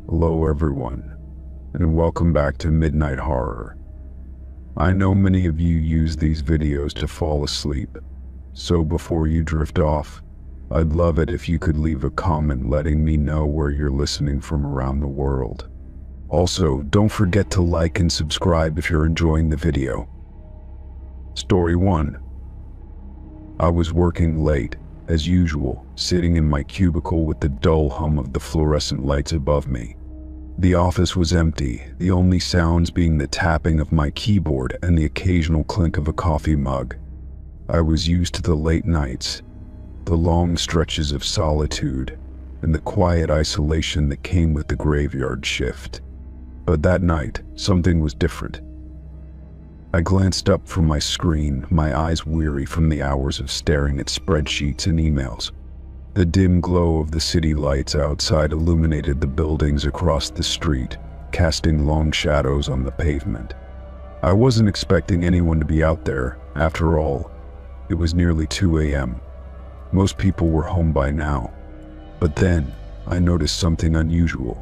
Hello everyone, and welcome back to Midnight Horror. I know many of you use these videos to fall asleep, so before you drift off, I'd love it if you could leave a comment letting me know where you're listening from around the world. Also, don't forget to like and subscribe if you're enjoying the video. Story 1. I was working late, as usual, sitting in my cubicle with the dull hum of the fluorescent lights above me. The office was empty, the only sounds being the tapping of my keyboard and the occasional clink of a coffee mug. I was used to the late nights, the long stretches of solitude, and the quiet isolation that came with the graveyard shift. But that night, something was different. I glanced up from my screen, my eyes weary from the hours of staring at spreadsheets and emails. The dim glow of the city lights outside illuminated the buildings across the street, casting long shadows on the pavement. I wasn't expecting anyone to be out there. After all, it was nearly 2 a.m. Most people were home by now. But then, I noticed something unusual.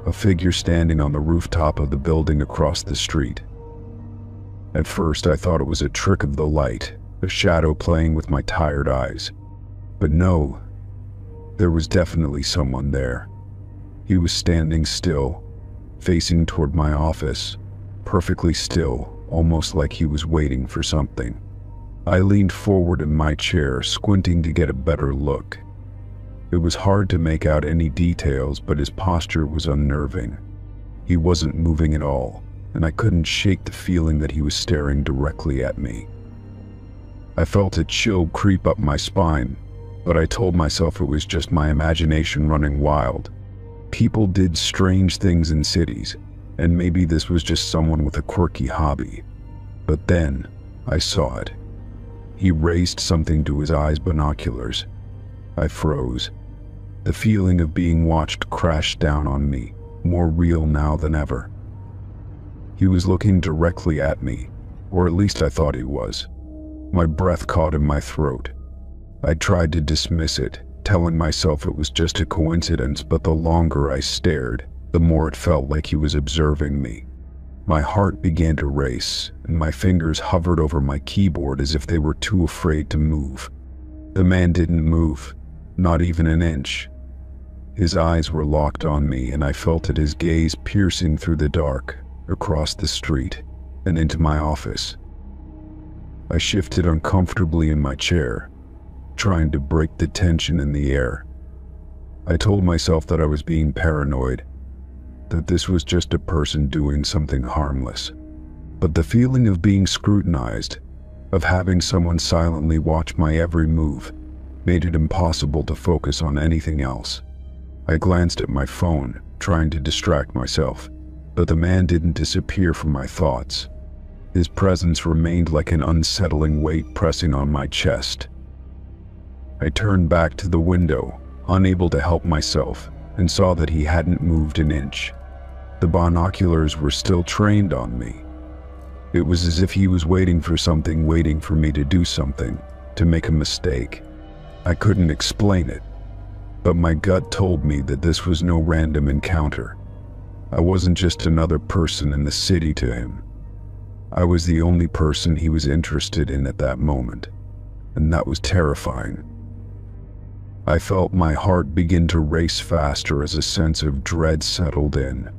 A figure standing on the rooftop of the building across the street. At first, I thought it was a trick of the light, a shadow playing with my tired eyes. But no, there was definitely someone there. He was standing still, facing toward my office, perfectly still, almost like he was waiting for something. I leaned forward in my chair, squinting to get a better look. It was hard to make out any details, but his posture was unnerving. He wasn't moving at all, and I couldn't shake the feeling that he was staring directly at me. I felt a chill creep up my spine, but I told myself it was just my imagination running wild. People did strange things in cities, and maybe this was just someone with a quirky hobby. But then, I saw it. He raised something to his eyes, binoculars. I froze. The feeling of being watched crashed down on me, more real now than ever. He was looking directly at me, or at least I thought he was. My breath caught in my throat. I tried to dismiss it, telling myself it was just a coincidence, but the longer I stared, the more it felt like he was observing me. My heart began to race, and my fingers hovered over my keyboard as if they were too afraid to move. The man didn't move, not even an inch. His eyes were locked on me, and I felt his gaze piercing through the dark, across the street, and into my office. I shifted uncomfortably in my chair, trying to break the tension in the air. I told myself that I was being paranoid, that this was just a person doing something harmless. But the feeling of being scrutinized, of having someone silently watch my every move, made it impossible to focus on anything else. I glanced at my phone, trying to distract myself. But the man didn't disappear from my thoughts. His presence remained like an unsettling weight pressing on my chest. I turned back to the window, unable to help myself, and saw that he hadn't moved an inch. The binoculars were still trained on me. It was as if he was waiting for me to do something, to make a mistake. I couldn't explain it, but my gut told me that this was no random encounter. I wasn't just another person in the city to him. I was the only person he was interested in at that moment, and that was terrifying. I felt my heart begin to race faster as a sense of dread settled in.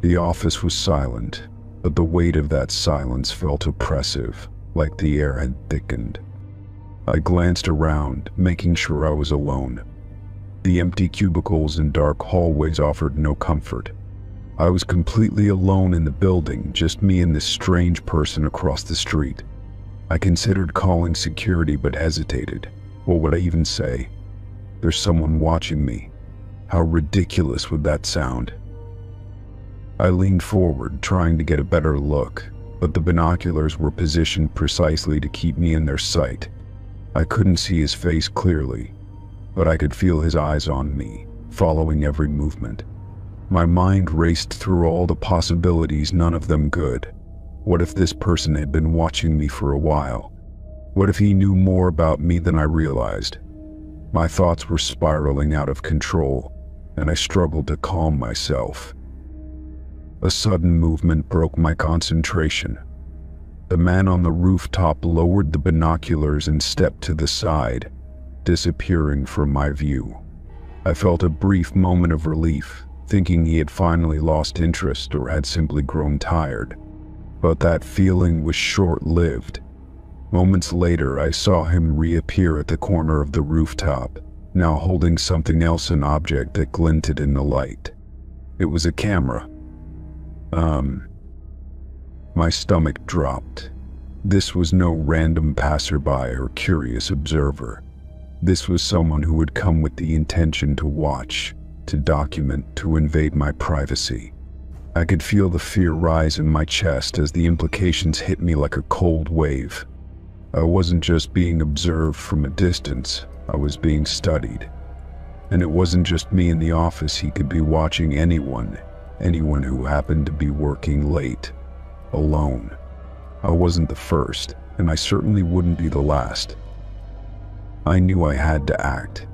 The office was silent, but the weight of that silence felt oppressive, like the air had thickened. I glanced around, making sure I was alone. The empty cubicles and dark hallways offered no comfort. I was completely alone in the building, just me and this strange person across the street. I considered calling security but hesitated. What would I even say? There's someone watching me. How ridiculous would that sound? I leaned forward, trying to get a better look, but the binoculars were positioned precisely to keep me in their sight. I couldn't see his face clearly, but I could feel his eyes on me, following every movement. My mind raced through all the possibilities, none of them good. What if this person had been watching me for a while? What if he knew more about me than I realized? My thoughts were spiraling out of control, and I struggled to calm myself. A sudden movement broke my concentration. The man on the rooftop lowered the binoculars and stepped to the side, disappearing from my view. I felt a brief moment of relief, thinking he had finally lost interest or had simply grown tired. But that feeling was short-lived. Moments later, I saw him reappear at the corner of the rooftop, now holding something else, an object that glinted in the light. It was a camera. My stomach dropped. This was no random passerby or curious observer. This was someone who had come with the intention to watch, to document, to invade my privacy. I could feel the fear rise in my chest as the implications hit me like a cold wave. I wasn't just being observed from a distance, I was being studied. And it wasn't just me in the office. He could be watching anyone who happened to be working late, alone. I wasn't the first, and I certainly wouldn't be the last. I knew I had to act.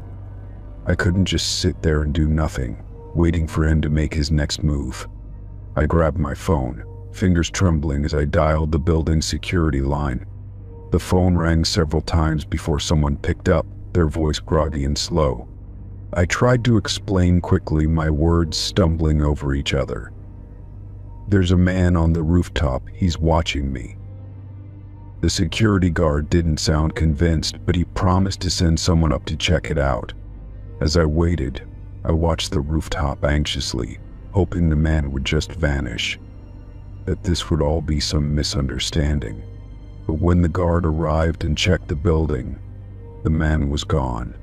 I couldn't just sit there and do nothing, waiting for him to make his next move. I grabbed my phone, fingers trembling as I dialed the building's security line. The phone rang several times before someone picked up, their voice groggy and slow. I tried to explain quickly, my words stumbling over each other. "There's a man on the rooftop, he's watching me." The security guard didn't sound convinced, but he promised to send someone up to check it out. As I waited, I watched the rooftop anxiously, hoping the man would just vanish, that this would all be some misunderstanding. But when the guard arrived and checked the building, the man was gone.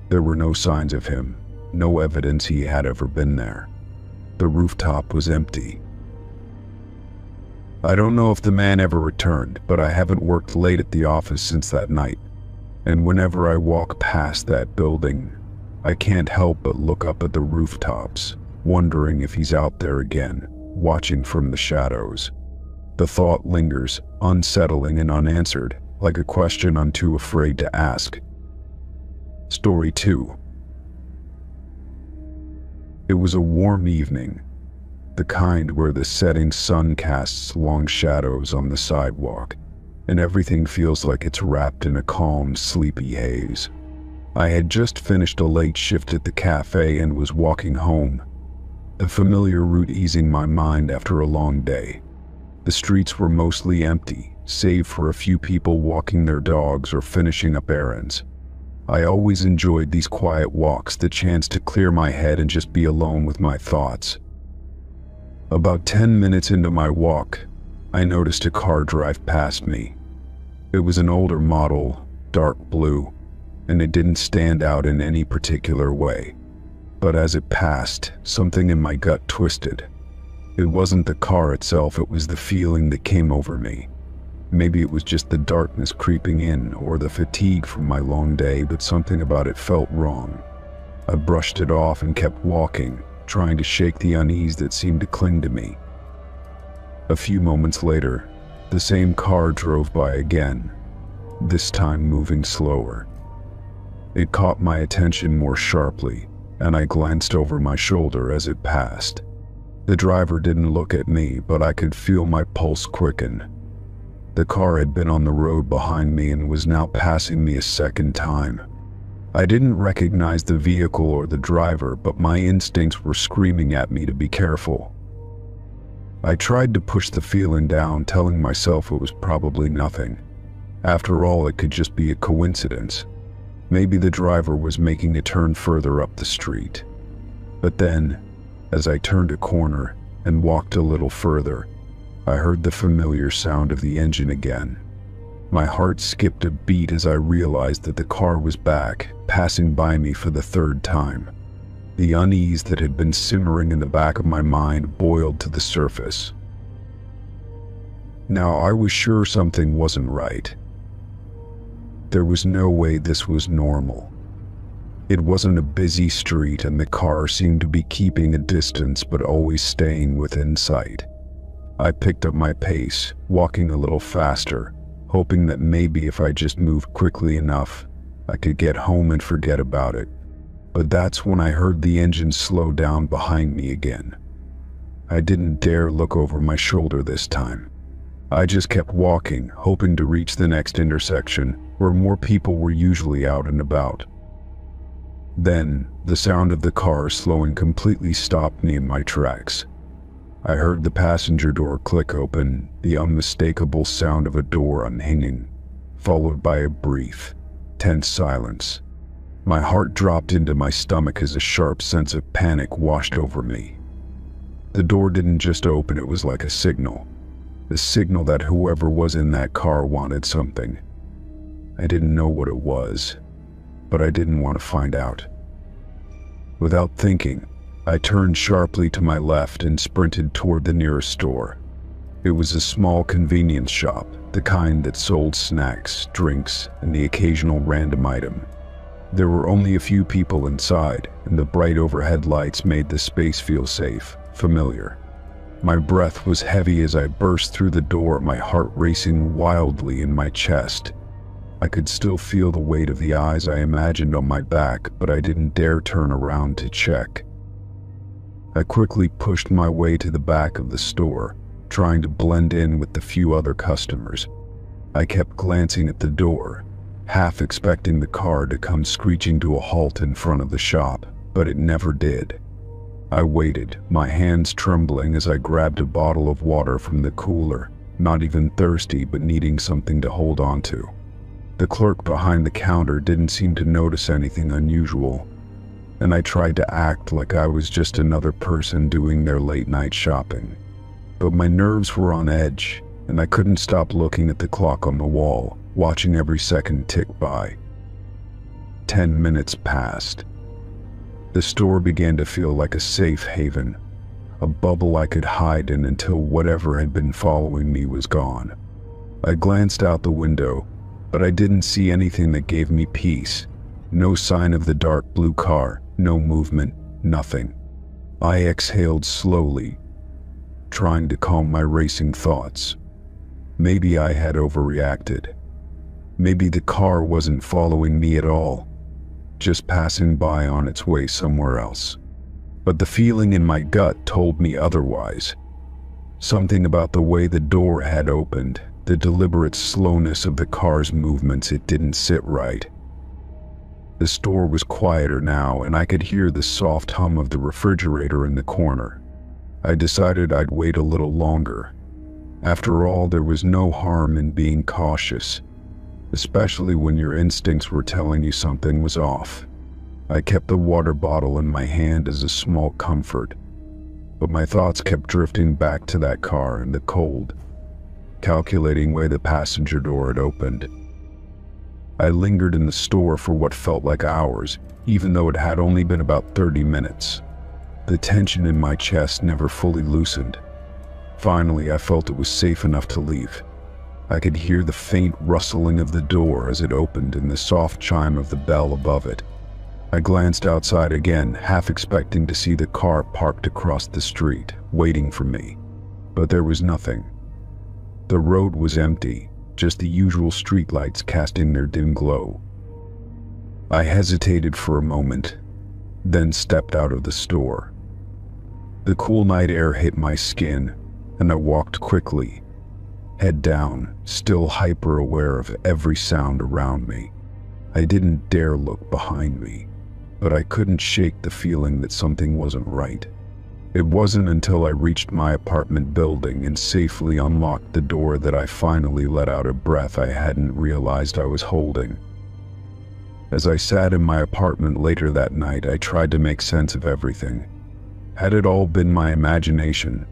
There were no signs of him, no evidence he had ever been there. The rooftop was empty. I don't know if the man ever returned, but I haven't worked late at the office since that night. And whenever I walk past that building, I can't help but look up at the rooftops, wondering if he's out there again, watching from the shadows. The thought lingers, unsettling and unanswered, like a question I'm too afraid to ask. Story 2. It was a warm evening, the kind where the setting sun casts long shadows on the sidewalk, and everything feels like it's wrapped in a calm, sleepy haze. I had just finished a late shift at the cafe and was walking home, a familiar route easing my mind after a long day. The streets were mostly empty, save for a few people walking their dogs or finishing up errands. I always enjoyed these quiet walks, the chance to clear my head and just be alone with my thoughts. About 10 minutes into my walk, I noticed a car drive past me. It was an older model, dark blue, and it didn't stand out in any particular way. But as it passed, something in my gut twisted. It wasn't the car itself, it was the feeling that came over me. Maybe it was just the darkness creeping in, or the fatigue from my long day, but something about it felt wrong. I brushed it off and kept walking, trying to shake the unease that seemed to cling to me. A few moments later, the same car drove by again, this time moving slower. It caught my attention more sharply, and I glanced over my shoulder as it passed. The driver didn't look at me, but I could feel my pulse quicken. The car had been on the road behind me and was now passing me a second time. I didn't recognize the vehicle or the driver, but my instincts were screaming at me to be careful. I tried to push the feeling down, telling myself it was probably nothing. After all, it could just be a coincidence. Maybe the driver was making a turn further up the street. But then, as I turned a corner and walked a little further, I heard the familiar sound of the engine again. My heart skipped a beat as I realized that the car was back, passing by me for the third time. The unease that had been simmering in the back of my mind boiled to the surface. Now, I was sure something wasn't right. There was no way this was normal. It wasn't a busy street, and the car seemed to be keeping a distance but always staying within sight. I picked up my pace, walking a little faster, hoping that maybe if I just moved quickly enough, I could get home and forget about it. But that's when I heard the engine slow down behind me again. I didn't dare look over my shoulder this time. I just kept walking, hoping to reach the next intersection, where more people were usually out and about. Then, the sound of the car slowing completely stopped me in my tracks. I heard the passenger door click open, the unmistakable sound of a door unhinging, followed by a brief, tense silence. My heart dropped into my stomach as a sharp sense of panic washed over me. The door didn't just open, it was like a signal that whoever was in that car wanted something. I didn't know what it was, but I didn't want to find out. Without thinking, I turned sharply to my left and sprinted toward the nearest store. It was a small convenience shop, the kind that sold snacks, drinks, and the occasional random item. There were only a few people inside, and the bright overhead lights made the space feel safe, familiar. My breath was heavy as I burst through the door, my heart racing wildly in my chest. I could still feel the weight of the eyes I imagined on my back, but I didn't dare turn around to check. I quickly pushed my way to the back of the store, trying to blend in with the few other customers. I kept glancing at the door, half expecting the car to come screeching to a halt in front of the shop, but it never did. I waited, my hands trembling as I grabbed a bottle of water from the cooler, not even thirsty but needing something to hold on to. The clerk behind the counter didn't seem to notice anything unusual, and I tried to act like I was just another person doing their late-night shopping. But my nerves were on edge, and I couldn't stop looking at the clock on the wall, watching every second tick by. 10 minutes passed. The store began to feel like a safe haven, a bubble I could hide in until whatever had been following me was gone. I glanced out the window, but I didn't see anything that gave me peace. No sign of the dark blue car, no movement, nothing. I exhaled slowly, trying to calm my racing thoughts. Maybe I had overreacted. Maybe the car wasn't following me at all, just passing by on its way somewhere else. But the feeling in my gut told me otherwise. Something about the way the door had opened, the deliberate slowness of the car's movements, it didn't sit right. The store was quieter now, and I could hear the soft hum of the refrigerator in the corner. I decided I'd wait a little longer. After all, there was no harm in being cautious, especially when your instincts were telling you something was off. I kept the water bottle in my hand as a small comfort, but my thoughts kept drifting back to that car and the cold, calculating where the passenger door had opened. I lingered in the store for what felt like hours, even though it had only been about 30 minutes. The tension in my chest never fully loosened. Finally, I felt it was safe enough to leave. I could hear the faint rustling of the door as it opened and the soft chime of the bell above it. I glanced outside again, half expecting to see the car parked across the street, waiting for me. But there was nothing. The road was empty, just the usual streetlights casting their dim glow. I hesitated for a moment, then stepped out of the store. The cool night air hit my skin, and I walked quickly, head down, still hyper-aware of every sound around me. I didn't dare look behind me, but I couldn't shake the feeling that something wasn't right. It wasn't until I reached my apartment building and safely unlocked the door that I finally let out a breath I hadn't realized I was holding. As I sat in my apartment later that night, I tried to make sense of everything. Had it all been my imagination?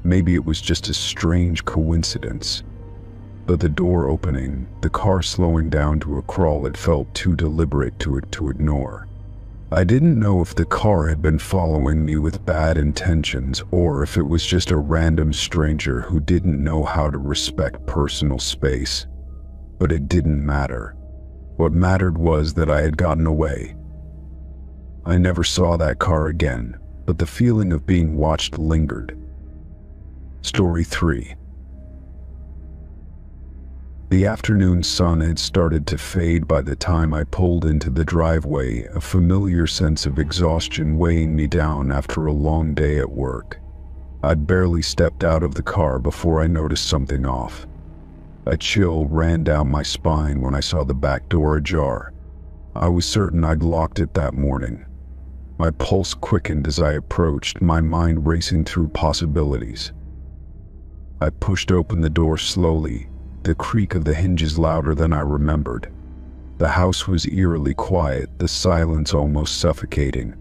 Maybe it was just a strange coincidence. But the door opening, the car slowing down to a crawl, it felt too deliberate to ignore. I didn't know if the car had been following me with bad intentions, or if it was just a random stranger who didn't know how to respect personal space. But it didn't matter. What mattered was that I had gotten away. I never saw that car again, but the feeling of being watched lingered. Story 3. The afternoon sun had started to fade by the time I pulled into the driveway, a familiar sense of exhaustion weighing me down after a long day at work. I'd barely stepped out of the car before I noticed something off. A chill ran down my spine when I saw the back door ajar. I was certain I'd locked it that morning. My pulse quickened as I approached, my mind racing through possibilities. I pushed open the door slowly, the creak of the hinges louder than I remembered. The house was eerily quiet, the silence almost suffocating.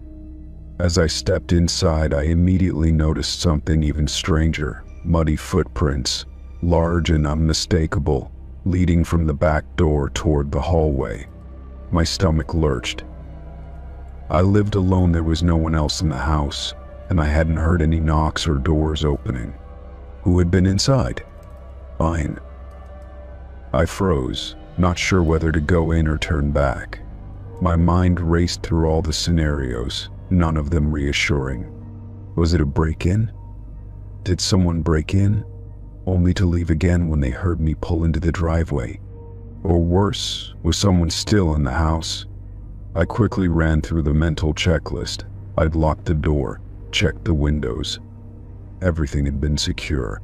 As I stepped inside, I immediately noticed something even stranger: muddy footprints, large and unmistakable, leading from the back door toward the hallway. My stomach lurched. I lived alone, there was no one else in the house, and I hadn't heard any knocks or doors opening. Who had been inside? Fine. I froze, not sure whether to go in or turn back. My mind raced through all the scenarios, none of them reassuring. Was it a break-in? Did someone break in, only to leave again when they heard me pull into the driveway? Or worse, was someone still in the house? I quickly ran through the mental checklist. I'd locked the door, checked the windows. Everything had been secure.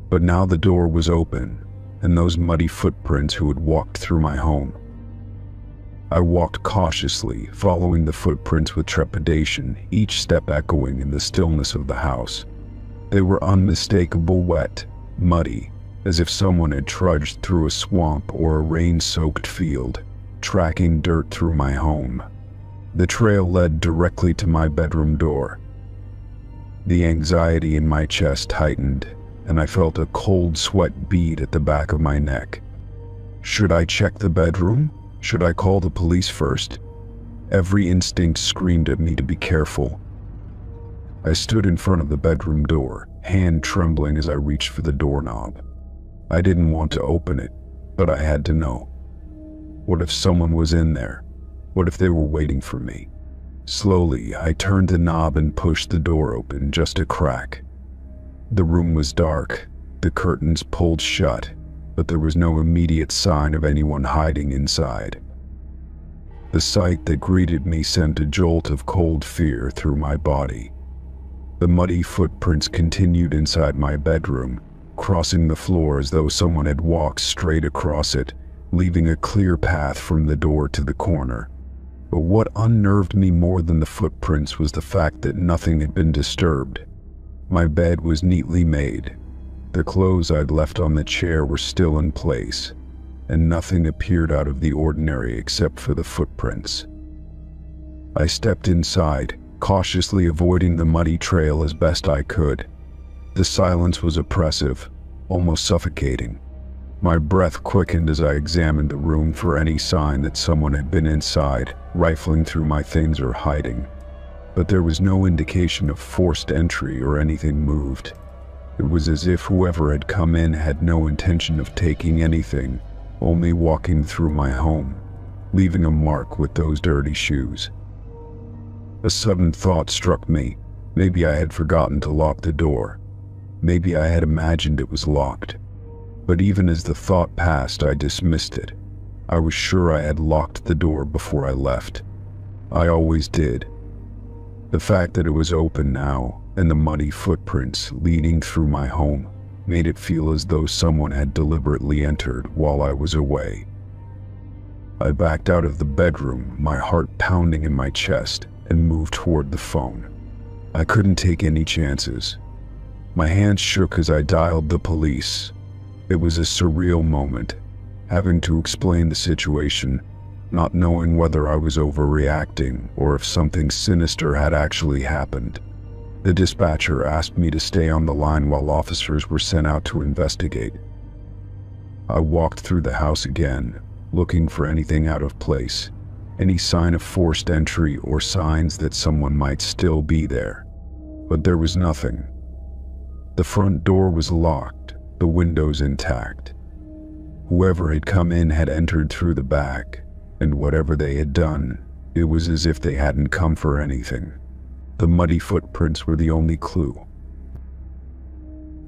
But now the door was open, and those muddy footprints who had walked through my home. I walked cautiously, following the footprints with trepidation, each step echoing in the stillness of the house. They were unmistakable, wet, muddy, as if someone had trudged through a swamp or a rain-soaked field, tracking dirt through my home. The trail led directly to my bedroom door. The anxiety in my chest tightened, and I felt a cold sweat bead at the back of my neck. Should I check the bedroom? Should I call the police first? Every instinct screamed at me to be careful. I stood in front of the bedroom door, hand trembling as I reached for the doorknob. I didn't want to open it, but I had to know. What if someone was in there? What if they were waiting for me? Slowly, I turned the knob and pushed the door open just a crack. The room was dark, the curtains pulled shut, but there was no immediate sign of anyone hiding inside. The sight that greeted me sent a jolt of cold fear through my body. The muddy footprints continued inside my bedroom, crossing the floor as though someone had walked straight across it, leaving a clear path from the door to the corner. But what unnerved me more than the footprints was the fact that nothing had been disturbed. My bed was neatly made. The clothes I'd left on the chair were still in place, and nothing appeared out of the ordinary except for the footprints. I stepped inside, cautiously avoiding the muddy trail as best I could. The silence was oppressive, almost suffocating. My breath quickened as I examined the room for any sign that someone had been inside, rifling through my things or hiding. But there was no indication of forced entry or anything moved. It was as if whoever had come in had no intention of taking anything, only walking through my home, leaving a mark with those dirty shoes. A sudden thought struck me. Maybe I had forgotten to lock the door. Maybe I had imagined it was locked. But even as the thought passed, I dismissed it. I was sure I had locked the door before I left. I always did. The fact that it was open now, and the muddy footprints leading through my home, made it feel as though someone had deliberately entered while I was away. I backed out of the bedroom, my heart pounding in my chest, and moved toward the phone. I couldn't take any chances. My hands shook as I dialed the police. It was a surreal moment, having to explain the situation, not knowing whether I was overreacting or if something sinister had actually happened. The dispatcher asked me to stay on the line while officers were sent out to investigate. I walked through the house again, looking for anything out of place, any sign of forced entry or signs that someone might still be there. But there was nothing. The front door was locked, the windows intact. Whoever had come in had entered through the back, and whatever they had done, it was as if they hadn't come for anything. The muddy footprints were the only clue.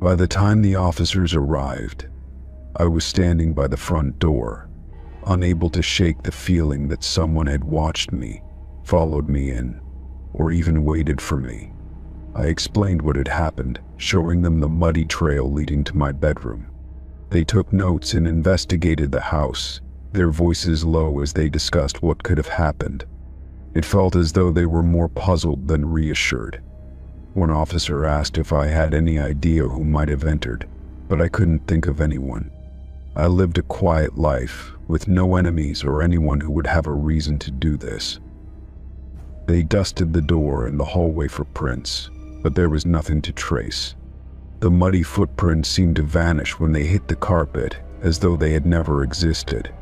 By the time the officers arrived, I was standing by the front door, unable to shake the feeling that someone had watched me, followed me in, or even waited for me. I explained what had happened, showing them the muddy trail leading to my bedroom. They took notes and investigated the house, their voices low as they discussed what could have happened. It felt as though they were more puzzled than reassured. One officer asked if I had any idea who might have entered, but I couldn't think of anyone. I lived a quiet life, with no enemies or anyone who would have a reason to do this. They dusted the door and the hallway for prints, but there was nothing to trace. The muddy footprints seemed to vanish when they hit the carpet, as though they had never existed.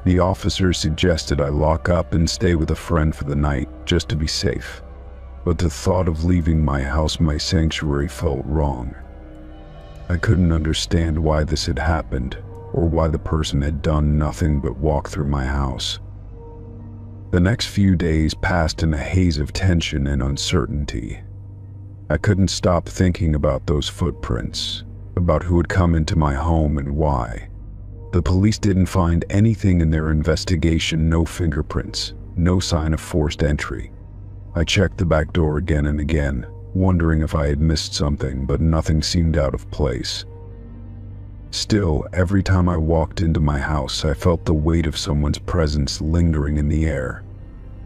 The officers suggested I lock up and stay with a friend for the night, just to be safe. But the thought of leaving my house, my sanctuary, felt wrong. I couldn't understand why this had happened, or why the person had done nothing but walk through my house. The next few days passed in a haze of tension and uncertainty. I couldn't stop thinking about those footprints, about who had come into my home and why. The police didn't find anything in their investigation, no fingerprints, no sign of forced entry. I checked the back door again and again, wondering if I had missed something, but nothing seemed out of place. Still, every time I walked into my house, I felt the weight of someone's presence lingering in the air.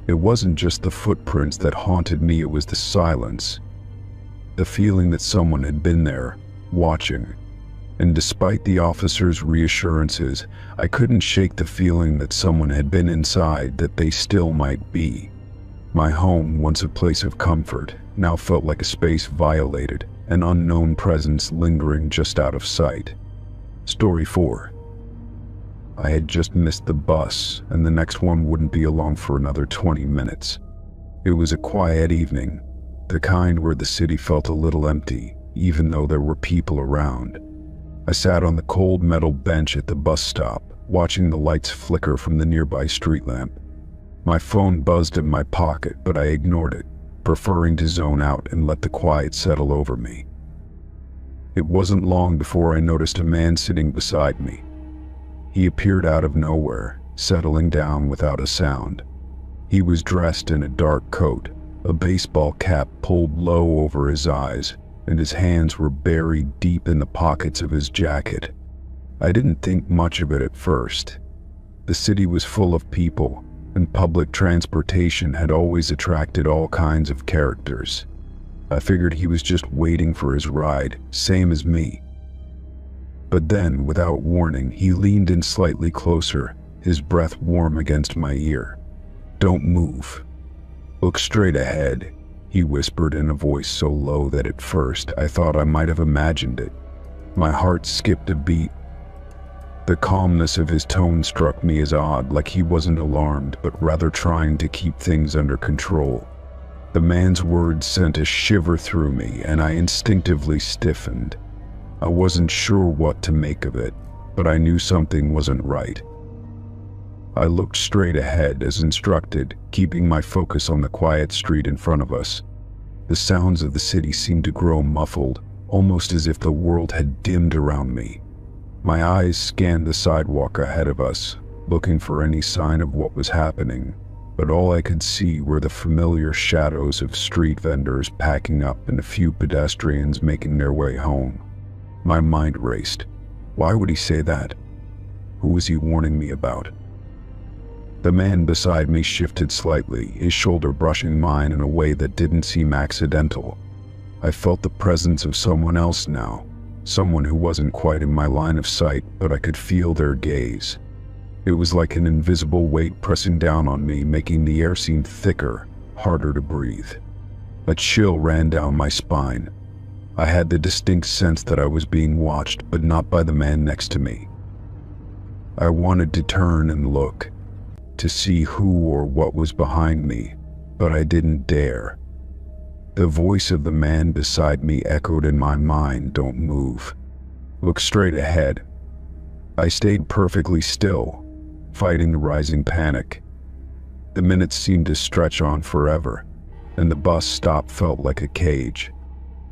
It wasn't just the footprints that haunted me, it was the silence. The feeling that someone had been there, watching. And despite the officer's reassurances, I couldn't shake the feeling that someone had been inside, that they still might be. My home, once a place of comfort, now felt like a space violated, an unknown presence lingering just out of sight. Story 4. I had just missed the bus, and the next one wouldn't be along for another 20 minutes. It was a quiet evening, the kind where the city felt a little empty, even though there were people around. I sat on the cold metal bench at the bus stop, watching the lights flicker from the nearby street lamp. My phone buzzed in my pocket, but I ignored it, preferring to zone out and let the quiet settle over me. It wasn't long before I noticed a man sitting beside me. He appeared out of nowhere, settling down without a sound. He was dressed in a dark coat, a baseball cap pulled low over his eyes, and his hands were buried deep in the pockets of his jacket. I didn't think much of it at first. The city was full of people, and public transportation had always attracted all kinds of characters. I figured he was just waiting for his ride, same as me. But then, without warning, he leaned in slightly closer, his breath warm against my ear. "Don't move. Look straight ahead," he whispered in a voice so low that at first I thought I might have imagined it. My heart skipped a beat. The calmness of his tone struck me as odd, like he wasn't alarmed, but rather trying to keep things under control. The man's words sent a shiver through me, and I instinctively stiffened. I wasn't sure what to make of it, but I knew something wasn't right. I looked straight ahead as instructed, keeping my focus on the quiet street in front of us. The sounds of the city seemed to grow muffled, almost as if the world had dimmed around me. My eyes scanned the sidewalk ahead of us, looking for any sign of what was happening, but all I could see were the familiar shadows of street vendors packing up and a few pedestrians making their way home. My mind raced. Why would he say that? Who was he warning me about? The man beside me shifted slightly, his shoulder brushing mine in a way that didn't seem accidental. I felt the presence of someone else now, someone who wasn't quite in my line of sight, but I could feel their gaze. It was like an invisible weight pressing down on me, making the air seem thicker, harder to breathe. A chill ran down my spine. I had the distinct sense that I was being watched, but not by the man next to me. I wanted to turn and look, to see who or what was behind me, but I didn't dare. The voice of the man beside me echoed in my mind, "Don't move. Look straight ahead." I stayed perfectly still, fighting the rising panic. The minutes seemed to stretch on forever, and the bus stop felt like a cage.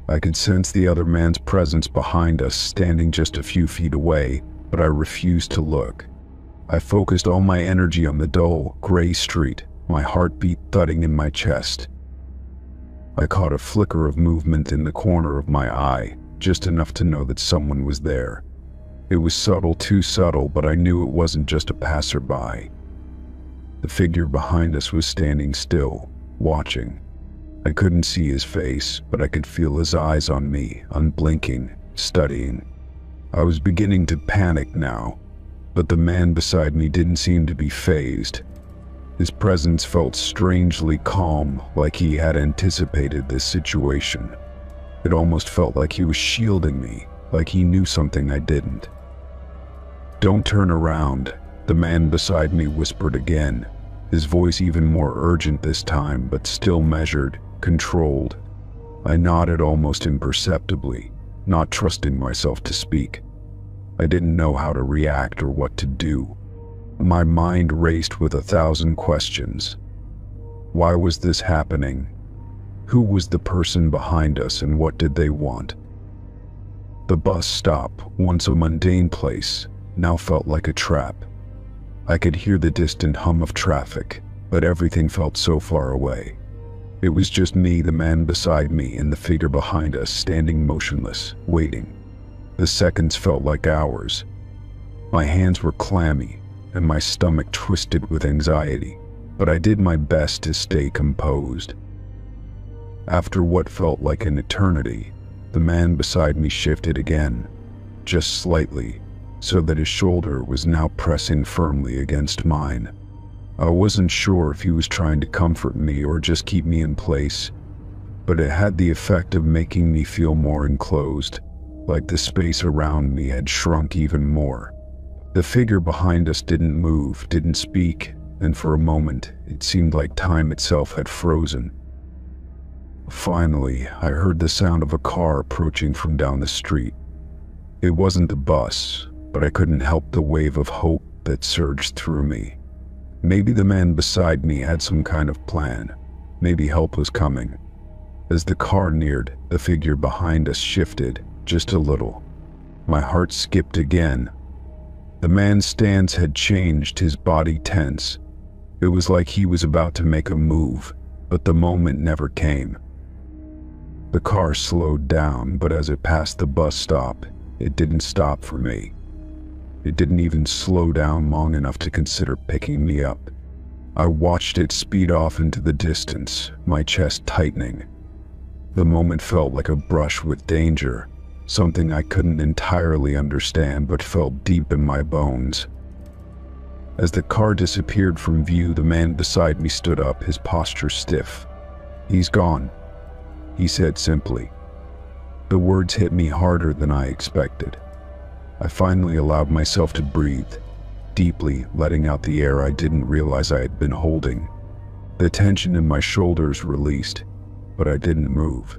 I could sense the other man's presence behind us, standing just a few feet away, but I refused to look. I focused all my energy on the dull, gray street, my heartbeat thudding in my chest. I caught a flicker of movement in the corner of my eye, just enough to know that someone was there. It was subtle, too subtle, but I knew it wasn't just a passerby. The figure behind us was standing still, watching. I couldn't see his face, but I could feel his eyes on me, unblinking, studying. I was beginning to panic now, but the man beside me didn't seem to be fazed. His presence felt strangely calm, like he had anticipated this situation. It almost felt like he was shielding me, like he knew something I didn't. "Don't turn around," the man beside me whispered again, his voice even more urgent this time, but still measured, controlled. I nodded almost imperceptibly, not trusting myself to speak. I didn't know how to react or what to do. My mind raced with 1,000 questions. Why was this happening? Who was the person behind us and what did they want? The bus stop, once a mundane place, now felt like a trap. I could hear the distant hum of traffic, but everything felt so far away. It was just me, the man beside me, and the figure behind us standing motionless, waiting. The seconds felt like hours. My hands were clammy, and my stomach twisted with anxiety, but I did my best to stay composed. After what felt like an eternity, the man beside me shifted again, just slightly, so that his shoulder was now pressing firmly against mine. I wasn't sure if he was trying to comfort me or just keep me in place, but it had the effect of making me feel more enclosed, like the space around me had shrunk even more. The figure behind us didn't move, didn't speak, and for a moment, it seemed like time itself had frozen. Finally, I heard the sound of a car approaching from down the street. It wasn't the bus, but I couldn't help the wave of hope that surged through me. Maybe the man beside me had some kind of plan. Maybe help was coming. As the car neared, the figure behind us shifted, just a little. My heart skipped again. The man's stance had changed, his body tense. It was like he was about to make a move, but the moment never came. The car slowed down, but as it passed the bus stop, it didn't stop for me. It didn't even slow down long enough to consider picking me up. I watched it speed off into the distance, my chest tightening. The moment felt like a brush with danger, something I couldn't entirely understand but felt deep in my bones. As the car disappeared from view, the man beside me stood up, his posture stiff. "He's gone," he said simply. The words hit me harder than I expected. I finally allowed myself to breathe, deeply, letting out the air I didn't realize I had been holding. The tension in my shoulders released, but I didn't move.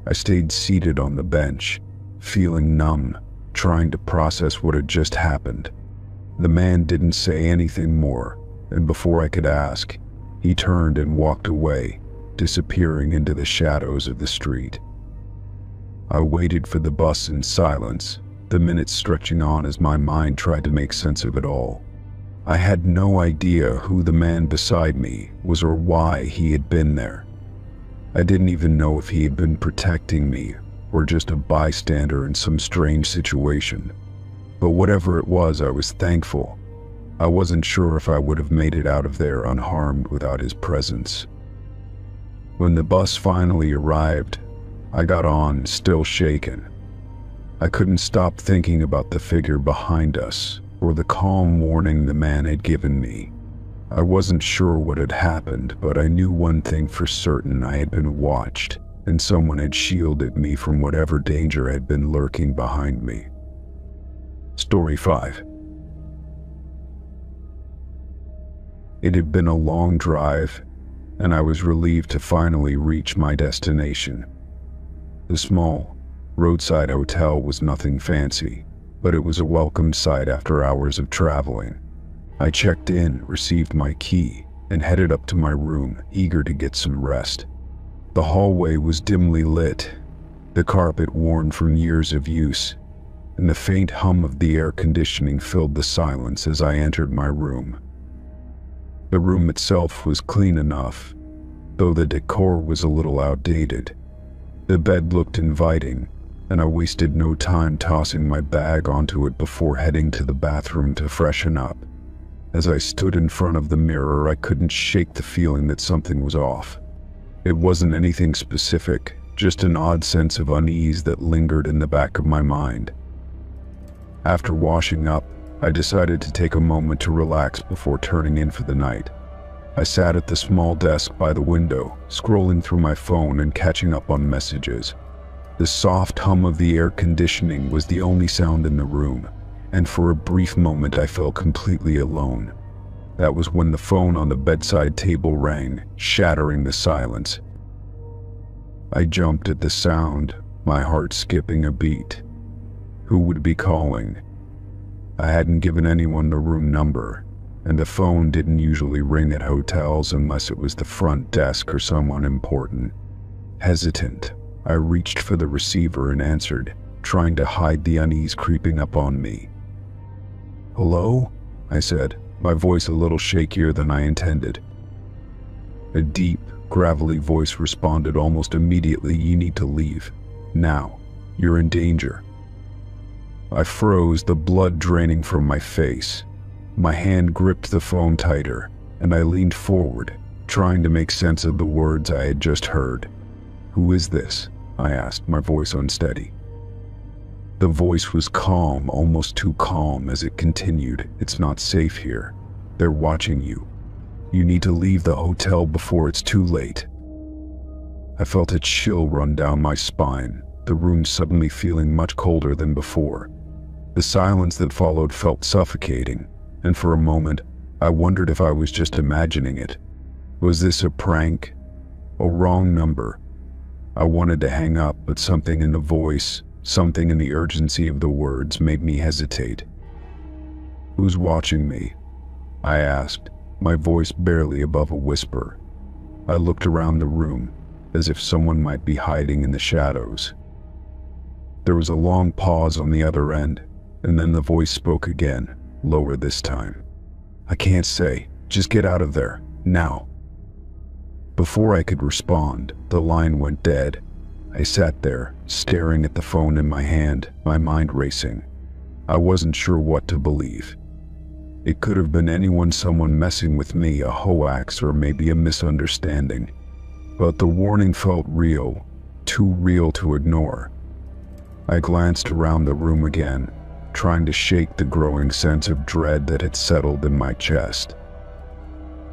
I stayed seated on the bench, feeling numb, trying to process what had just happened. The man didn't say anything more, and before I could ask, he turned and walked away, disappearing into the shadows of the street. I waited for the bus in silence, the minutes stretching on as my mind tried to make sense of it all. I had no idea who the man beside me was or why he had been there. I didn't even know if he had been protecting me or just a bystander in some strange situation. But whatever it was, I was thankful. I wasn't sure if I would have made it out of there unharmed without his presence. When the bus finally arrived, I got on, still shaken. I couldn't stop thinking about the figure behind us, or the calm warning the man had given me. I wasn't sure what had happened, but I knew one thing for certain: I had been watched, and someone had shielded me from whatever danger had been lurking behind me. Story 5. It had been a long drive, and I was relieved to finally reach my destination. The small, roadside hotel was nothing fancy, but it was a welcome sight after hours of traveling. I checked in, received my key, and headed up to my room, eager to get some rest. The hallway was dimly lit, the carpet worn from years of use, and the faint hum of the air conditioning filled the silence as I entered my room. The room itself was clean enough, though the decor was a little outdated. The bed looked inviting, and I wasted no time tossing my bag onto it before heading to the bathroom to freshen up. As I stood in front of the mirror, I couldn't shake the feeling that something was off. It wasn't anything specific, just an odd sense of unease that lingered in the back of my mind. After washing up, I decided to take a moment to relax before turning in for the night. I sat at the small desk by the window, scrolling through my phone and catching up on messages. The soft hum of the air conditioning was the only sound in the room, and for a brief moment I felt completely alone. That was when the phone on the bedside table rang, shattering the silence. I jumped at the sound, my heart skipping a beat. Who would be calling? I hadn't given anyone the room number, and the phone didn't usually ring at hotels unless it was the front desk or someone important. Hesitant, I reached for the receiver and answered, trying to hide the unease creeping up on me. "Hello?" I said, my voice a little shakier than I intended. A deep, gravelly voice responded almost immediately, "You need to leave. Now. You're in danger." I froze, the blood draining from my face. My hand gripped the phone tighter, and I leaned forward, trying to make sense of the words I had just heard. "Who is this?" I asked, my voice unsteady. The voice was calm, almost too calm, as it continued, "It's not safe here. They're watching you. You need to leave the hotel before it's too late." I felt a chill run down my spine, the room suddenly feeling much colder than before. The silence that followed felt suffocating, and for a moment, I wondered if I was just imagining it. Was this a prank? A wrong number? I wanted to hang up, but something in the voice, something in the urgency of the words made me hesitate. "Who's watching me?" I asked, my voice barely above a whisper. I looked around the room, as if someone might be hiding in the shadows. There was a long pause on the other end, and then the voice spoke again, lower this time. "I can't say. Just get out of there, now." Before I could respond, the line went dead. I sat there, staring at the phone in my hand, my mind racing. I wasn't sure what to believe. It could have been anyone, someone messing with me, a hoax, or maybe a misunderstanding. But the warning felt real, too real to ignore. I glanced around the room again, trying to shake the growing sense of dread that had settled in my chest.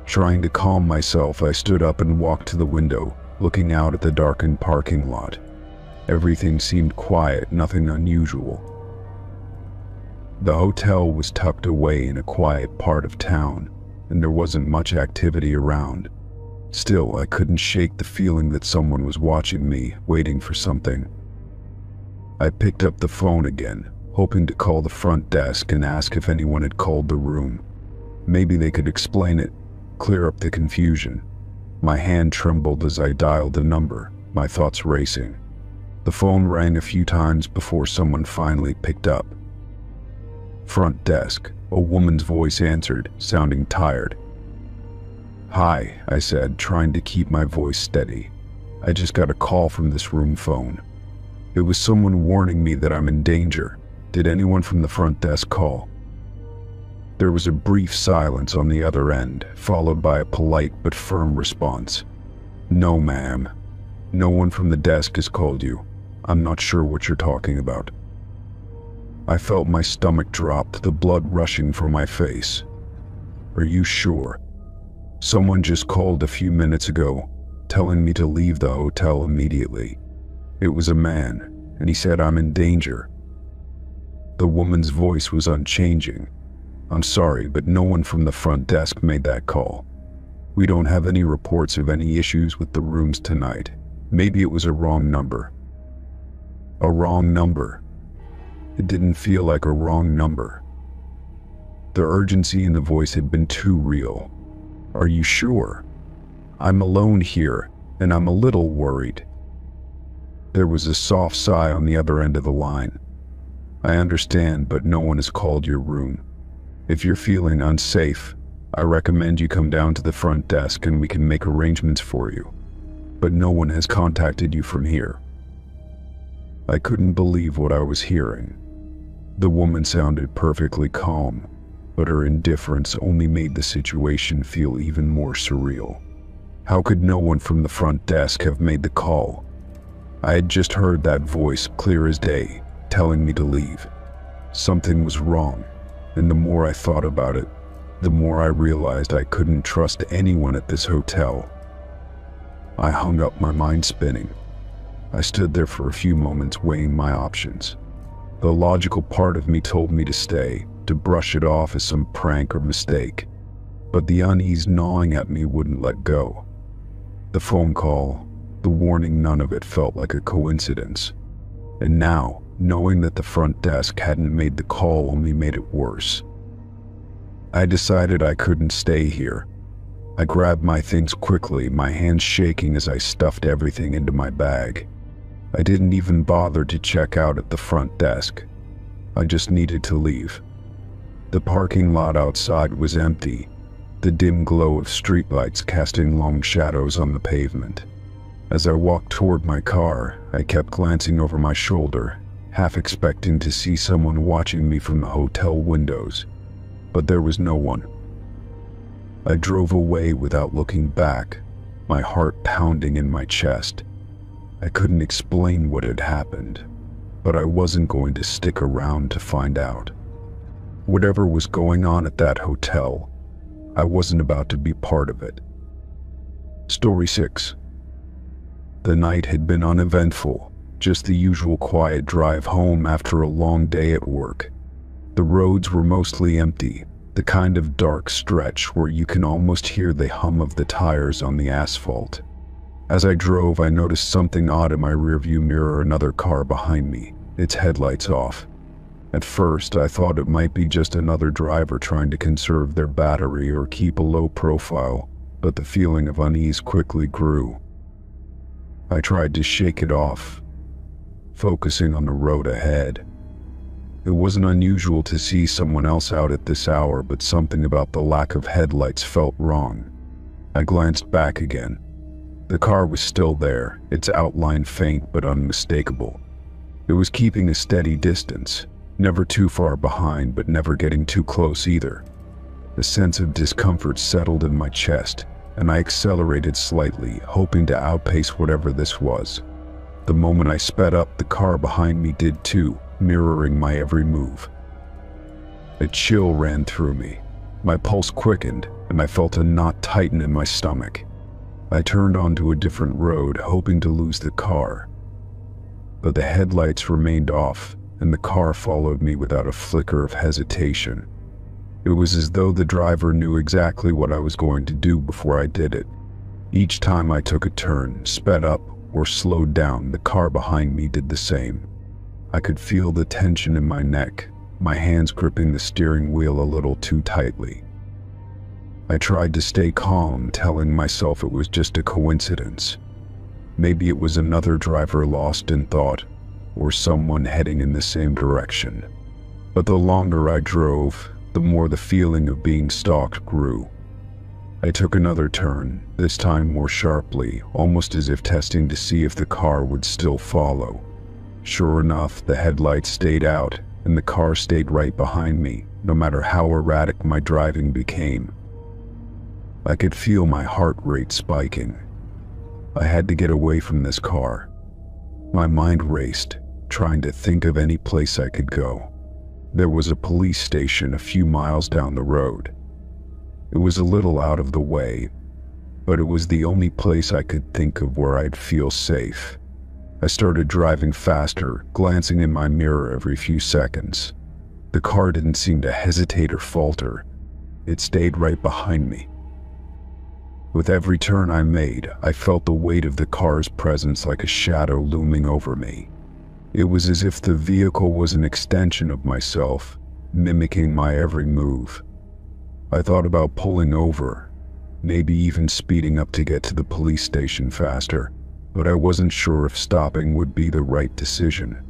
Trying to calm myself, I stood up and walked to the window, looking out at the darkened parking lot. Everything seemed quiet, nothing unusual. The hotel was tucked away in a quiet part of town, and there wasn't much activity around. Still, I couldn't shake the feeling that someone was watching me, waiting for something. I picked up the phone again, hoping to call the front desk and ask if anyone had called the room. Maybe they could explain it, clear up the confusion. My hand trembled as I dialed the number, my thoughts racing. The phone rang a few times before someone finally picked up. "Front desk," a woman's voice answered, sounding tired. "Hi," I said, trying to keep my voice steady. "I just got a call from this room phone. It was someone warning me that I'm in danger. Did anyone from the front desk call?" There was a brief silence on the other end, followed by a polite but firm response. "No, ma'am. No one from the desk has called you. I'm not sure what you're talking about." I felt my stomach drop, the blood rushing from my face. "Are you sure? Someone just called a few minutes ago, telling me to leave the hotel immediately. It was a man, and he said I'm in danger." The woman's voice was unchanging. "I'm sorry, but no one from the front desk made that call. We don't have any reports of any issues with the rooms tonight. Maybe it was a wrong number." A wrong number? It didn't feel like a wrong number. The urgency in the voice had been too real. "Are you sure? I'm alone here, and I'm a little worried." There was a soft sigh on the other end of the line. I understand, but no one has called your room. If you're feeling unsafe, I recommend you come down to the front desk and we can make arrangements for you. But no one has contacted you from here." I couldn't believe what I was hearing. The woman sounded perfectly calm, but her indifference only made the situation feel even more surreal. How could no one from the front desk have made the call? I had just heard that voice clear as day, telling me to leave. Something was wrong, and the more I thought about it, the more I realized I couldn't trust anyone at this hotel. I hung up, my mind spinning. I stood there for a few moments weighing my options. The logical part of me told me to stay, to brush it off as some prank or mistake, but the unease gnawing at me wouldn't let go. The phone call, the warning, none of it felt like a coincidence. And now, knowing that the front desk hadn't made the call only made it worse. I decided I couldn't stay here. I grabbed my things quickly, my hands shaking as I stuffed everything into my bag. I didn't even bother to check out at the front desk. I just needed to leave. The parking lot outside was empty, the dim glow of streetlights casting long shadows on the pavement. As I walked toward my car, I kept glancing over my shoulder, half expecting to see someone watching me from the hotel windows, but there was no one. I drove away without looking back, my heart pounding in my chest. I couldn't explain what had happened, but I wasn't going to stick around to find out. Whatever was going on at that hotel, I wasn't about to be part of it. Story 6. The night had been uneventful, just the usual quiet drive home after a long day at work. The roads were mostly empty, the kind of dark stretch where you can almost hear the hum of the tires on the asphalt. As I drove, I noticed something odd in my rearview mirror, another car behind me, its headlights off. At first, I thought it might be just another driver trying to conserve their battery or keep a low profile, but the feeling of unease quickly grew. I tried to shake it off, focusing on the road ahead. It wasn't unusual to see someone else out at this hour, but something about the lack of headlights felt wrong. I glanced back again. The car was still there, its outline faint but unmistakable. It was keeping a steady distance, never too far behind but never getting too close either. A sense of discomfort settled in my chest, and I accelerated slightly, hoping to outpace whatever this was. The moment I sped up, the car behind me did too, mirroring my every move. A chill ran through me. My pulse quickened, and I felt a knot tighten in my stomach. I turned onto a different road, hoping to lose the car. But the headlights remained off, and the car followed me without a flicker of hesitation. It was as though the driver knew exactly what I was going to do before I did it. Each time I took a turn, sped up, or slowed down, the car behind me did the same. I could feel the tension in my neck, my hands gripping the steering wheel a little too tightly. I tried to stay calm, telling myself it was just a coincidence. Maybe it was another driver lost in thought, or someone heading in the same direction. But the longer I drove, the more the feeling of being stalked grew. I took another turn, this time more sharply, almost as if testing to see if the car would still follow. Sure enough, the headlights stayed out, and the car stayed right behind me, no matter how erratic my driving became. I could feel my heart rate spiking. I had to get away from this car. My mind raced, trying to think of any place I could go. There was a police station a few miles down the road. It was a little out of the way, but it was the only place I could think of where I'd feel safe. I started driving faster, glancing in my mirror every few seconds. The car didn't seem to hesitate or falter. It stayed right behind me. With every turn I made, I felt the weight of the car's presence like a shadow looming over me. It was as if the vehicle was an extension of myself, mimicking my every move. I thought about pulling over, maybe even speeding up to get to the police station faster, but I wasn't sure if stopping would be the right decision.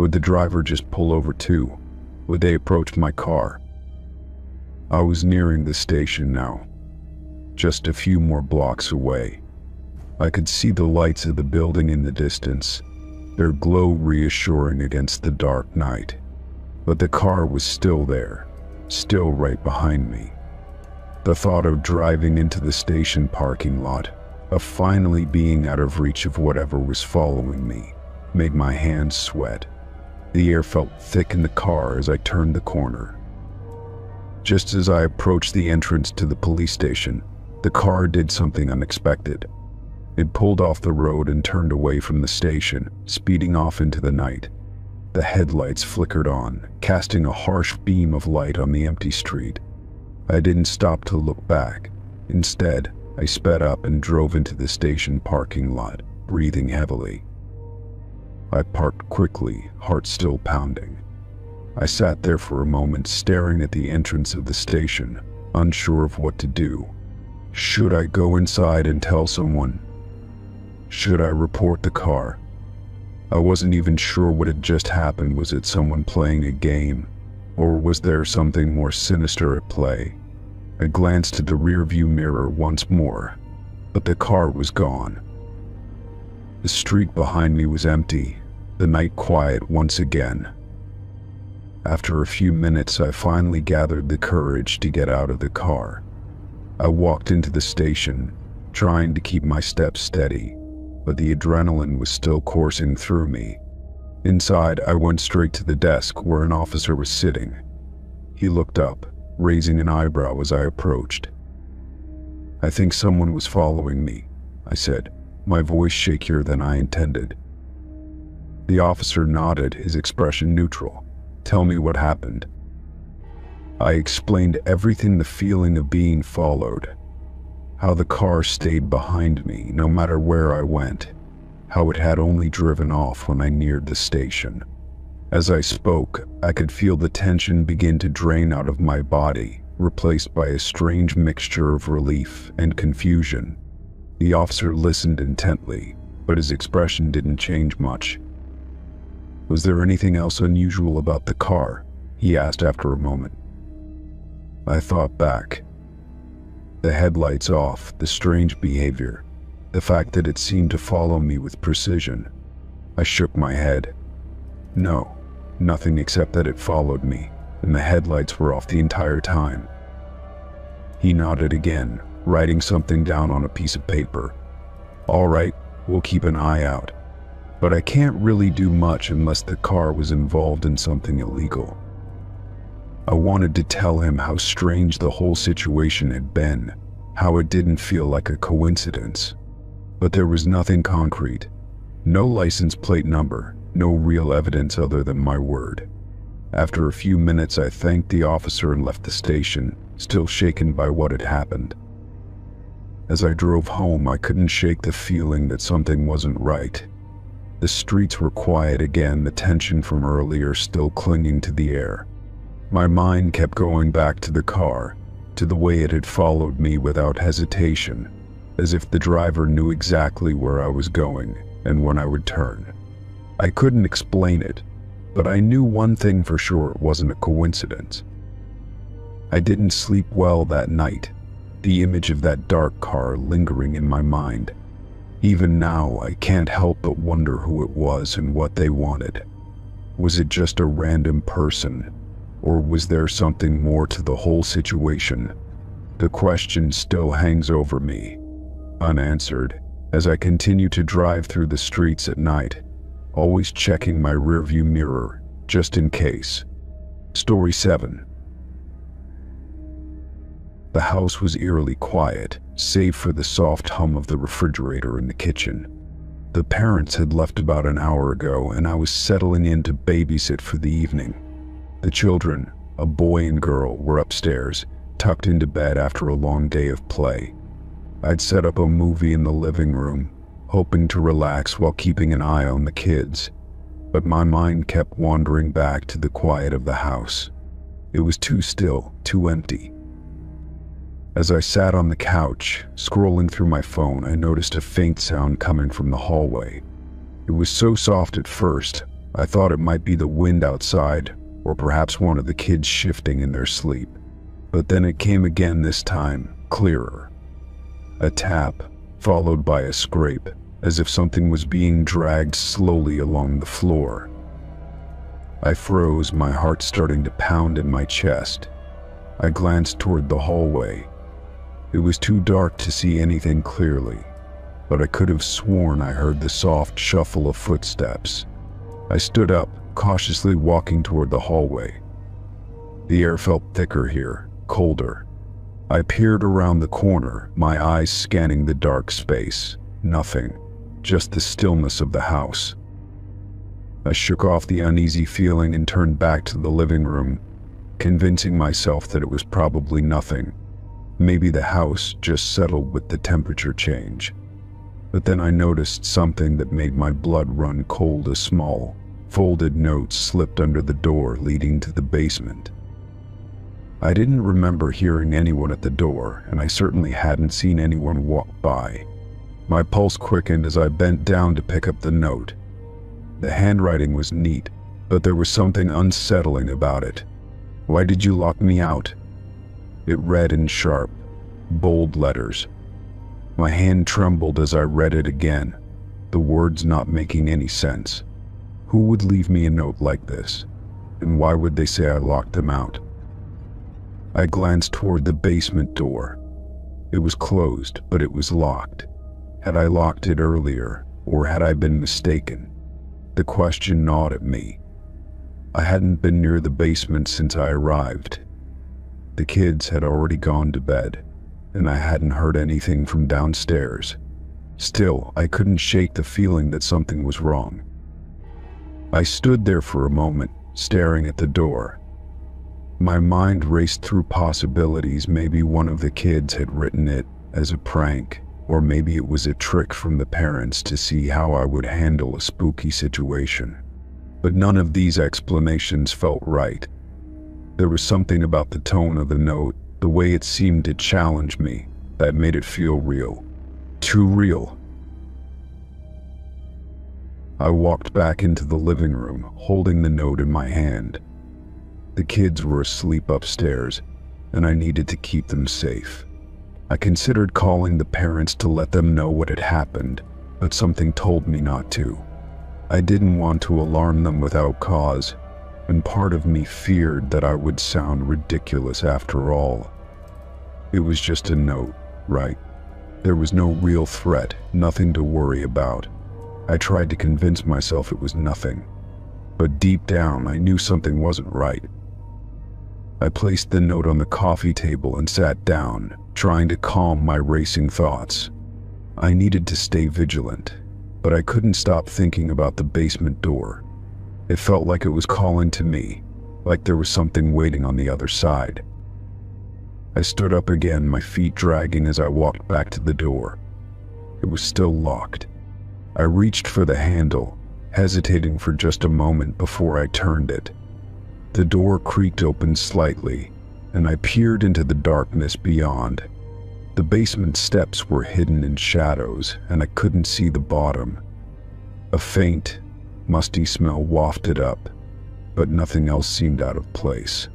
Would the driver just pull over too? Would they approach my car? I was nearing the station now, just a few more blocks away. I could see the lights of the building in the distance, their glow reassuring against the dark night. But the car was still there, still right behind me. The thought of driving into the station parking lot, of finally being out of reach of whatever was following me, made my hands sweat. The air felt thick in the car as I turned the corner. Just as I approached the entrance to the police station, the car did something unexpected. It pulled off the road and turned away from the station, speeding off into the night. The headlights flickered on, casting a harsh beam of light on the empty street. I didn't stop to look back. Instead, I sped up and drove into the station parking lot, breathing heavily. I parked quickly, heart still pounding. I sat there for a moment, staring at the entrance of the station, unsure of what to do. Should I go inside and tell someone? Should I report the car? I wasn't even sure what had just happened. Was it someone playing a game, or was there something more sinister at play? I glanced at the rearview mirror once more, but the car was gone. The street behind me was empty, the night quiet once again. After a few minutes, I finally gathered the courage to get out of the car. I walked into the station, trying to keep my steps steady, but the adrenaline was still coursing through me. Inside, I went straight to the desk where an officer was sitting. He looked up, raising an eyebrow as I approached. "I think someone was following me," I said, my voice shakier than I intended. The officer nodded, his expression neutral. "Tell me what happened." I explained everything, the feeling of being followed, how the car stayed behind me no matter where I went, how it had only driven off when I neared the station. As I spoke, I could feel the tension begin to drain out of my body, replaced by a strange mixture of relief and confusion. The officer listened intently, but his expression didn't change much. "Was there anything else unusual about the car?" he asked after a moment. I thought back. The headlights off, the strange behavior, the fact that it seemed to follow me with precision. I shook my head. No, nothing except that it followed me, and the headlights were off the entire time. He nodded again, writing something down on a piece of paper. "All right, we'll keep an eye out. But I can't really do much unless the car was involved in something illegal." I wanted to tell him how strange the whole situation had been, how it didn't feel like a coincidence. But there was nothing concrete. No license plate number, no real evidence other than my word. After a few minutes, I thanked the officer and left the station, still shaken by what had happened. As I drove home, I couldn't shake the feeling that something wasn't right. The streets were quiet again, the tension from earlier still clinging to the air. My mind kept going back to the car, to the way it had followed me without hesitation, as if the driver knew exactly where I was going and when I would turn. I couldn't explain it, but I knew one thing for sure: it wasn't a coincidence. I didn't sleep well that night, the image of that dark car lingering in my mind. Even now, I can't help but wonder who it was and what they wanted. Was it just a random person, or was there something more to the whole situation? The question still hangs over me, unanswered, as I continue to drive through the streets at night, always checking my rearview mirror, just in case. Story 7. The house was eerily quiet, save for the soft hum of the refrigerator in the kitchen. The parents had left about an hour ago, and I was settling in to babysit for the evening. The children, a boy and girl, were upstairs, tucked into bed after a long day of play. I'd set up a movie in the living room, hoping to relax while keeping an eye on the kids, but my mind kept wandering back to the quiet of the house. It was too still, too empty. As I sat on the couch, scrolling through my phone, I noticed a faint sound coming from the hallway. It was so soft at first, I thought it might be the wind outside, or perhaps one of the kids shifting in their sleep. But then it came again, this time clearer. A tap, followed by a scrape, as if something was being dragged slowly along the floor. I froze, my heart starting to pound in my chest. I glanced toward the hallway. It was too dark to see anything clearly, but I could have sworn I heard the soft shuffle of footsteps. I stood up, cautiously walking toward the hallway. The air felt thicker here, colder. I peered around the corner, my eyes scanning the dark space. Nothing, just the stillness of the house. I shook off the uneasy feeling and turned back to the living room, convincing myself that it was probably nothing. Maybe the house just settled with the temperature change. But then I noticed something that made my blood run cold. A small, folded note slipped under the door leading to the basement. I didn't remember hearing anyone at the door, and I certainly hadn't seen anyone walk by. My pulse quickened as I bent down to pick up the note. The handwriting was neat, but there was something unsettling about it. "Why did you lock me out?" It read in sharp, bold letters. My hand trembled as I read it again, the words not making any sense. Who would leave me a note like this? And why would they say I locked them out? I glanced toward the basement door. It was closed, but it was locked. Had I locked it earlier, or had I been mistaken? The question gnawed at me. I hadn't been near the basement since I arrived. The kids had already gone to bed, and I hadn't heard anything from downstairs. Still, I couldn't shake the feeling that something was wrong. I stood there for a moment, staring at the door. My mind raced through possibilities. Maybe one of the kids had written it as a prank, or maybe it was a trick from the parents to see how I would handle a spooky situation. But none of these explanations felt right. There was something about the tone of the note, the way it seemed to challenge me, that made it feel real. Too real. I walked back into the living room, holding the note in my hand. The kids were asleep upstairs, and I needed to keep them safe. I considered calling the parents to let them know what had happened, but something told me not to. I didn't want to alarm them without cause, and part of me feared that I would sound ridiculous after all. It was just a note, right? There was no real threat, nothing to worry about. I tried to convince myself it was nothing, but deep down I knew something wasn't right. I placed the note on the coffee table and sat down, trying to calm my racing thoughts. I needed to stay vigilant, but I couldn't stop thinking about the basement door. It felt like it was calling to me, like there was something waiting on the other side. I stood up again, my feet dragging as I walked back to the door. It was still locked. I reached for the handle, hesitating for just a moment before I turned it. The door creaked open slightly, and I peered into the darkness beyond. The basement steps were hidden in shadows, and I couldn't see the bottom. A faint, musty smell wafted up, but nothing else seemed out of place.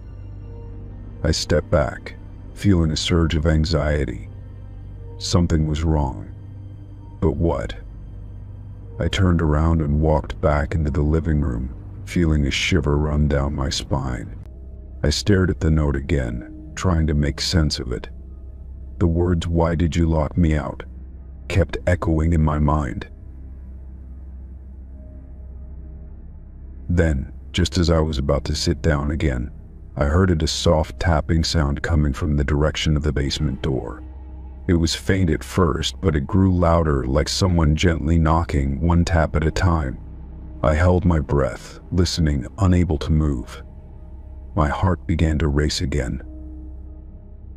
I stepped back, feeling a surge of anxiety. Something was wrong. But what? I turned around and walked back into the living room, feeling a shiver run down my spine. I stared at the note again, trying to make sense of it. The words, "Why did you lock me out?" kept echoing in my mind. Then, just as I was about to sit down again, I heard a soft tapping sound coming from the direction of the basement door. It was faint at first, but it grew louder, like someone gently knocking, one tap at a time. I held my breath, listening, unable to move. My heart began to race again.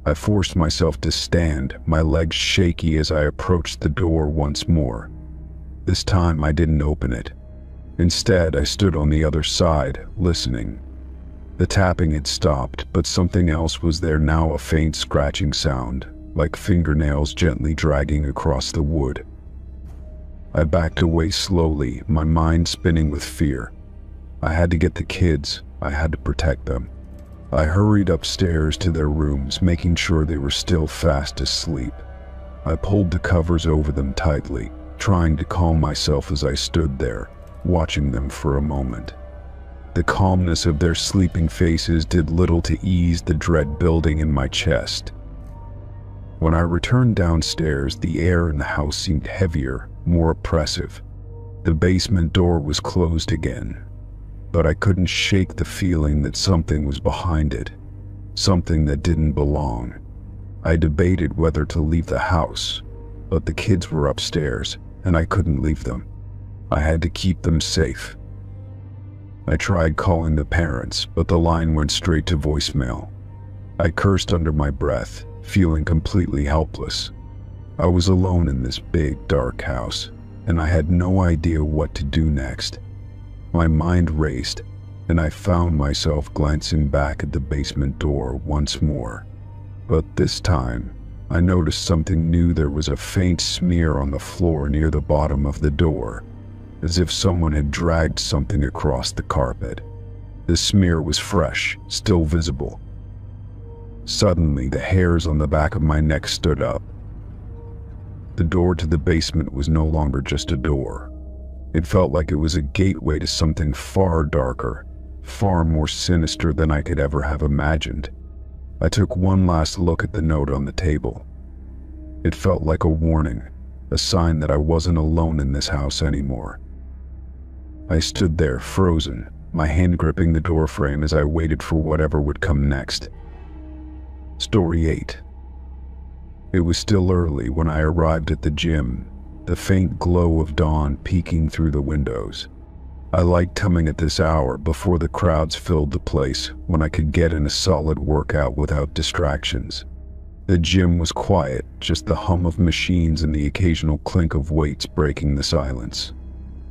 I forced myself to stand, my legs shaky as I approached the door once more. This time I didn't open it. Instead, I stood on the other side, listening. The tapping had stopped, but something else was there now, a faint scratching sound, like fingernails gently dragging across the wood. I backed away slowly, my mind spinning with fear. I had to get the kids. I had to protect them. I hurried upstairs to their rooms, making sure they were still fast asleep. I pulled the covers over them tightly, trying to calm myself as I stood there, watching them for a moment. The calmness of their sleeping faces did little to ease the dread building in my chest. When I returned downstairs, the air in the house seemed heavier, more oppressive. The basement door was closed again, but I couldn't shake the feeling that something was behind it, something that didn't belong. I debated whether to leave the house, but the kids were upstairs, and I couldn't leave them. I had to keep them safe. I tried calling the parents, but the line went straight to voicemail. I cursed under my breath, feeling completely helpless. I was alone in this big, dark house, and I had no idea what to do next. My mind raced, and I found myself glancing back at the basement door once more. But this time, I noticed something new. There was a faint smear on the floor near the bottom of the door, as if someone had dragged something across the carpet. The smear was fresh, still visible. Suddenly, the hairs on the back of my neck stood up. The door to the basement was no longer just a door. It felt like it was a gateway to something far darker, far more sinister than I could ever have imagined. I took one last look at the note on the table. It felt like a warning, a sign that I wasn't alone in this house anymore. I stood there, frozen, my hand gripping the doorframe as I waited for whatever would come next. Story 8. It was still early when I arrived at the gym, the faint glow of dawn peeking through the windows. I liked coming at this hour before the crowds filled the place, when I could get in a solid workout without distractions. The gym was quiet, just the hum of machines and the occasional clink of weights breaking the silence.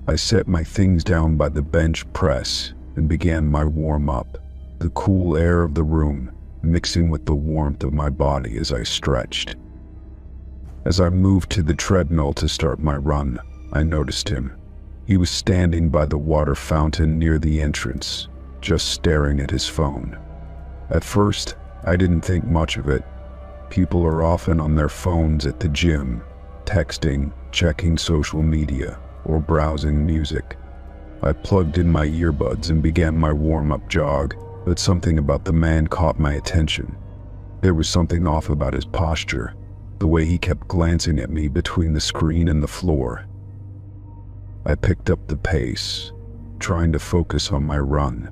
I set my things down by the bench press and began my warm-up, the cool air of the room mixing with the warmth of my body as I stretched. As I moved to the treadmill to start my run, I noticed him. He was standing by the water fountain near the entrance, just staring at his phone. At first, I didn't think much of it. People are often on their phones at the gym, texting, checking social media, or browsing music. I plugged in my earbuds and began my warm-up jog, but something about the man caught my attention. There was something off about his posture, the way he kept glancing at me between the screen and the floor. I picked up the pace, trying to focus on my run.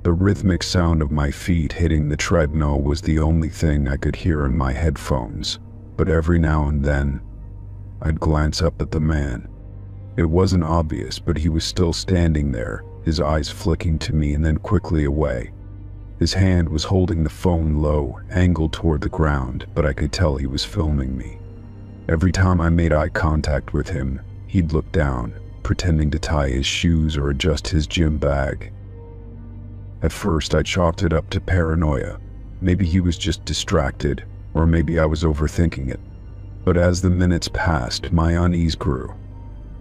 The rhythmic sound of my feet hitting the treadmill was the only thing I could hear in my headphones, but every now and then, I'd glance up at the man. It wasn't obvious, but he was still standing there, his eyes flicking to me and then quickly away. His hand was holding the phone low, angled toward the ground, but I could tell he was filming me. Every time I made eye contact with him, he'd look down, pretending to tie his shoes or adjust his gym bag. At first, I chalked it up to paranoia. Maybe he was just distracted, or maybe I was overthinking it. But as the minutes passed, my unease grew.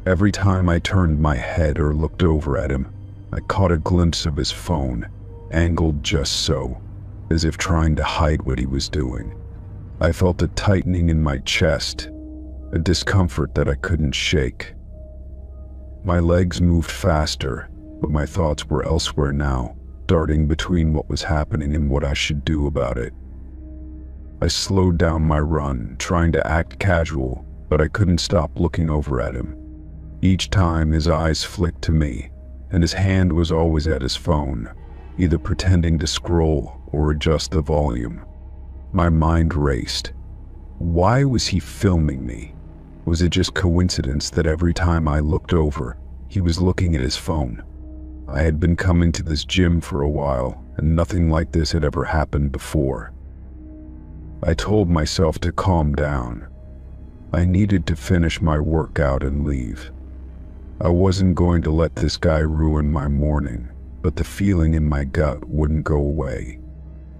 Every time I turned my head or looked over at him, I caught a glimpse of his phone, angled just so, as if trying to hide what he was doing. I felt a tightening in my chest, a discomfort that I couldn't shake. My legs moved faster, but my thoughts were elsewhere now, darting between what was happening and what I should do about it. I slowed down my run, trying to act casual, but I couldn't stop looking over at him. Each time his eyes flicked to me, and his hand was always at his phone, either pretending to scroll or adjust the volume. My mind raced. Why was he filming me? Was it just coincidence that every time I looked over, he was looking at his phone? I had been coming to this gym for a while, and nothing like this had ever happened before. I told myself to calm down. I needed to finish my workout and leave. I wasn't going to let this guy ruin my morning, but the feeling in my gut wouldn't go away.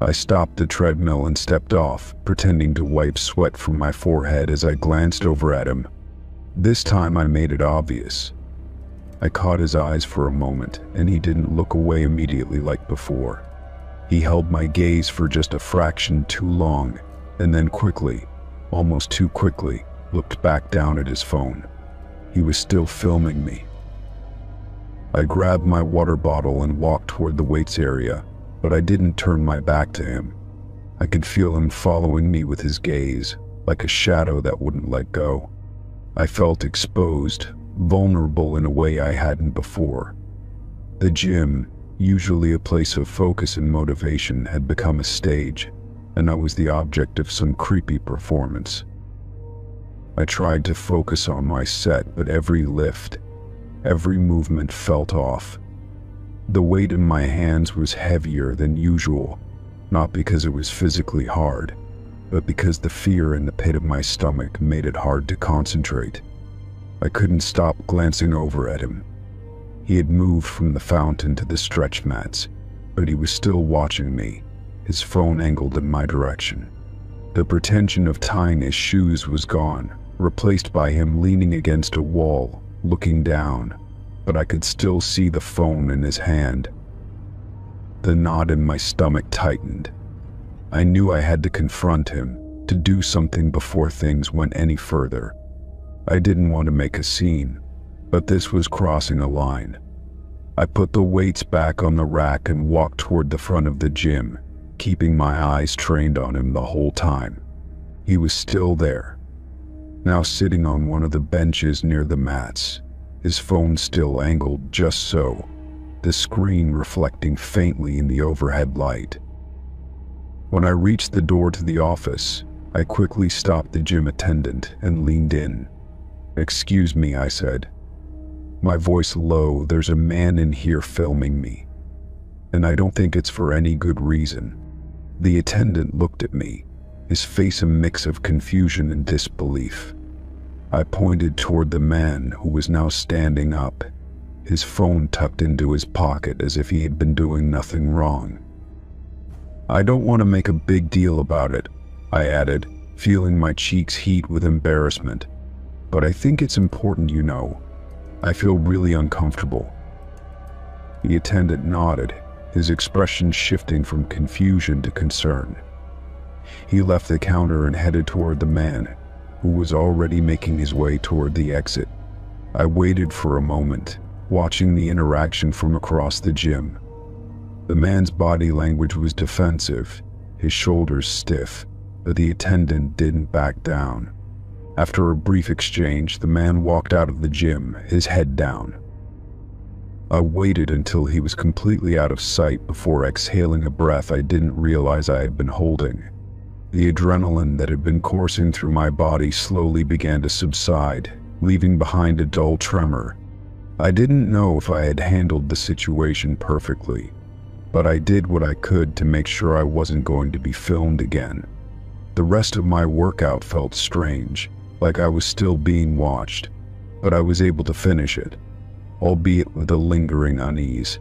I stopped the treadmill and stepped off, pretending to wipe sweat from my forehead as I glanced over at him. This time I made it obvious. I caught his eyes for a moment, and he didn't look away immediately like before. He held my gaze for just a fraction too long, and then quickly, almost too quickly, looked back down at his phone. He was still filming me. I grabbed my water bottle and walked toward the weights area, but I didn't turn my back to him. I could feel him following me with his gaze, like a shadow that wouldn't let go. I felt exposed, vulnerable in a way I hadn't before. The gym, usually a place of focus and motivation, had become a stage, and I was the object of some creepy performance. I tried to focus on my set, but every lift, every movement felt off. The weight in my hands was heavier than usual, not because it was physically hard, but because the fear in the pit of my stomach made it hard to concentrate. I couldn't stop glancing over at him. He had moved from the fountain to the stretch mats, but he was still watching me, his phone angled in my direction. The pretension of tying his shoes was gone, replaced by him leaning against a wall, looking down, but I could still see the phone in his hand. The knot in my stomach tightened. I knew I had to confront him, to do something before things went any further. I didn't want to make a scene, but this was crossing a line. I put the weights back on the rack and walked toward the front of the gym, keeping my eyes trained on him the whole time. He was still there, now sitting on one of the benches near the mats, his phone still angled just so, the screen reflecting faintly in the overhead light. When I reached the door to the office, I quickly stopped the gym attendant and leaned in. "Excuse me," I said, my voice low. "There's a man in here filming me, and I don't think it's for any good reason." The attendant looked at me, his face a mix of confusion and disbelief. I pointed toward the man who was now standing up, his phone tucked into his pocket as if he had been doing nothing wrong. "I don't want to make a big deal about it," I added, feeling my cheeks heat with embarrassment. "But I think it's important you know. I feel really uncomfortable." The attendant nodded, his expression shifting from confusion to concern. He left the counter and headed toward the man, who was already making his way toward the exit. I waited for a moment, watching the interaction from across the gym. The man's body language was defensive, his shoulders stiff, but the attendant didn't back down. After a brief exchange, the man walked out of the gym, his head down. I waited until he was completely out of sight before exhaling a breath I didn't realize I had been holding. The adrenaline that had been coursing through my body slowly began to subside, leaving behind a dull tremor. I didn't know if I had handled the situation perfectly, but I did what I could to make sure I wasn't going to be filmed again. The rest of my workout felt strange, like I was still being watched, but I was able to finish it, albeit with a lingering unease.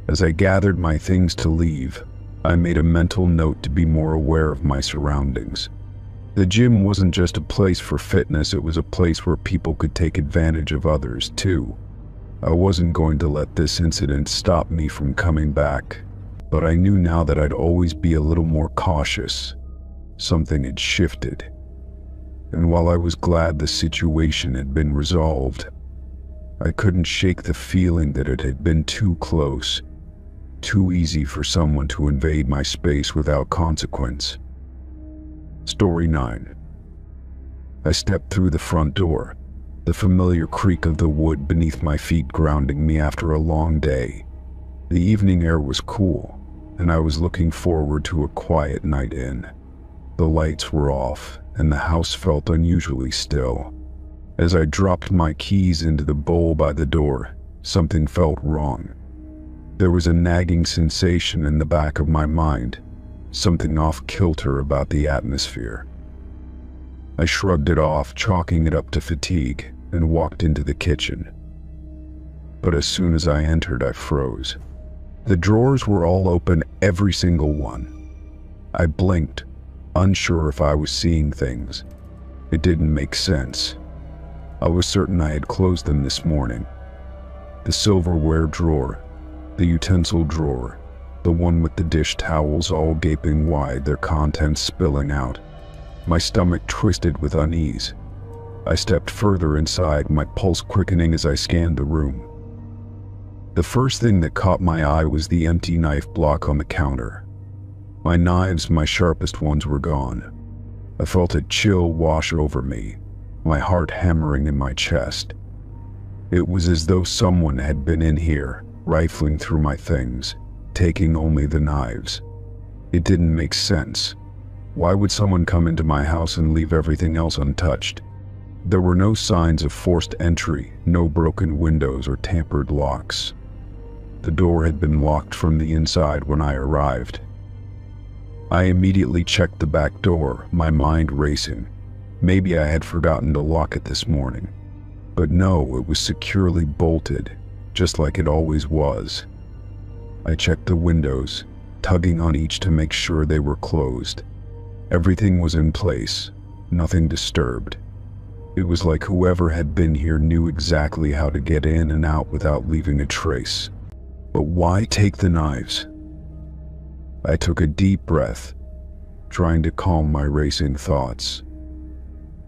As I gathered my things to leave, I made a mental note to be more aware of my surroundings. The gym wasn't just a place for fitness, it was a place where people could take advantage of others too. I wasn't going to let this incident stop me from coming back, but I knew now that I'd always be a little more cautious. Something had shifted. And while I was glad the situation had been resolved, I couldn't shake the feeling that it had been too close, too easy for someone to invade my space without consequence. Story 9. I stepped through the front door, the familiar creak of the wood beneath my feet grounding me after a long day. The evening air was cool, and I was looking forward to a quiet night in. The lights were off, and the house felt unusually still. As I dropped my keys into the bowl by the door, something felt wrong. There was a nagging sensation in the back of my mind, something off-kilter about the atmosphere. I shrugged it off, chalking it up to fatigue, and walked into the kitchen. But as soon as I entered, I froze. The drawers were all open, every single one. I blinked, unsure if I was seeing things. It didn't make sense. I was certain I had closed them this morning, The silverware drawer, the utensil drawer, the one with the dish towels all gaping wide, their contents spilling out. My stomach twisted with unease. I stepped further inside, my pulse quickening as I scanned the room. The first thing that caught my eye was the empty knife block on the counter. My knives, my sharpest ones, were gone. I felt a chill wash over me, my heart hammering in my chest. It was as though someone had been in here, rifling through my things, taking only the knives. It didn't make sense. Why would someone come into my house and leave everything else untouched? There were no signs of forced entry, no broken windows or tampered locks. The door had been locked from the inside when I arrived. I immediately checked the back door, my mind racing. Maybe I had forgotten to lock it this morning. But no, it was securely bolted, just like it always was. I checked the windows, tugging on each to make sure they were closed. Everything was in place, nothing disturbed. It was like whoever had been here knew exactly how to get in and out without leaving a trace. But why take the knives? I took a deep breath, trying to calm my racing thoughts.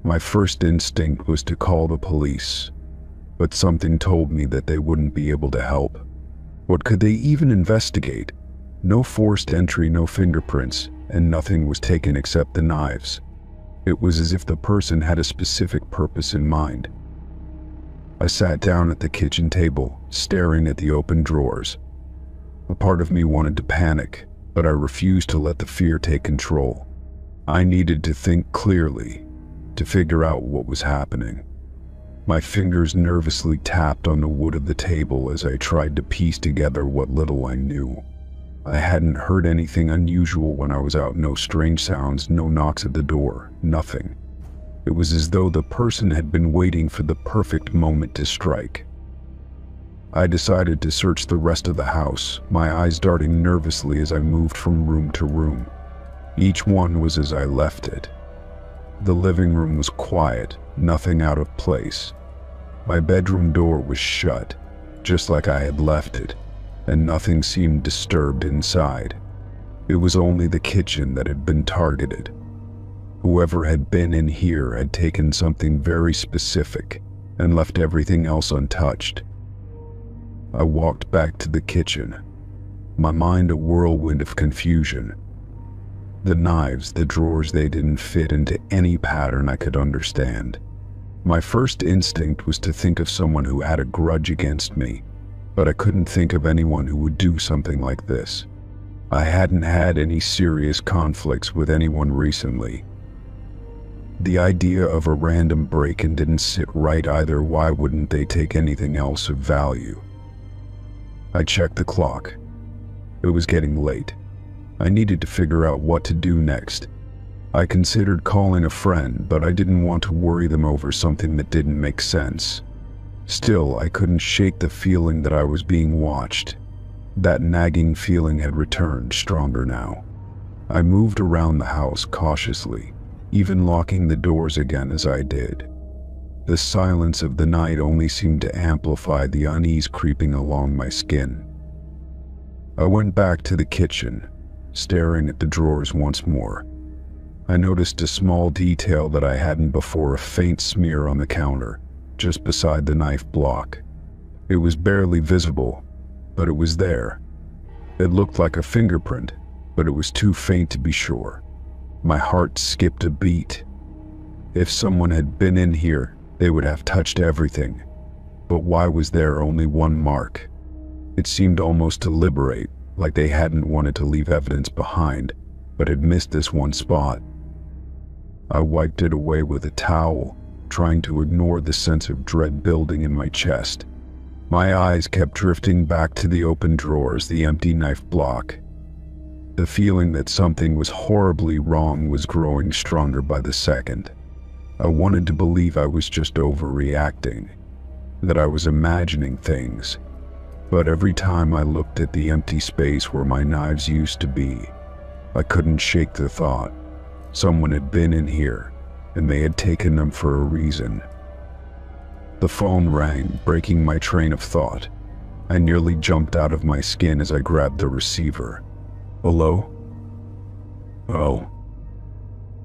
My first instinct was to call the police, but something told me that they wouldn't be able to help. What could they even investigate? No forced entry, no fingerprints, and nothing was taken except the knives. It was as if the person had a specific purpose in mind. I sat down at the kitchen table, staring at the open drawers. A part of me wanted to panic, but I refused to let the fear take control. I needed to think clearly, to figure out what was happening. My fingers nervously tapped on the wood of the table as I tried to piece together what little I knew. I hadn't heard anything unusual when I was out, no strange sounds, no knocks at the door, nothing. It was as though the person had been waiting for the perfect moment to strike. I decided to search the rest of the house, my eyes darting nervously as I moved from room to room. Each one was as I left it. The living room was quiet, nothing out of place. My bedroom door was shut, just like I had left it, and nothing seemed disturbed inside. It was only the kitchen that had been targeted. Whoever had been in here had taken something very specific and left everything else untouched. I walked back to the kitchen, my mind a whirlwind of confusion. The knives, the drawers, they didn't fit into any pattern I could understand. My first instinct was to think of someone who had a grudge against me, but I couldn't think of anyone who would do something like this. I hadn't had any serious conflicts with anyone recently. The idea of a random break-in didn't sit right either. Why wouldn't they take anything else of value? I checked the clock. It was getting late. I needed to figure out what to do next. I considered calling a friend, but I didn't want to worry them over something that didn't make sense. Still, I couldn't shake the feeling that I was being watched. That nagging feeling had returned, stronger now. I moved around the house cautiously, even locking the doors again as I did. The silence of the night only seemed to amplify the unease creeping along my skin. I went back to the kitchen, staring at the drawers once more. I noticed a small detail that I hadn't before: a faint smear on the counter, just beside the knife block. It was barely visible, but it was there. It looked like a fingerprint, but it was too faint to be sure. My heart skipped a beat. If someone had been in here, they would have touched everything. But why was there only one mark? It seemed almost deliberate, like they hadn't wanted to leave evidence behind, but had missed this one spot. I wiped it away with a towel, trying to ignore the sense of dread building in my chest. My eyes kept drifting back to the open drawers, the empty knife block. The feeling that something was horribly wrong was growing stronger by the second. I wanted to believe I was just overreacting, that I was imagining things. But every time I looked at the empty space where my knives used to be, I couldn't shake the thought. Someone had been in here, and they had taken them for a reason. The phone rang, breaking my train of thought. I nearly jumped out of my skin as I grabbed the receiver. Hello? Oh.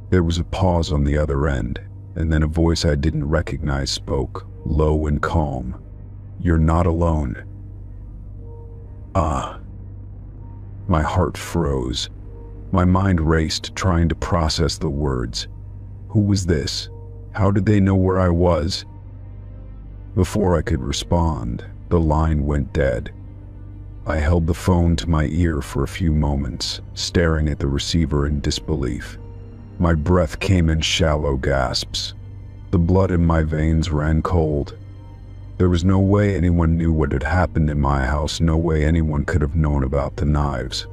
There was a pause on the other end, and then a voice I didn't recognize spoke, low and calm. You're not alone. Ah. My heart froze. My mind raced, trying to process the words. Who was this? How did they know where I was? Before I could respond, the line went dead. I held the phone to my ear for a few moments, staring at the receiver in disbelief. My breath came in shallow gasps. The blood in my veins ran cold. There was no way anyone knew what had happened in my house, no way anyone could have known about the knives.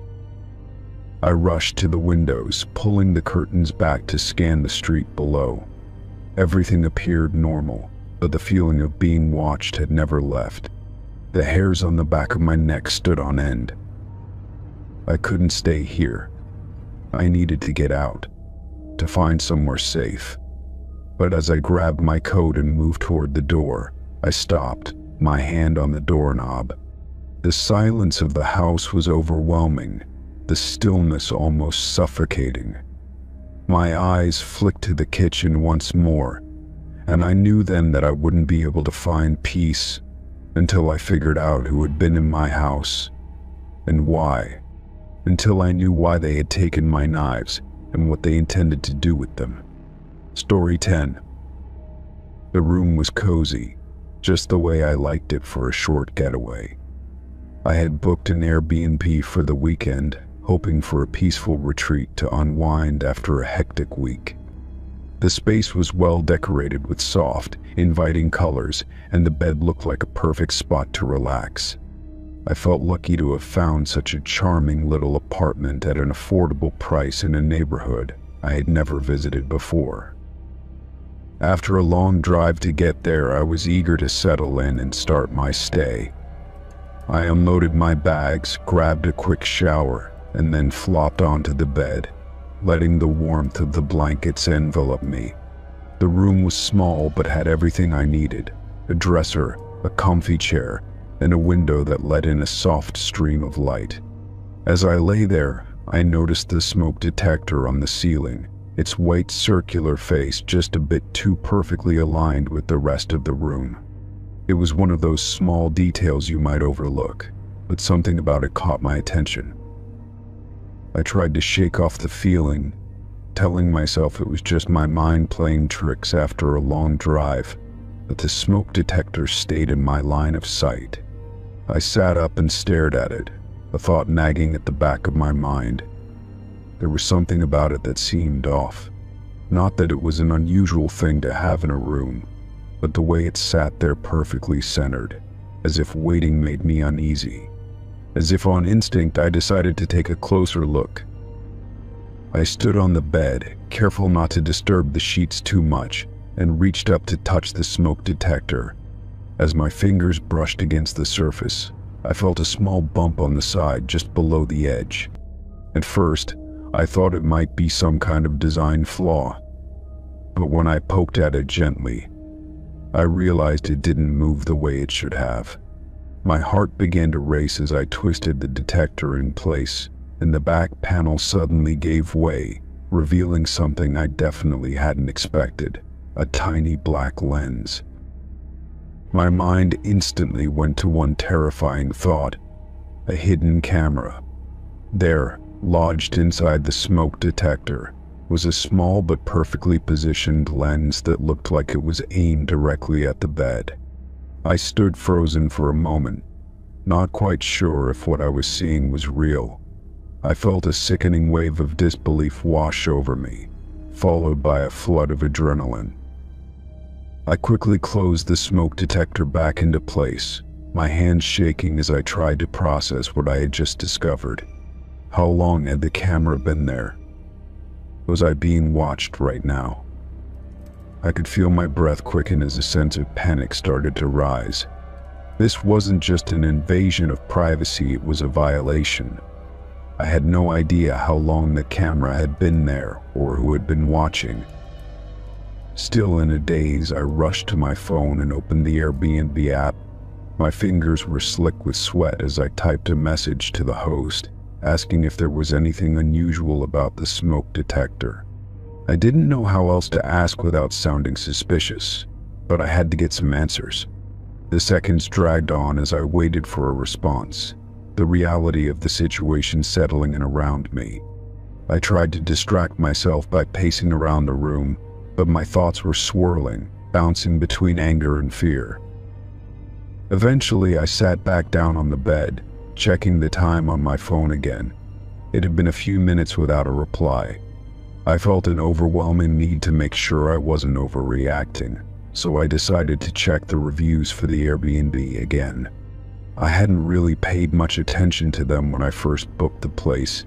I rushed to the windows, pulling the curtains back to scan the street below. Everything appeared normal, but the feeling of being watched had never left. The hairs on the back of my neck stood on end. I couldn't stay here. I needed to get out, to find somewhere safe. But as I grabbed my coat and moved toward the door, I stopped, my hand on the doorknob. The silence of the house was overwhelming, the stillness almost suffocating. My eyes flicked to the kitchen once more, and I knew then that I wouldn't be able to find peace until I figured out who had been in my house and why, until I knew why they had taken my knives and what they intended to do with them. Story 10. The room was cozy, just the way I liked it for a short getaway. I had booked an Airbnb for the weekend, hoping for a peaceful retreat to unwind after a hectic week. The space was well decorated with soft, inviting colors, and the bed looked like a perfect spot to relax. I felt lucky to have found such a charming little apartment at an affordable price in a neighborhood I had never visited before. After a long drive to get there, I was eager to settle in and start my stay. I unloaded my bags, grabbed a quick shower, and then flopped onto the bed, letting the warmth of the blankets envelop me. The room was small but had everything I needed: a dresser, a comfy chair, and a window that let in a soft stream of light. As I lay there, I noticed the smoke detector on the ceiling, its white circular face just a bit too perfectly aligned with the rest of the room. It was one of those small details you might overlook, but something about it caught my attention. I tried to shake off the feeling, telling myself it was just my mind playing tricks after a long drive, but the smoke detector stayed in my line of sight. I sat up and stared at it, a thought nagging at the back of my mind. There was something about it that seemed off. Not that it was an unusual thing to have in a room, but the way it sat there perfectly centered, as if waiting made me uneasy. As if on instinct, I decided to take a closer look. I stood on the bed, careful not to disturb the sheets too much, and reached up to touch the smoke detector. As my fingers brushed against the surface, I felt a small bump on the side just below the edge. At first, I thought it might be some kind of design flaw, but when I poked at it gently, I realized it didn't move the way it should have. My heart began to race as I twisted the detector in place, and the back panel suddenly gave way, revealing something I definitely hadn't expected: a tiny black lens. My mind instantly went to one terrifying thought: a hidden camera. There, lodged inside the smoke detector, was a small but perfectly positioned lens that looked like it was aimed directly at the bed. I stood frozen for a moment, not quite sure if what I was seeing was real. I felt a sickening wave of disbelief wash over me, followed by a flood of adrenaline. I quickly closed the smoke detector back into place, my hands shaking as I tried to process what I had just discovered. How long had the camera been there? Was I being watched right now? I could feel my breath quicken as a sense of panic started to rise. This wasn't just an invasion of privacy, it was a violation. I had no idea how long the camera had been there or who had been watching. Still in a daze, I rushed to my phone and opened the Airbnb app. My fingers were slick with sweat as I typed a message to the host, asking if there was anything unusual about the smoke detector. I didn't know how else to ask without sounding suspicious, but I had to get some answers. The seconds dragged on as I waited for a response, the reality of the situation settling in around me. I tried to distract myself by pacing around the room, but my thoughts were swirling, bouncing between anger and fear. Eventually, I sat back down on the bed, checking the time on my phone again. It had been a few minutes without a reply. I felt an overwhelming need to make sure I wasn't overreacting, so I decided to check the reviews for the Airbnb again. I hadn't really paid much attention to them when I first booked the place.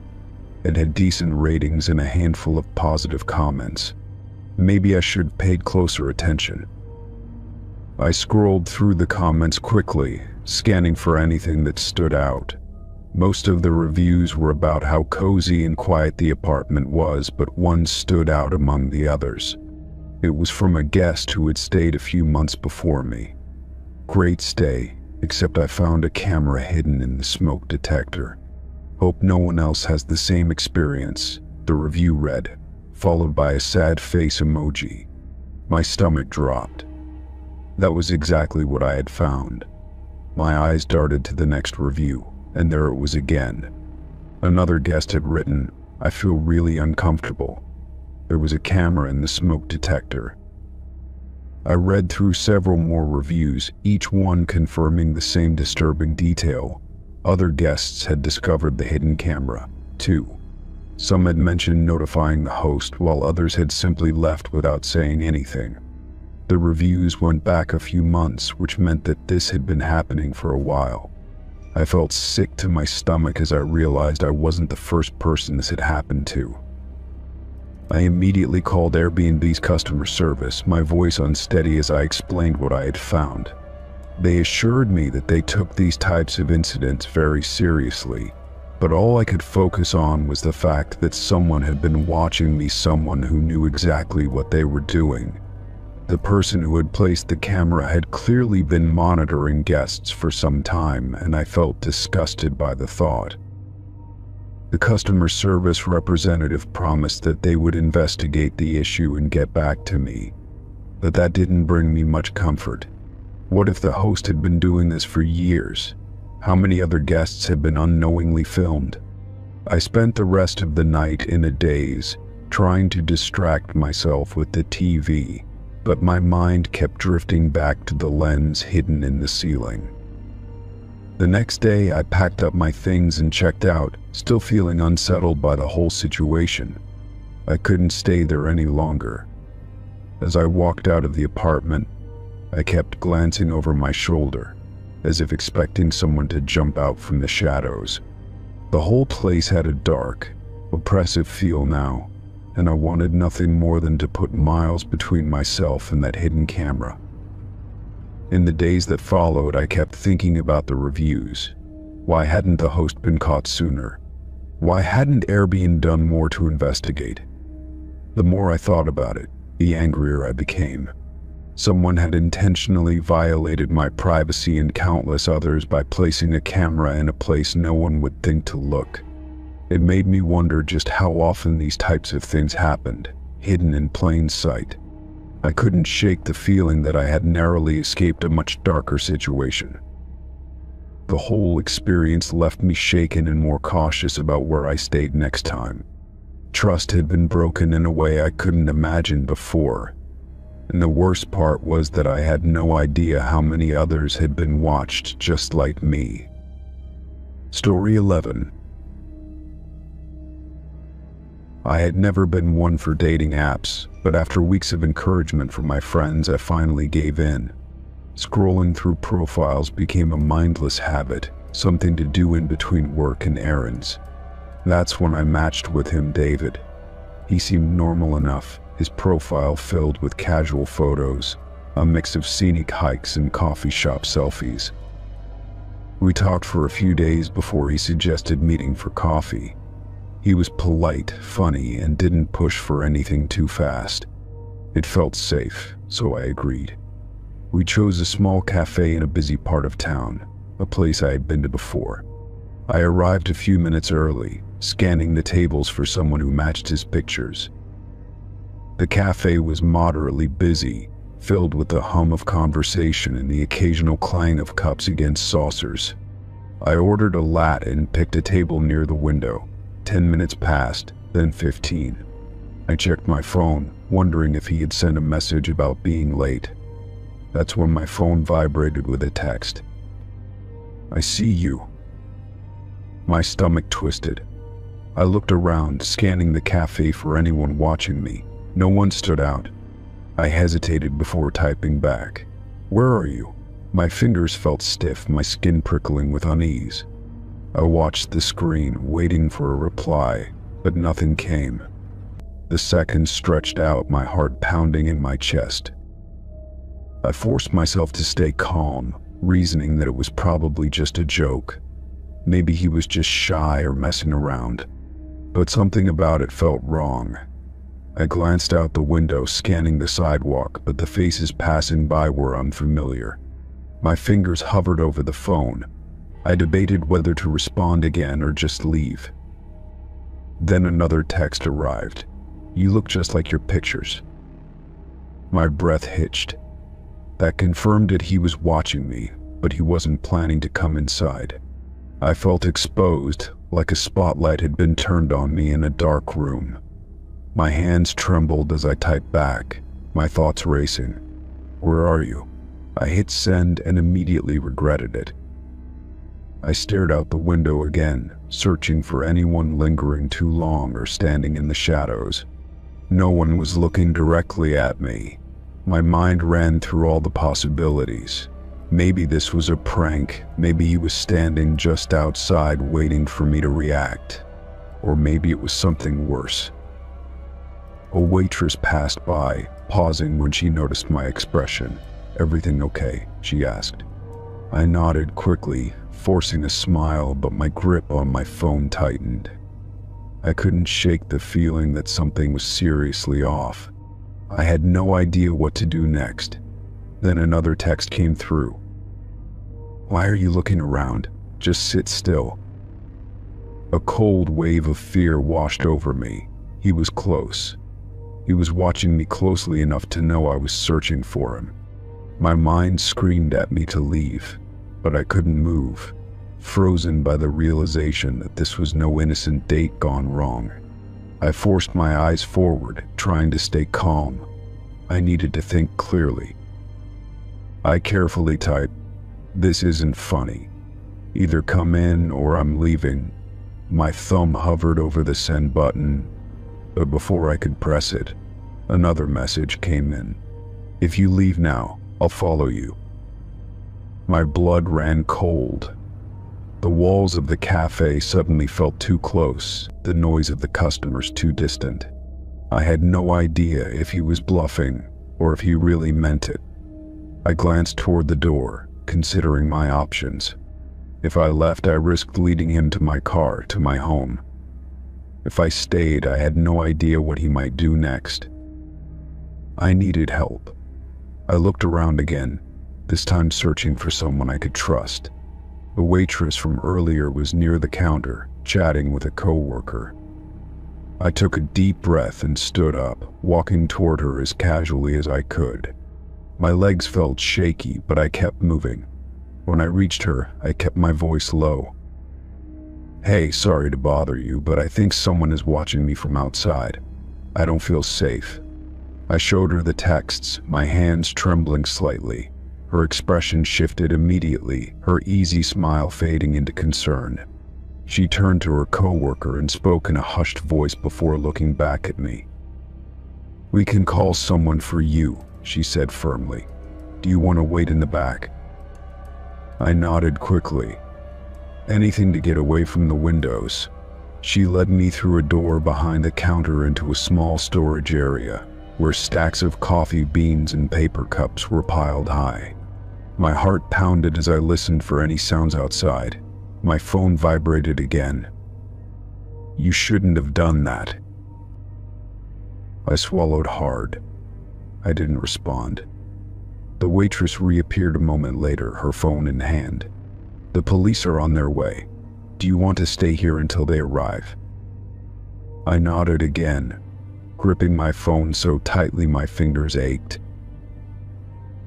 It had decent ratings and a handful of positive comments. Maybe I should have paid closer attention. I scrolled through the comments quickly, scanning for anything that stood out. Most of the reviews were about how cozy and quiet the apartment was, but one stood out among the others. It was from a guest who had stayed a few months before me. Great stay, except I found a camera hidden in the smoke detector. Hope no one else has the same experience, the review read, followed by a sad face emoji. My stomach dropped. That was exactly what I had found. My eyes darted to the next review, and there it was again. Another guest had written, "I feel really uncomfortable." There was a camera in the smoke detector. I read through several more reviews, each one confirming the same disturbing detail. Other guests had discovered the hidden camera, too. Some had mentioned notifying the host, while others had simply left without saying anything. The reviews went back a few months, which meant that this had been happening for a while. I felt sick to my stomach as I realized I wasn't the first person this had happened to. I immediately called Airbnb's customer service, my voice unsteady as I explained what I had found. They assured me that they took these types of incidents very seriously, but all I could focus on was the fact that someone had been watching me, someone who knew exactly what they were doing. The person who had placed the camera had clearly been monitoring guests for some time, and I felt disgusted by the thought. The customer service representative promised that they would investigate the issue and get back to me, but that didn't bring me much comfort. What if the host had been doing this for years? How many other guests had been unknowingly filmed? I spent the rest of the night in a daze, trying to distract myself with the TV, but my mind kept drifting back to the lens hidden in the ceiling. The next day, I packed up my things and checked out, still feeling unsettled by the whole situation. I couldn't stay there any longer. As I walked out of the apartment, I kept glancing over my shoulder, as if expecting someone to jump out from the shadows. The whole place had a dark, oppressive feel now, and I wanted nothing more than to put miles between myself and that hidden camera. In the days that followed, I kept thinking about the reviews. Why hadn't the host been caught sooner? Why hadn't Airbnb done more to investigate? The more I thought about it, the angrier I became. Someone had intentionally violated my privacy and countless others by placing a camera in a place no one would think to look. It made me wonder just how often these types of things happened, hidden in plain sight. I couldn't shake the feeling that I had narrowly escaped a much darker situation. The whole experience left me shaken and more cautious about where I stayed next time. Trust had been broken in a way I couldn't imagine before. And the worst part was that I had no idea how many others had been watched just like me. Story 11. I had never been one for dating apps, but after weeks of encouragement from my friends, I finally gave in. Scrolling through profiles became a mindless habit, something to do in between work and errands. That's when I matched with him, David. He seemed normal enough, his profile filled with casual photos, a mix of scenic hikes and coffee shop selfies. We talked for a few days before he suggested meeting for coffee. He was polite, funny, and didn't push for anything too fast. It felt safe, so I agreed. We chose a small cafe in a busy part of town, a place I had been to before. I arrived a few minutes early, scanning the tables for someone who matched his pictures. The cafe was moderately busy, filled with the hum of conversation and the occasional clang of cups against saucers. I ordered a latte and picked a table near the window. 10 minutes passed, then 15. I checked my phone, wondering if he had sent a message about being late. That's when my phone vibrated with a text. "I see you." My stomach twisted. I looked around, scanning the cafe for anyone watching me. No one stood out. I hesitated before typing back. "Where are you?" My fingers felt stiff, my skin prickling with unease. I watched the screen, waiting for a reply, but nothing came. The seconds stretched out, my heart pounding in my chest. I forced myself to stay calm, reasoning that it was probably just a joke. Maybe he was just shy or messing around. But something about it felt wrong. I glanced out the window, scanning the sidewalk, but the faces passing by were unfamiliar. My fingers hovered over the phone. I debated whether to respond again or just leave. Then another text arrived. "You look just like your pictures." My breath hitched. That confirmed that he was watching me, but he wasn't planning to come inside. I felt exposed, like a spotlight had been turned on me in a dark room. My hands trembled as I typed back, my thoughts racing. "Where are you?" I hit send and immediately regretted it. I stared out the window again, searching for anyone lingering too long or standing in the shadows. No one was looking directly at me. My mind ran through all the possibilities. Maybe this was a prank, maybe he was standing just outside waiting for me to react. Or maybe it was something worse. A waitress passed by, pausing when she noticed my expression. "Everything okay?" she asked. I nodded quickly, forcing a smile, but my grip on my phone tightened. I couldn't shake the feeling that something was seriously off. I had no idea what to do next. Then another text came through. "Why are you looking around? Just sit still." A cold wave of fear washed over me. He was close. He was watching me closely enough to know I was searching for him. My mind screamed at me to leave, but I couldn't move, frozen by the realization that this was no innocent date gone wrong. I forced my eyes forward, trying to stay calm. I needed to think clearly. I carefully typed, "This isn't funny. Either come in or I'm leaving." My thumb hovered over the send button, but before I could press it, another message came in. "If you leave now, I'll follow you." My blood ran cold. The walls of the cafe suddenly felt too close, the noise of the customers too distant. I had no idea if he was bluffing or if he really meant it. I glanced toward the door, considering my options. If I left, I risked leading him to my car, to my home. If I stayed, I had no idea what he might do next. I needed help. I looked around again, this time searching for someone I could trust. The waitress from earlier was near the counter, chatting with a coworker. I took a deep breath and stood up, walking toward her as casually as I could. My legs felt shaky, but I kept moving. When I reached her, I kept my voice low. "Hey, sorry to bother you, but I think someone is watching me from outside. I don't feel safe." I showed her the texts, my hands trembling slightly. Her expression shifted immediately, her easy smile fading into concern. She turned to her coworker and spoke in a hushed voice before looking back at me. "We can call someone for you," she said firmly. "Do you want to wait in the back?" I nodded quickly. Anything to get away from the windows. She led me through a door behind the counter into a small storage area, where stacks of coffee beans and paper cups were piled high. My heart pounded as I listened for any sounds outside. My phone vibrated again. "You shouldn't have done that." I swallowed hard. I didn't respond. The waitress reappeared a moment later, her phone in hand. "The police are on their way. Do you want to stay here until they arrive?" I nodded again, gripping my phone so tightly my fingers ached.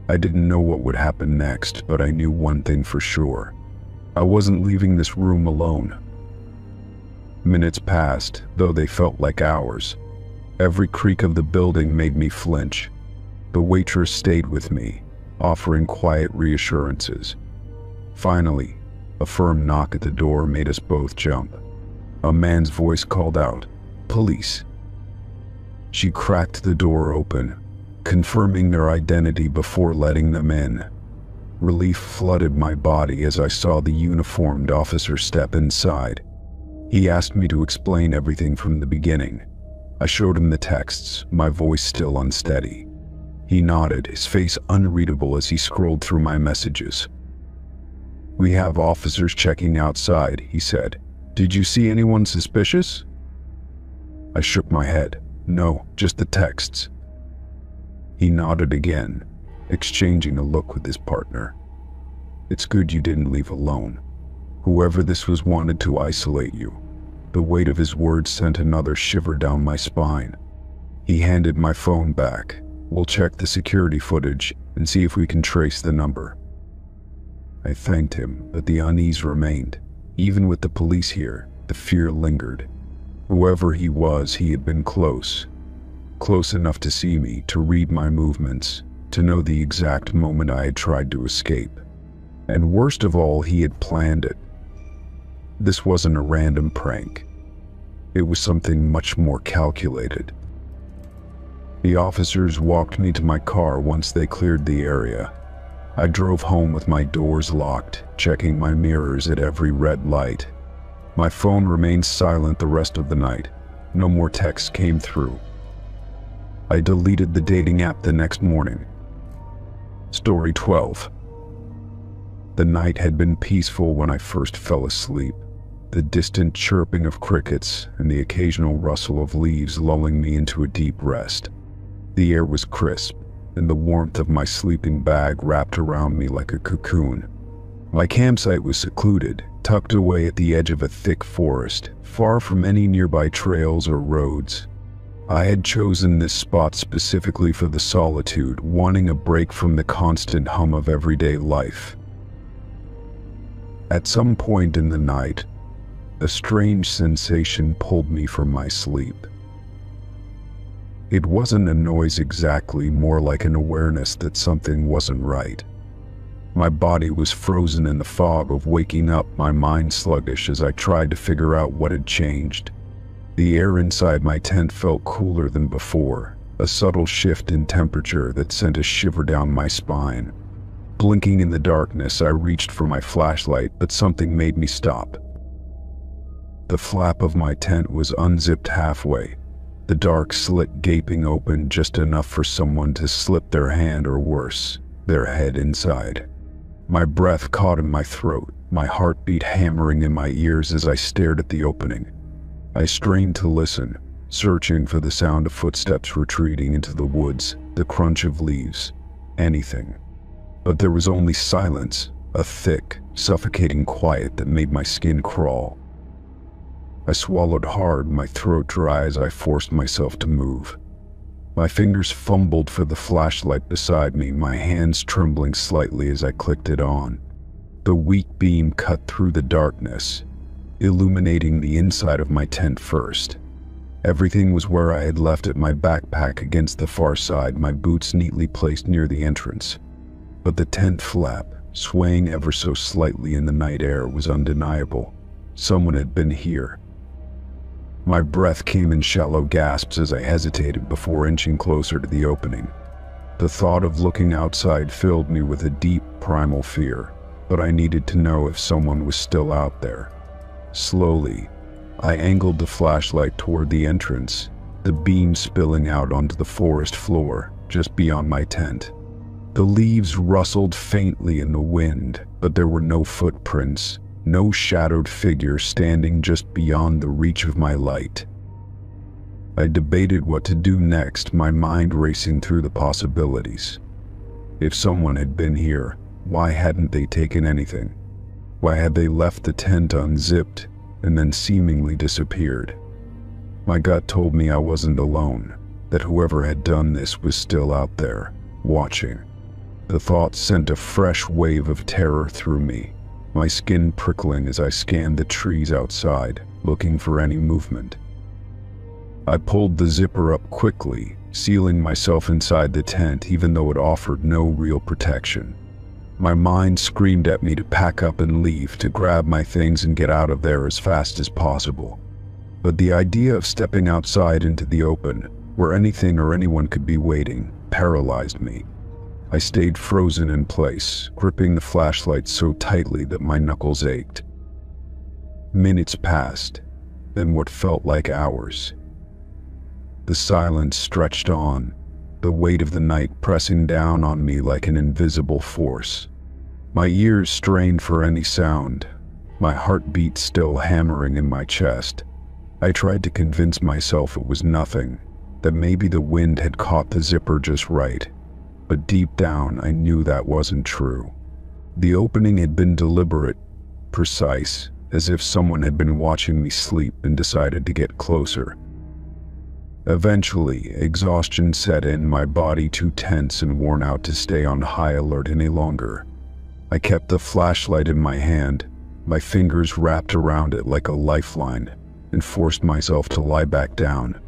I didn't know what would happen next, but I knew one thing for sure. I wasn't leaving this room alone. Minutes passed, though they felt like hours. Every creak of the building made me flinch. The waitress stayed with me, offering quiet reassurances. Finally, a firm knock at the door made us both jump. A man's voice called out, "Police." She cracked the door open, confirming their identity before letting them in. Relief flooded my body as I saw the uniformed officer step inside. He asked me to explain everything from the beginning. I showed him the texts, my voice still unsteady. He nodded, his face unreadable as he scrolled through my messages. "We have officers checking outside," he said. "Did you see anyone suspicious?" I shook my head. "No, just the texts." He nodded again, exchanging a look with his partner. "It's good you didn't leave alone. Whoever this was wanted to isolate you." The weight of his words sent another shiver down my spine. He handed my phone back. "We'll check the security footage and see if we can trace the number." I thanked him, but the unease remained. Even with the police here, the fear lingered. Whoever he was, he had been close. Close enough to see me, to read my movements, to know the exact moment I had tried to escape. And worst of all, he had planned it. This wasn't a random prank. It was something much more calculated. The officers walked me to my car once they cleared the area. I drove home with my doors locked, checking my mirrors at every red light. My phone remained silent the rest of the night. No more texts came through. I deleted the dating app the next morning. Story 12. The night had been peaceful when I first fell asleep, the distant chirping of crickets and the occasional rustle of leaves lulling me into a deep rest. The air was crisp, and the warmth of my sleeping bag wrapped around me like a cocoon. My campsite was secluded, tucked away at the edge of a thick forest, far from any nearby trails or roads. I had chosen this spot specifically for the solitude, wanting a break from the constant hum of everyday life. At some point in the night, a strange sensation pulled me from my sleep. It wasn't a noise exactly, more like an awareness that something wasn't right. My body was frozen in the fog of waking up, my mind sluggish as I tried to figure out what had changed. The air inside my tent felt cooler than before, a subtle shift in temperature that sent a shiver down my spine. Blinking in the darkness, I reached for my flashlight, but something made me stop. The flap of my tent was unzipped halfway, the dark slit gaping open just enough for someone to slip their hand or worse, their head inside. My breath caught in my throat, my heartbeat hammering in my ears as I stared at the opening. I strained to listen, searching for the sound of footsteps retreating into the woods, the crunch of leaves, anything. But there was only silence, a thick, suffocating quiet that made my skin crawl. I swallowed hard, my throat dry as I forced myself to move. My fingers fumbled for the flashlight beside me, my hands trembling slightly as I clicked it on. The weak beam cut through the darkness, illuminating the inside of my tent first. Everything was where I had left it, my backpack against the far side, my boots neatly placed near the entrance. But the tent flap, swaying ever so slightly in the night air, was undeniable. Someone had been here. My breath came in shallow gasps as I hesitated before inching closer to the opening. The thought of looking outside filled me with a deep, primal fear, but I needed to know if someone was still out there. Slowly, I angled the flashlight toward the entrance, the beam spilling out onto the forest floor just beyond my tent. The leaves rustled faintly in the wind, but there were no footprints, no shadowed figure standing just beyond the reach of my light. I debated what to do next, my mind racing through the possibilities. If someone had been here, why hadn't they taken anything? Why had they left the tent unzipped and then seemingly disappeared? My gut told me I wasn't alone, that whoever had done this was still out there, watching. The thought sent a fresh wave of terror through me, my skin prickling as I scanned the trees outside, looking for any movement. I pulled the zipper up quickly, sealing myself inside the tent even though it offered no real protection. My mind screamed at me to pack up and leave, to grab my things and get out of there as fast as possible. But the idea of stepping outside into the open, where anything or anyone could be waiting, paralyzed me. I stayed frozen in place, gripping the flashlight so tightly that my knuckles ached. Minutes passed, then what felt like hours. The silence stretched on, the weight of the night pressing down on me like an invisible force. My ears strained for any sound, my heartbeat still hammering in my chest. I tried to convince myself it was nothing, that maybe the wind had caught the zipper just right, but deep down I knew that wasn't true. The opening had been deliberate, precise, as if someone had been watching me sleep and decided to get closer. Eventually, exhaustion set in, my body too tense and worn out to stay on high alert any longer. I kept the flashlight in my hand, my fingers wrapped around it like a lifeline, and forced myself to lie back down.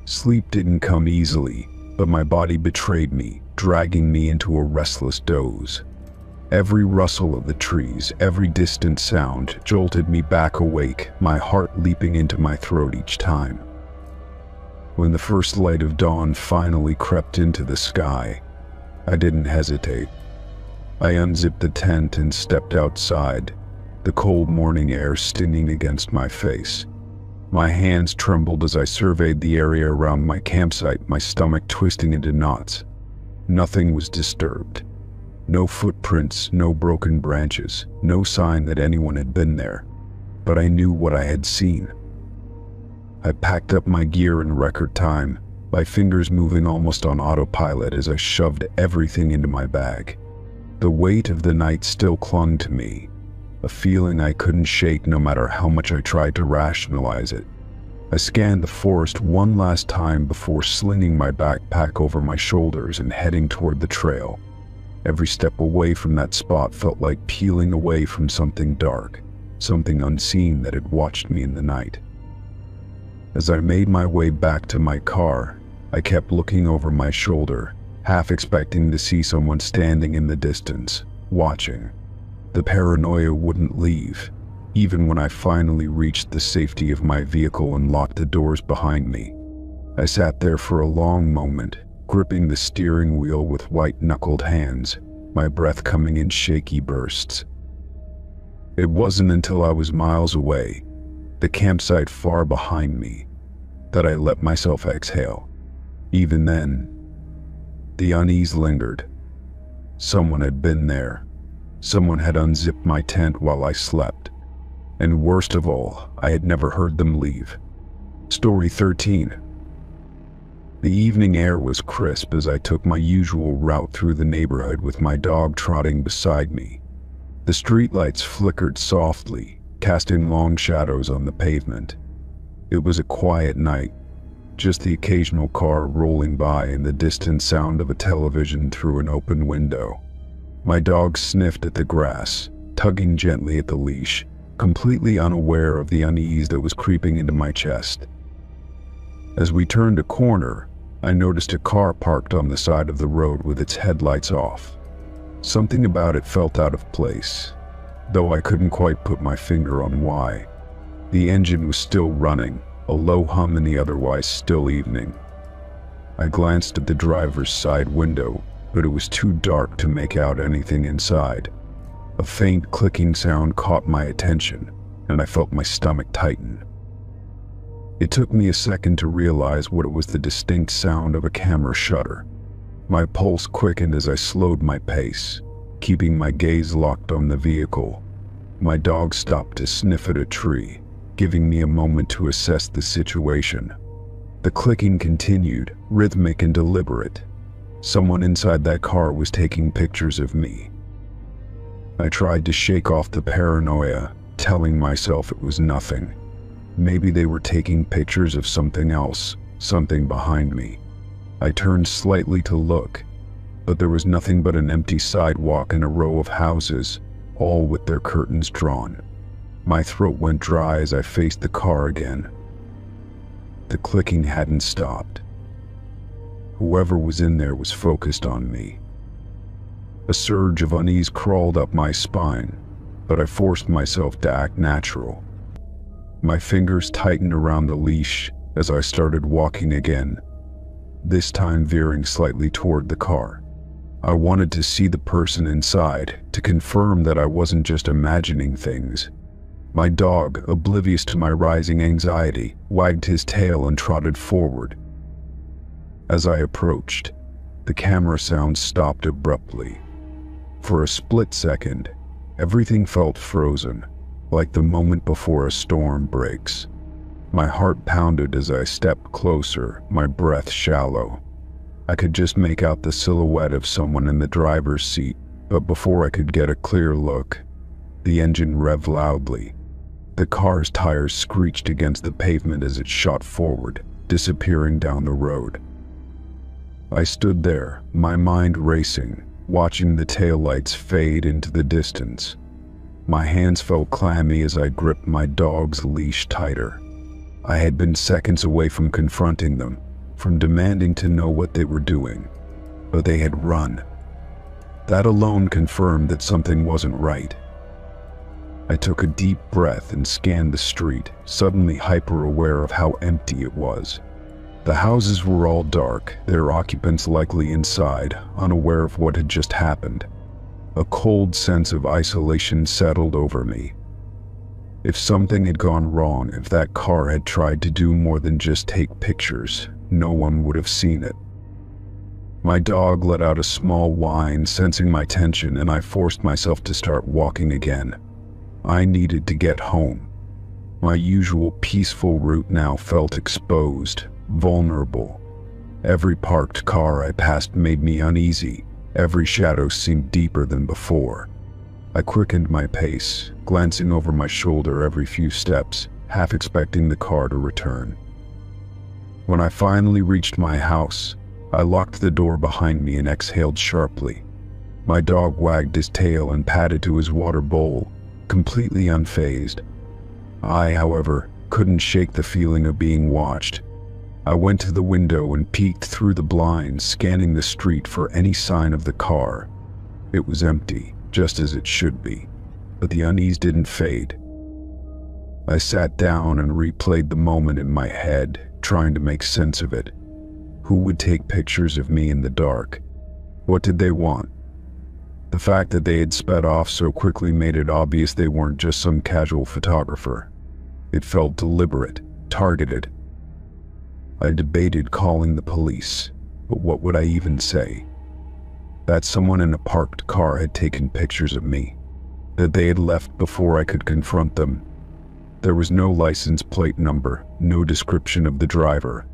Sleep didn't come easily, but my body betrayed me, dragging me into a restless doze. Every rustle of the trees, every distant sound jolted me back awake, my heart leaping into my throat each time. When the first light of dawn finally crept into the sky, I didn't hesitate. I unzipped the tent and stepped outside, the cold morning air stinging against my face. My hands trembled as I surveyed the area around my campsite, my stomach twisting into knots. Nothing was disturbed. No footprints, no broken branches, no sign that anyone had been there. But I knew what I had seen. I packed up my gear in record time, my fingers moving almost on autopilot as I shoved everything into my bag. The weight of the night still clung to me, a feeling I couldn't shake no matter how much I tried to rationalize it. I scanned the forest one last time before slinging my backpack over my shoulders and heading toward the trail. Every step away from that spot felt like peeling away from something dark, something unseen that had watched me in the night. As I made my way back to my car, I kept looking over my shoulder, half expecting to see someone standing in the distance, watching. The paranoia wouldn't leave, even when I finally reached the safety of my vehicle and locked the doors behind me. I sat there for a long moment, gripping the steering wheel with white-knuckled hands, my breath coming in shaky bursts. It wasn't until I was miles away, the campsite far behind me, that I let myself exhale. Even then, the unease lingered. Someone had been there. Someone had unzipped my tent while I slept. And worst of all, I had never heard them leave. Story 13. The evening air was crisp as I took my usual route through the neighborhood with my dog trotting beside me. The streetlights flickered softly, casting long shadows on the pavement. It was a quiet night, just the occasional car rolling by and the distant sound of a television through an open window. My dog sniffed at the grass, tugging gently at the leash, completely unaware of the unease that was creeping into my chest. As we turned a corner, I noticed a car parked on the side of the road with its headlights off. Something about it felt out of place, though I couldn't quite put my finger on why. The engine was still running, a low hum in the otherwise still evening. I glanced at the driver's side window, but it was too dark to make out anything inside. A faint clicking sound caught my attention, and I felt my stomach tighten. It took me a second to realize what it was, the distinct sound of a camera shutter. My pulse quickened as I slowed my pace, keeping my gaze locked on the vehicle. My dog stopped to sniff at a tree, giving me a moment to assess the situation. The clicking continued, rhythmic and deliberate. Someone inside that car was taking pictures of me. I tried to shake off the paranoia, telling myself it was nothing. Maybe they were taking pictures of something else, something behind me. I turned slightly to look, but there was nothing but an empty sidewalk and a row of houses, all with their curtains drawn. My throat went dry as I faced the car again. The clicking hadn't stopped. Whoever was in there was focused on me. A surge of unease crawled up my spine, but I forced myself to act natural. My fingers tightened around the leash as I started walking again, this time veering slightly toward the car. I wanted to see the person inside, to confirm that I wasn't just imagining things. My dog, oblivious to my rising anxiety, wagged his tail and trotted forward. As I approached, the camera sound stopped abruptly. For a split second, everything felt frozen, like the moment before a storm breaks. My heart pounded as I stepped closer, my breath shallow. I could just make out the silhouette of someone in the driver's seat, but before I could get a clear look, the engine revved loudly. The car's tires screeched against the pavement as it shot forward, disappearing down the road. I stood there, my mind racing, watching the taillights fade into the distance. My hands felt clammy as I gripped my dog's leash tighter. I had been seconds away from confronting them, from demanding to know what they were doing, but they had run. That alone confirmed that something wasn't right. I took a deep breath and scanned the street, suddenly hyper-aware of how empty it was. The houses were all dark, their occupants likely inside, unaware of what had just happened. A cold sense of isolation settled over me. If something had gone wrong, if that car had tried to do more than just take pictures, no one would have seen it. My dog let out a small whine, sensing my tension, and I forced myself to start walking again. I needed to get home. My usual peaceful route now felt exposed, vulnerable. Every parked car I passed made me uneasy. Every shadow seemed deeper than before. I quickened my pace, glancing over my shoulder every few steps, half expecting the car to return. When I finally reached my house, I locked the door behind me and exhaled sharply. My dog wagged his tail and patted to his water bowl, completely unfazed. I, however, couldn't shake the feeling of being watched. I went to the window and peeked through the blinds, scanning the street for any sign of the car. It was empty, just as it should be, but the unease didn't fade. I sat down and replayed the moment in my head, trying to make sense of it. Who would take pictures of me in the dark? What did they want? The fact that they had sped off so quickly made it obvious they weren't just some casual photographer. It felt deliberate, targeted. I debated calling the police, but what would I even say? That someone in a parked car had taken pictures of me, that they had left before I could confront them. There was no license plate number, no description of the driver,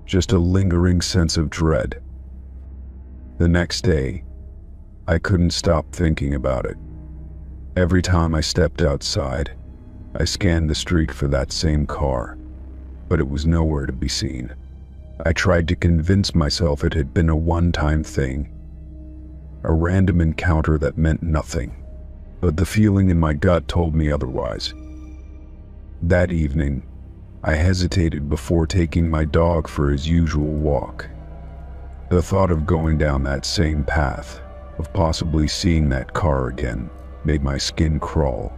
just a lingering sense of dread. The next day, I couldn't stop thinking about it. Every time I stepped outside, I scanned the street for that same car, but it was nowhere to be seen. I tried to convince myself it had been a one-time thing, a random encounter that meant nothing, but the feeling in my gut told me otherwise. That evening, I hesitated before taking my dog for his usual walk. The thought of going down that same path, of possibly seeing that car again, made my skin crawl.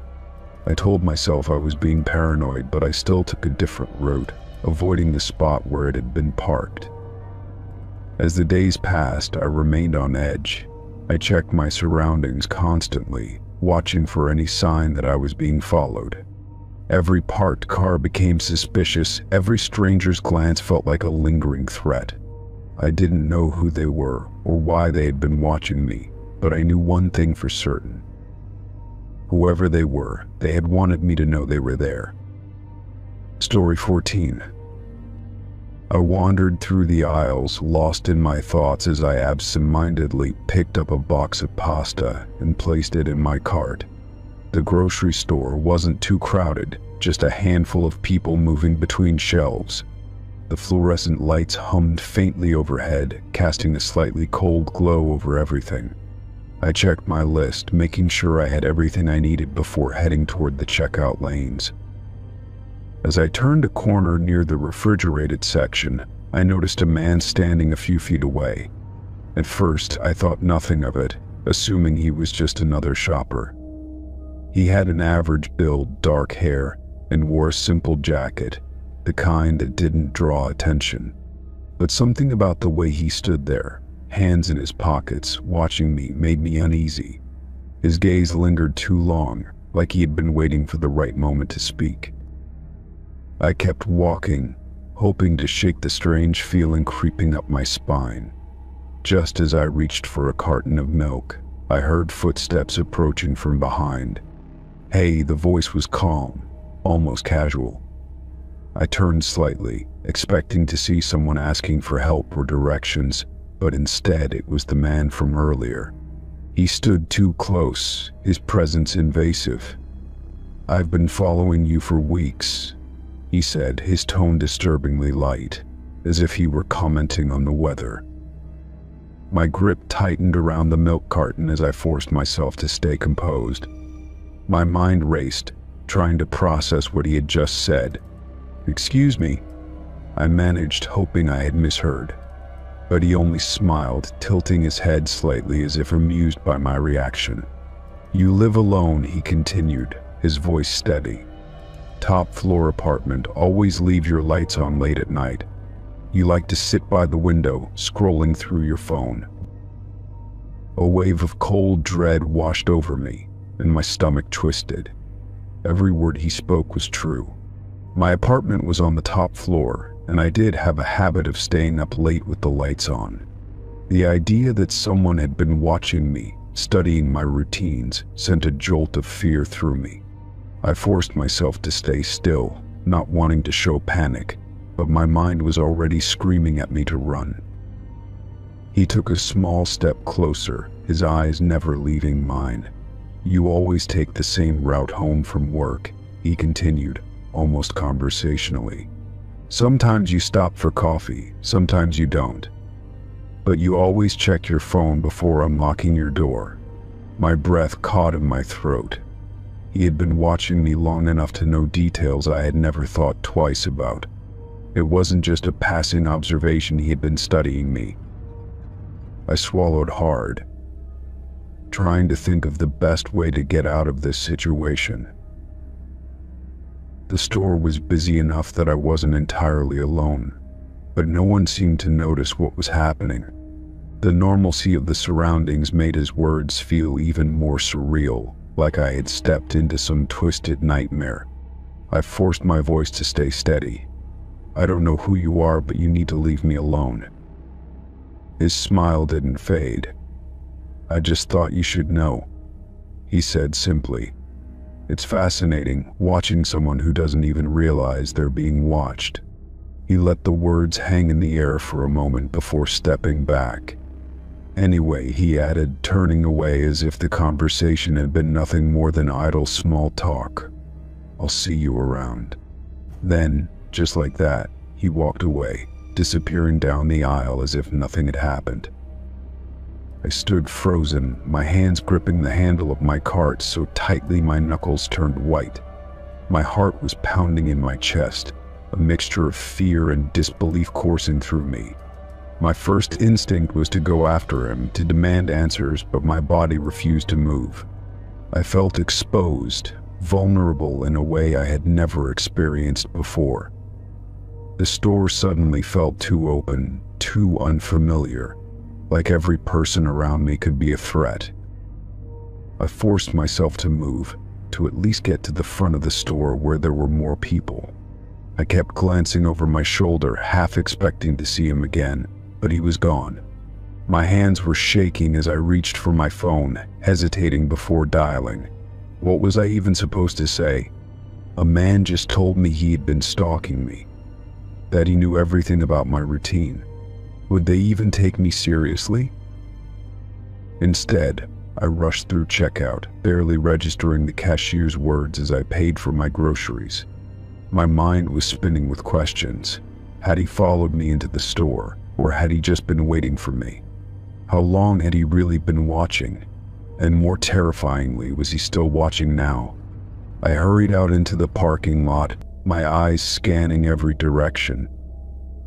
I told myself I was being paranoid, but I still took a different route, avoiding the spot where it had been parked. As the days passed, I remained on edge. I checked my surroundings constantly, watching for any sign that I was being followed. Every parked car became suspicious. Every stranger's glance felt like a lingering threat. I didn't know who they were or why they had been watching me, but I knew one thing for certain. Whoever they were, they had wanted me to know they were there. Story 14. I wandered through the aisles, lost in my thoughts as I absentmindedly picked up a box of pasta and placed it in my cart. The grocery store wasn't too crowded, just a handful of people moving between shelves. The fluorescent lights hummed faintly overhead, casting a slightly cold glow over everything. I checked my list, making sure I had everything I needed before heading toward the checkout lanes. As I turned a corner near the refrigerated section, I noticed a man standing a few feet away. At first, I thought nothing of it, assuming he was just another shopper. He had an average build, dark hair, and wore a simple jacket, the kind that didn't draw attention. But something about the way he stood there, hands in his pockets, watching me, made me uneasy. His gaze lingered too long, like he had been waiting for the right moment to speak. I kept walking, hoping to shake the strange feeling creeping up my spine. Just as I reached for a carton of milk, I heard footsteps approaching from behind. "Hey," the voice was calm, almost casual. I turned slightly, expecting to see someone asking for help or directions, but instead it was the man from earlier. He stood too close, his presence invasive. "I've been following you for weeks," he said, his tone disturbingly light, as if he were commenting on the weather. My grip tightened around the milk carton as I forced myself to stay composed. My mind raced, trying to process what he had just said. "Excuse me," I managed, hoping I had misheard. But he only smiled, tilting his head slightly as if amused by my reaction. "You live alone," he continued, his voice steady. "Top floor apartment, always leave your lights on late at night. You like to sit by the window, scrolling through your phone." A wave of cold dread washed over me, and my stomach twisted. Every word he spoke was true. My apartment was on the top floor, and I did have a habit of staying up late with the lights on. The idea that someone had been watching me, studying my routines, sent a jolt of fear through me. I forced myself to stay still, not wanting to show panic, but my mind was already screaming at me to run. He took a small step closer, his eyes never leaving mine. "You always take the same route home from work," he continued, almost conversationally. "Sometimes you stop for coffee, sometimes you don't. But you always check your phone before unlocking your door." My breath caught in my throat. He had been watching me long enough to know details I had never thought twice about. It wasn't just a passing observation, he had been studying me. I swallowed hard, trying to think of the best way to get out of this situation. The store was busy enough that I wasn't entirely alone, but no one seemed to notice what was happening. The normalcy of the surroundings made his words feel even more surreal, like I had stepped into some twisted nightmare. I forced my voice to stay steady. "I don't know who you are, but you need to leave me alone." His smile didn't fade. "I just thought you should know," he said simply. "It's fascinating, watching someone who doesn't even realize they're being watched." He let the words hang in the air for a moment before stepping back. "Anyway," he added, turning away as if the conversation had been nothing more than idle small talk, "I'll see you around." Then, just like that, he walked away, disappearing down the aisle as if nothing had happened. I stood frozen, my hands gripping the handle of my cart so tightly my knuckles turned white. My heart was pounding in my chest, a mixture of fear and disbelief coursing through me. My first instinct was to go after him, to demand answers, but my body refused to move. I felt exposed, vulnerable in a way I had never experienced before. The store suddenly felt too open, too unfamiliar, like every person around me could be a threat. I forced myself to move, to at least get to the front of the store where there were more people. I kept glancing over my shoulder, half expecting to see him again, but he was gone. My hands were shaking as I reached for my phone, hesitating before dialing. What was I even supposed to say? A man just told me he had been stalking me. that he knew everything about my routine. Would they even take me seriously? Instead, I rushed through checkout, barely registering the cashier's words as I paid for my groceries. My mind was spinning with questions. Had he followed me into the store, or had he just been waiting for me? How long had he really been watching? And more terrifyingly, was he still watching now? I hurried out into the parking lot, my eyes scanning every direction.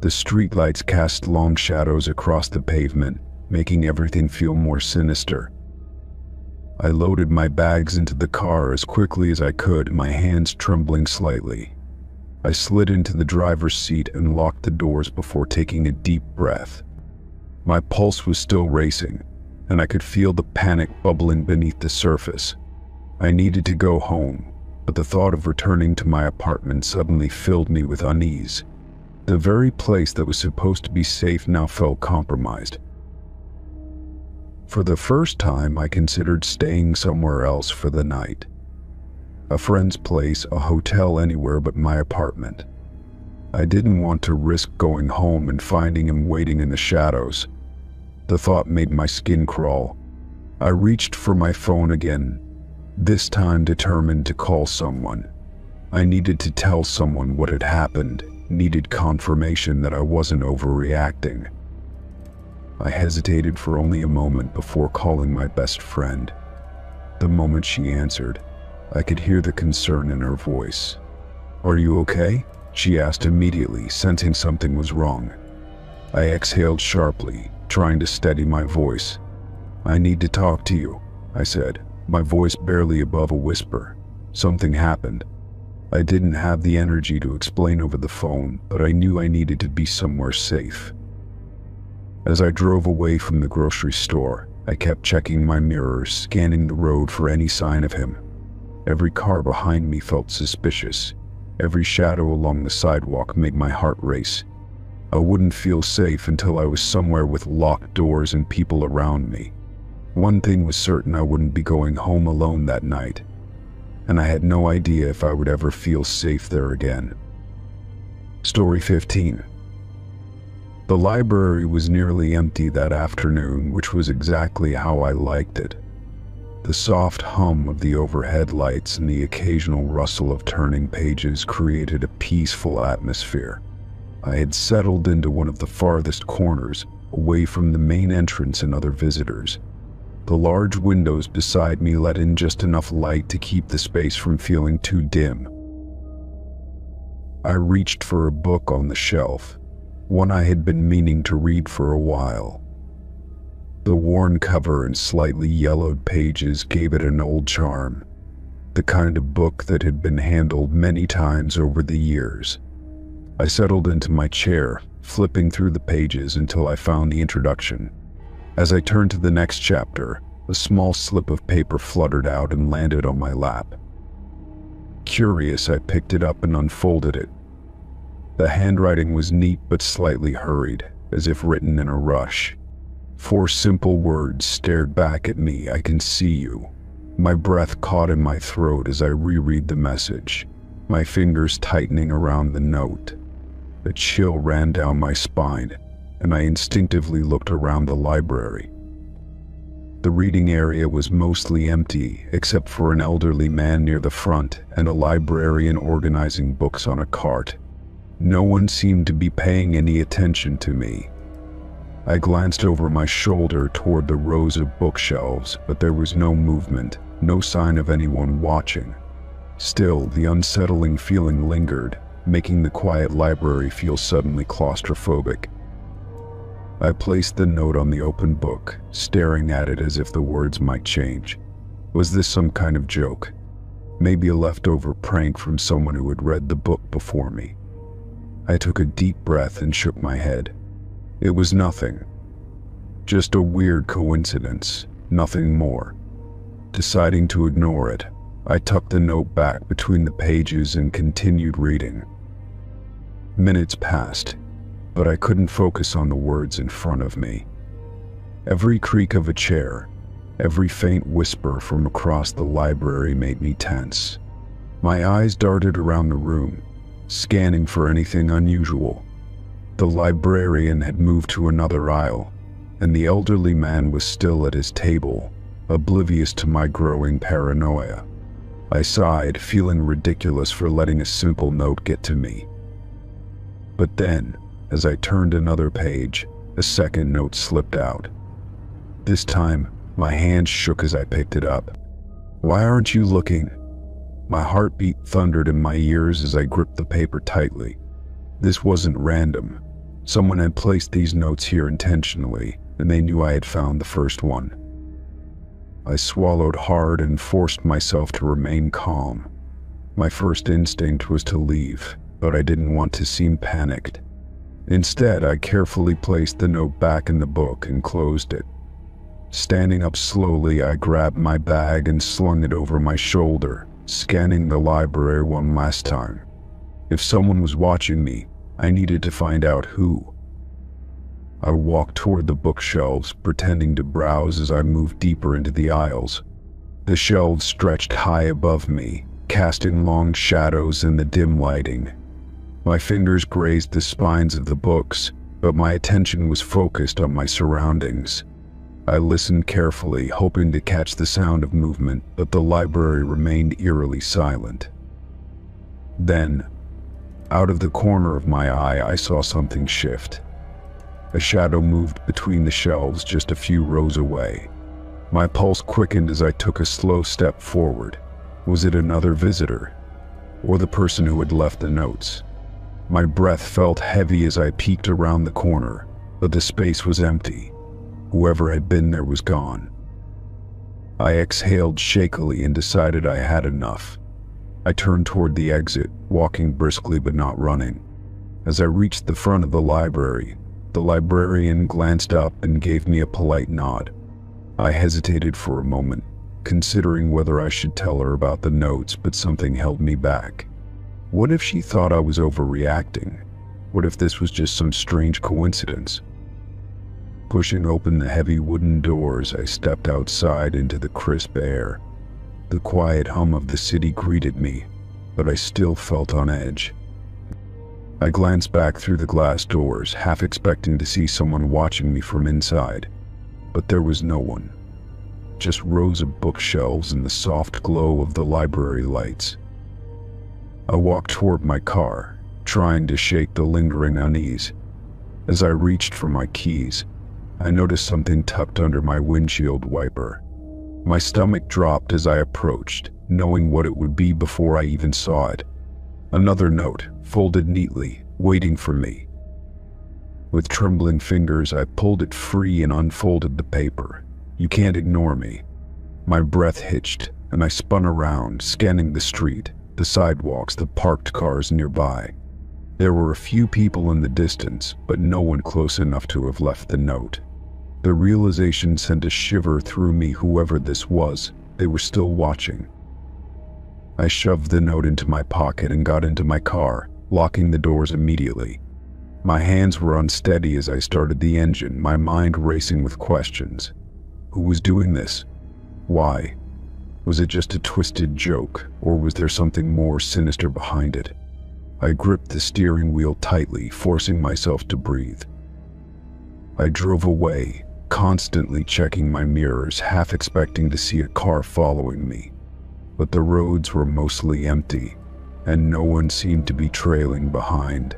The streetlights cast long shadows across the pavement, making everything feel more sinister. I loaded my bags into the car as quickly as I could, my hands trembling slightly. I slid into the driver's seat and locked the doors before taking a deep breath. My pulse was still racing, and I could feel the panic bubbling beneath the surface. I needed to go home, but the thought of returning to my apartment suddenly filled me with unease. The very place that was supposed to be safe now felt compromised. For the first time, I considered staying somewhere else for the night. A friend's place, a hotel, anywhere but my apartment. I didn't want to risk going home and finding him waiting in the shadows. The thought made my skin crawl. I reached for my phone again, this time determined to call someone. I needed to tell someone what had happened, needed confirmation that I wasn't overreacting. I hesitated for only a moment before calling my best friend. The moment she answered, I could hear the concern in her voice. "Are you okay?" she asked immediately, sensing something was wrong. I exhaled sharply, trying to steady my voice. "I need to talk to you," I said, my voice barely above a whisper. Something happened. I didn't have the energy to explain over the phone, but I knew I needed to be somewhere safe. As I drove away from the grocery store, I kept checking my mirrors, scanning the road for any sign of him. Every car behind me felt suspicious. Every shadow along the sidewalk made my heart race. I wouldn't feel safe until I was somewhere with locked doors and people around me. One thing was certain: I wouldn't be going home alone that night, and I had no idea if I would ever feel safe there again. Story 15. The library was nearly empty that afternoon, which was exactly how I liked it. The soft hum of the overhead lights and the occasional rustle of turning pages created a peaceful atmosphere. I had settled into one of the farthest corners, away from the main entrance and other visitors. The large windows beside me let in just enough light to keep the space from feeling too dim. I reached for a book on the shelf, one I had been meaning to read for a while. The worn cover and slightly yellowed pages gave it an old charm, the kind of book that had been handled many times over the years. I settled into my chair, flipping through the pages until I found the introduction. As I turned to the next chapter, a small slip of paper fluttered out and landed on my lap. Curious, I picked it up and unfolded it. The handwriting was neat but slightly hurried, as if written in a rush. 4 simple words stared back at me: "I can see you." My breath caught in my throat as I reread the message, my fingers tightening around the note. A chill ran down my spine, and I instinctively looked around the library. The reading area was mostly empty, except for an elderly man near the front and a librarian organizing books on a cart. No one seemed to be paying any attention to me. I glanced over my shoulder toward the rows of bookshelves, but there was no movement, no sign of anyone watching. Still, the unsettling feeling lingered, making the quiet library feel suddenly claustrophobic. I placed the note on the open book, staring at it as if the words might change. Was this some kind of joke? Maybe a leftover prank from someone who had read the book before me? I took a deep breath and shook my head. It was nothing. Just a weird coincidence, nothing more. Deciding to ignore it, I tucked the note back between the pages and continued reading. Minutes passed, but I couldn't focus on the words in front of me. Every creak of a chair, every faint whisper from across the library made me tense. My eyes darted around the room, scanning for anything unusual, The librarian had moved to another aisle, and the elderly man was still at his table, oblivious to my growing paranoia. I sighed, feeling ridiculous for letting a simple note get to me. But then, as I turned another page, a second note slipped out. This time, my hand shook as I picked it up. "Why aren't you looking?" My heartbeat thundered in my ears as I gripped the paper tightly. This wasn't random. Someone had placed these notes here intentionally, and they knew I had found the first one. I swallowed hard and forced myself to remain calm. My first instinct was to leave, but I didn't want to seem panicked. Instead, I carefully placed the note back in the book and closed it. Standing up slowly, I grabbed my bag and slung it over my shoulder, scanning the library one last time. If someone was watching me, I needed to find out who. I walked toward the bookshelves, pretending to browse as I moved deeper into the aisles. The shelves stretched high above me, casting long shadows in the dim lighting. My fingers grazed the spines of the books, but my attention was focused on my surroundings. I listened carefully, hoping to catch the sound of movement, but the library remained eerily silent. Then, out of the corner of my eye, I saw something shift. A shadow moved between the shelves just a few rows away. My pulse quickened as I took a slow step forward. Was it another visitor? Or the person who had left the notes? My breath felt heavy as I peeked around the corner, but the space was empty. Whoever had been there was gone. I exhaled shakily and decided I had enough. I turned toward the exit, walking briskly but not running. As I reached the front of the librarian glanced up and gave me a polite nod. I hesitated for a moment, considering whether I should tell her about the notes, but something held me back. What if she thought I was overreacting? What if this was just some strange coincidence? Pushing open the heavy wooden doors, I stepped outside into the crisp air. The quiet hum of the city greeted me, but I still felt on edge. I glanced back through the glass doors, half expecting to see someone watching me from inside, but there was no one. Just rows of bookshelves and the soft glow of the library lights. I walked toward my car, trying to shake the lingering unease. As I reached for my keys, I noticed something tucked under my windshield wiper. My stomach dropped as I approached, knowing what it would be before I even saw it. Another note, folded neatly, waiting for me. With trembling fingers, I pulled it free and unfolded the paper. "You can't ignore me." My breath hitched, and I spun around, scanning the street, the sidewalks, the parked cars nearby. There were a few people in the distance, but no one close enough to have left the note. The realization sent a shiver through me. Whoever this was, they were still watching. I shoved the note into my pocket and got into my car, locking the doors immediately. My hands were unsteady as I started the engine, my mind racing with questions. Who was doing this? Why? Was it just a twisted joke, or was there something more sinister behind it? I gripped the steering wheel tightly, forcing myself to breathe. I drove away, constantly checking my mirrors, half expecting to see a car following me. But the roads were mostly empty, and no one seemed to be trailing behind.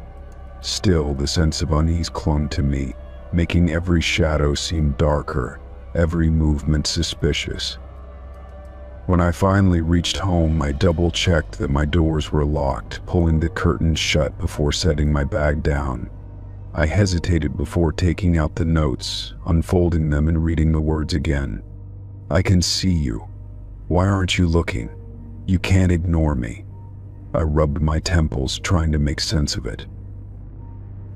Still, the sense of unease clung to me, making every shadow seem darker, every movement suspicious. When I finally reached home, I double-checked that my doors were locked, pulling the curtains shut before setting my bag down. I hesitated before taking out the notes, unfolding them and reading the words again. "I can see you. Why aren't you looking? You can't ignore me." I rubbed my temples, trying to make sense of it.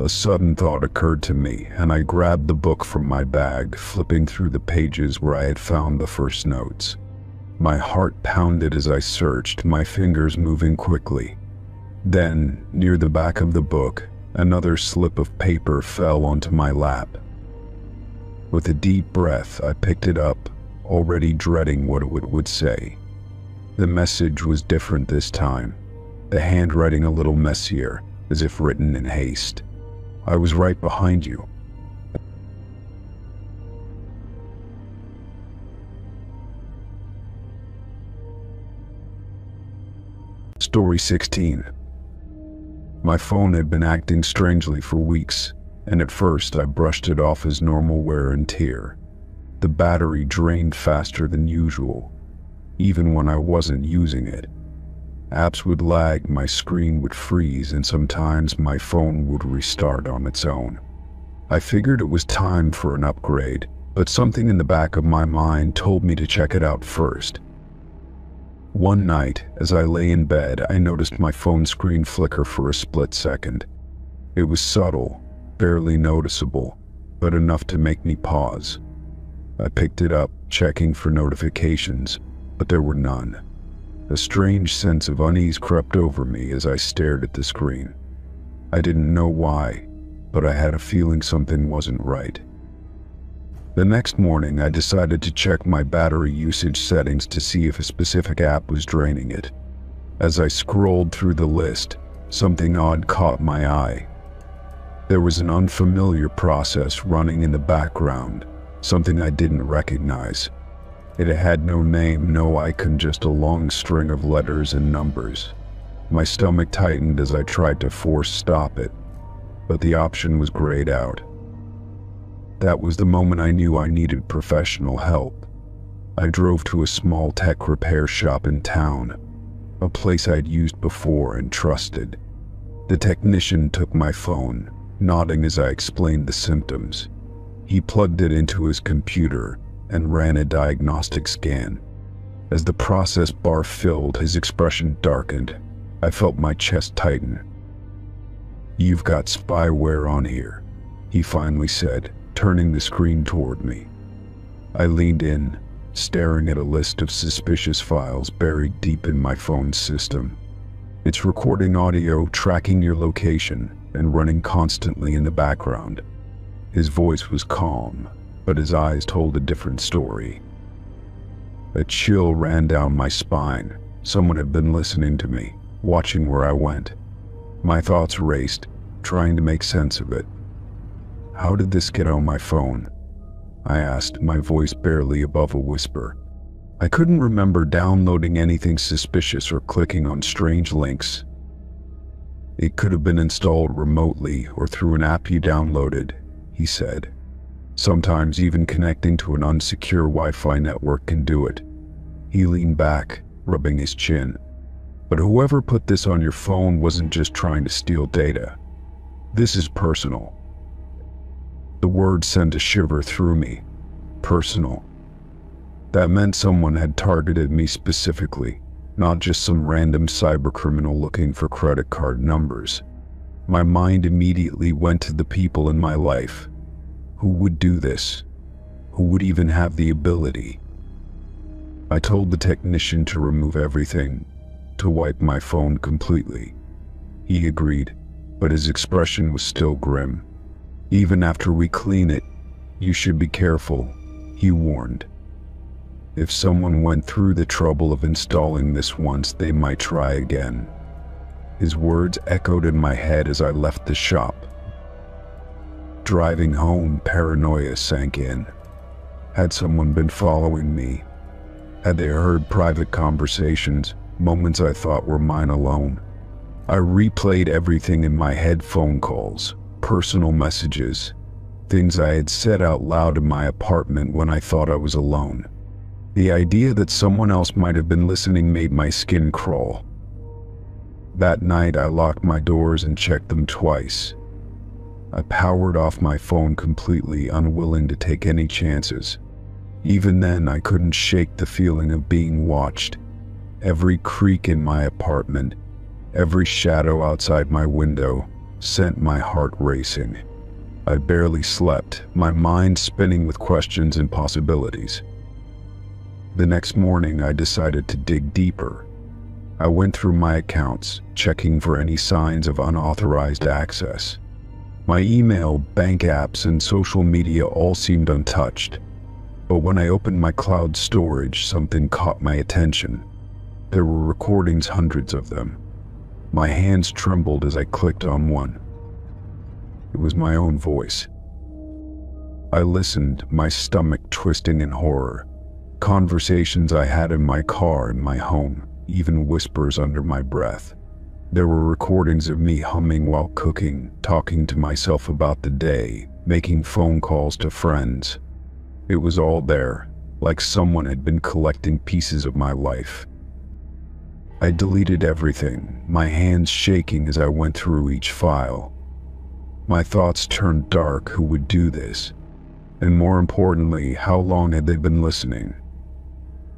A sudden thought occurred to me, and I grabbed the book from my bag, flipping through the pages where I had found the first notes. My heart pounded as I searched, my fingers moving quickly. Then, near the back of the book, another slip of paper fell onto my lap. With a deep breath, I picked it up, already dreading what it would say. The message was different this time, the handwriting a little messier, as if written in haste. I was right behind you. Story 16. My phone had been acting strangely for weeks, and at first I brushed it off as normal wear and tear. The battery drained faster than usual, even when I wasn't using it. Apps would lag, my screen would freeze, and sometimes my phone would restart on its own. I figured it was time for an upgrade, but something in the back of my mind told me to check it out first. One night, as I lay in bed, I noticed my phone screen flicker for a split second. It was subtle, barely noticeable, but enough to make me pause. I picked it up, checking for notifications, but there were none. A strange sense of unease crept over me as I stared at the screen. I didn't know why, but I had a feeling something wasn't right. The next morning, I decided to check my battery usage settings to see if a specific app was draining it. As I scrolled through the list, something odd caught my eye. There was an unfamiliar process running in the background, something I didn't recognize. It had no name, no icon, just a long string of letters and numbers. My stomach tightened as I tried to force stop it, but the option was grayed out. That was the moment I knew I needed professional help. I drove to a small tech repair shop in town, a place I'd used before and trusted. The technician took my phone, nodding as I explained the symptoms. He plugged it into his computer and ran a diagnostic scan. As the process bar filled, his expression darkened. I felt my chest tighten. "You've got spyware on here," he finally said, turning the screen toward me. I leaned in, staring at a list of suspicious files buried deep in my phone's system. It's recording audio, tracking your location, and running constantly in the background. His voice was calm, but his eyes told a different story. A chill ran down my spine. Someone had been listening to me, watching where I went. My thoughts raced, trying to make sense of it. How did this get on my phone? I asked, my voice barely above a whisper. I couldn't remember downloading anything suspicious or clicking on strange links. "It could have been installed remotely or through an app you downloaded," he said. "Sometimes even connecting to an unsecure Wi-Fi network can do it." He leaned back, rubbing his chin. "But whoever put this on your phone wasn't just trying to steal data. This is personal." The word sent a shiver through me. Personal. That meant someone had targeted me specifically, not just some random cybercriminal looking for credit card numbers. My mind immediately went to the people in my life. Who would do this? Who would even have the ability? I told the technician to remove everything, to wipe my phone completely. He agreed, but his expression was still grim. "Even after we clean it, you should be careful," he warned. "If someone went through the trouble of installing this once, they might try again." His words echoed in my head as I left the shop. Driving home, paranoia sank in. Had someone been following me? Had they heard private conversations, moments I thought were mine alone? I replayed everything in my head: phone calls, personal messages, things I had said out loud in my apartment when I thought I was alone. The idea that someone else might have been listening made my skin crawl. That night, I locked my doors and checked them twice. I powered off my phone completely, unwilling to take any chances. Even then, I couldn't shake the feeling of being watched. Every creak in my apartment, every shadow outside my window, sent my heart racing. I barely slept, my mind spinning with questions and possibilities. The next morning, I decided to dig deeper. I went through my accounts, checking for any signs of unauthorized access. My email, bank apps, and social media all seemed untouched. But when I opened my cloud storage, something caught my attention. There were recordings, hundreds of them. My hands trembled as I clicked on one. It was my own voice. I listened, my stomach twisting in horror. Conversations I had in my car, in my home, even whispers under my breath. There were recordings of me humming while cooking, talking to myself about the day, making phone calls to friends. It was all there, like someone had been collecting pieces of my life. I deleted everything, my hands shaking as I went through each file. My thoughts turned dark. Who would do this? And more importantly, how long had they been listening?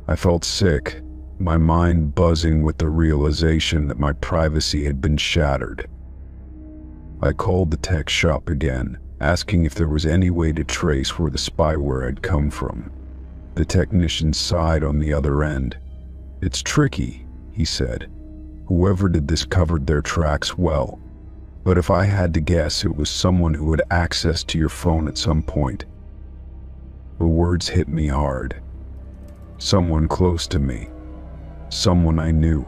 I felt sick, my mind buzzing with the realization that my privacy had been shattered. I called the tech shop again, asking if there was any way to trace where the spyware had come from. The technician sighed on the other end. "It's tricky," he said. "Whoever did this covered their tracks well. But if I had to guess, it was someone who had access to your phone at some point." The words hit me hard. Someone close to me. Someone I knew.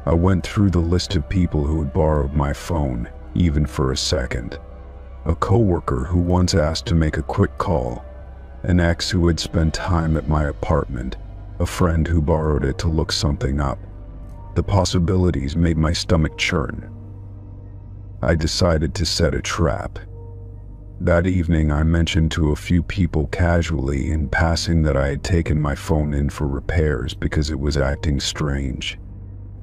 I went through the list of people who had borrowed my phone, even for a second. A coworker who once asked to make a quick call. An ex who had spent time at my apartment. A friend who borrowed it to look something up. The possibilities made my stomach churn. I decided to set a trap. That evening, I mentioned to a few people casually in passing that I had taken my phone in for repairs because it was acting strange.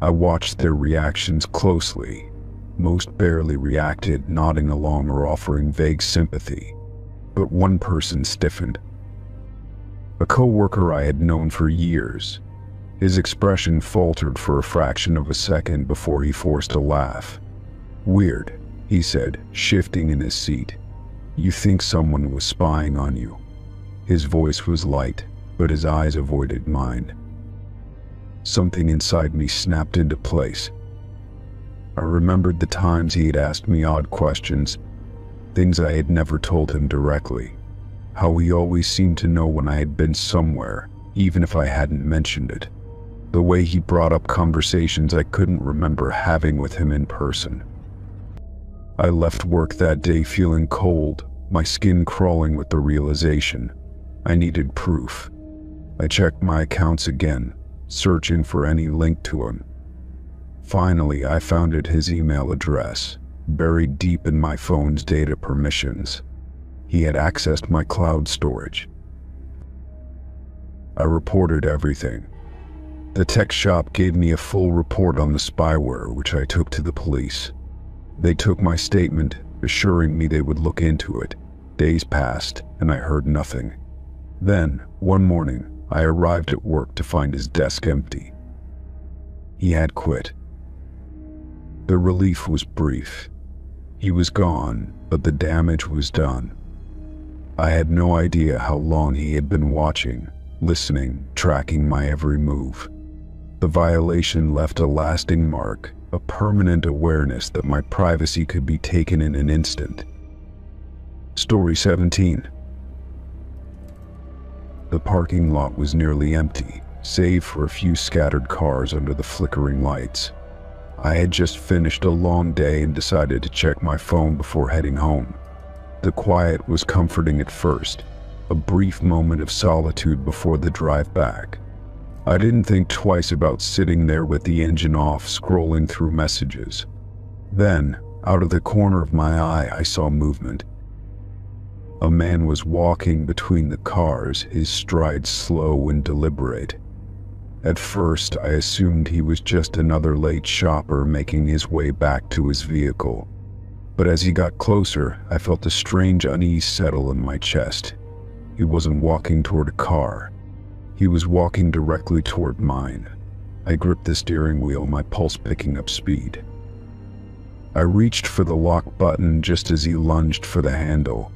I watched their reactions closely. Most barely reacted, nodding along or offering vague sympathy. But one person stiffened. A coworker I had known for years. His expression faltered for a fraction of a second before he forced a laugh. "Weird," he said, shifting in his seat. "You think someone was spying on you." His voice was light, but his eyes avoided mine. Something inside me snapped into place. I remembered the times he had asked me odd questions, things I had never told him directly. How he always seemed to know when I had been somewhere, even if I hadn't mentioned it. The way he brought up conversations I couldn't remember having with him in person. I left work that day feeling cold, my skin crawling with the realization. I needed proof. I checked my accounts again, searching for any link to him. Finally, I found it, his email address, buried deep in my phone's data permissions. He had accessed my cloud storage. I reported everything. The tech shop gave me a full report on the spyware, which I took to the police. They took my statement, assuring me they would look into it. Days passed, and I heard nothing. Then, one morning, I arrived at work to find his desk empty. He had quit. The relief was brief. He was gone, but the damage was done. I had no idea how long he had been watching, listening, tracking my every move. The violation left a lasting mark, a permanent awareness that my privacy could be taken in an instant. Story 17. The parking lot was nearly empty, save for a few scattered cars under the flickering lights. I had just finished a long day and decided to check my phone before heading home. The quiet was comforting at first, a brief moment of solitude before the drive back. I didn't think twice about sitting there with the engine off, scrolling through messages. Then, out of the corner of my eye, I saw movement. A man was walking between the cars, his stride slow and deliberate. At first, I assumed he was just another late shopper making his way back to his vehicle. But as he got closer, I felt a strange unease settle in my chest. He wasn't walking toward a car. He was walking directly toward mine. I gripped the steering wheel, my pulse picking up speed. I reached for the lock button just as he lunged for the handle.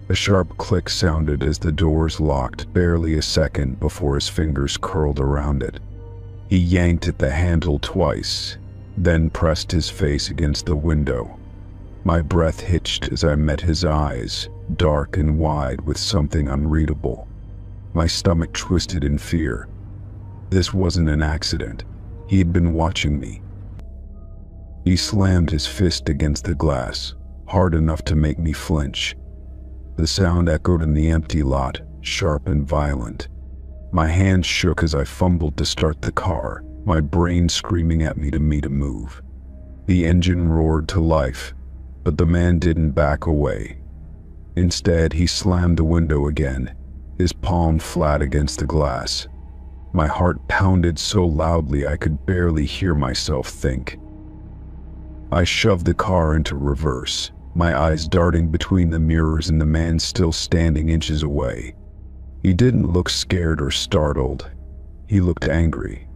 A sharp click sounded as the doors locked, barely a second before his fingers curled around it. He yanked at the handle twice, then pressed his face against the window. My breath hitched as I met his eyes, dark and wide with something unreadable. My stomach twisted in fear. This wasn't an accident. He had been watching me. He slammed his fist against the glass, hard enough to make me flinch. The sound echoed in the empty lot, sharp and violent. My hands shook as I fumbled to start the car, my brain screaming at me to move. The engine roared to life, but the man didn't back away. Instead, he slammed the window again, his palm flat against the glass. My heart pounded so loudly I could barely hear myself think. I shoved the car into reverse, my eyes darting between the mirrors and the man still standing inches away. He didn't look scared or startled. He looked angry.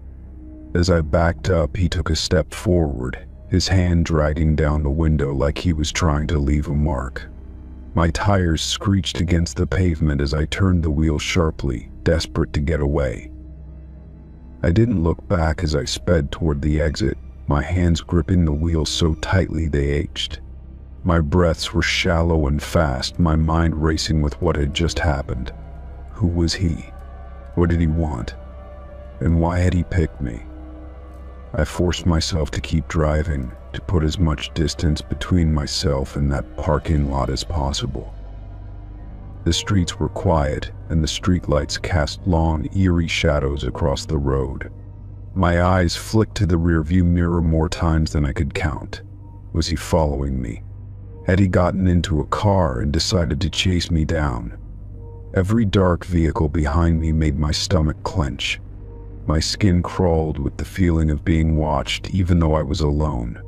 As I backed up, he took a step forward, his hand dragging down the window like he was trying to leave a mark. My tires screeched against the pavement as I turned the wheel sharply, desperate to get away. I didn't look back as I sped toward the exit, my hands gripping the wheel so tightly they ached. My breaths were shallow and fast, my mind racing with what had just happened. Who was he? What did he want? And why had he picked me? I forced myself to keep driving, to put as much distance between myself and that parking lot as possible. The streets were quiet, and the streetlights cast long, eerie shadows across the road. My eyes flicked to the rearview mirror more times than I could count. Was he following me? Had he gotten into a car and decided to chase me down? Every dark vehicle behind me made my stomach clench. My skin crawled with the feeling of being watched, even though I was alone.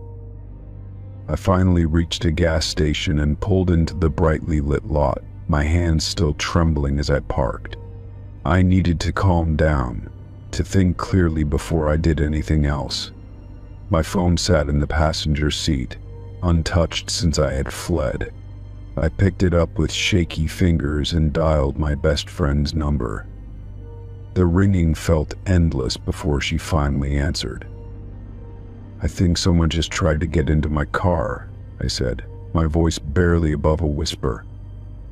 I finally reached a gas station and pulled into the brightly lit lot, my hands still trembling as I parked. I needed to calm down, to think clearly before I did anything else. My phone sat in the passenger seat, untouched since I had fled. I picked it up with shaky fingers and dialed my best friend's number. The ringing felt endless before she finally answered. "I think someone just tried to get into my car," I said, my voice barely above a whisper.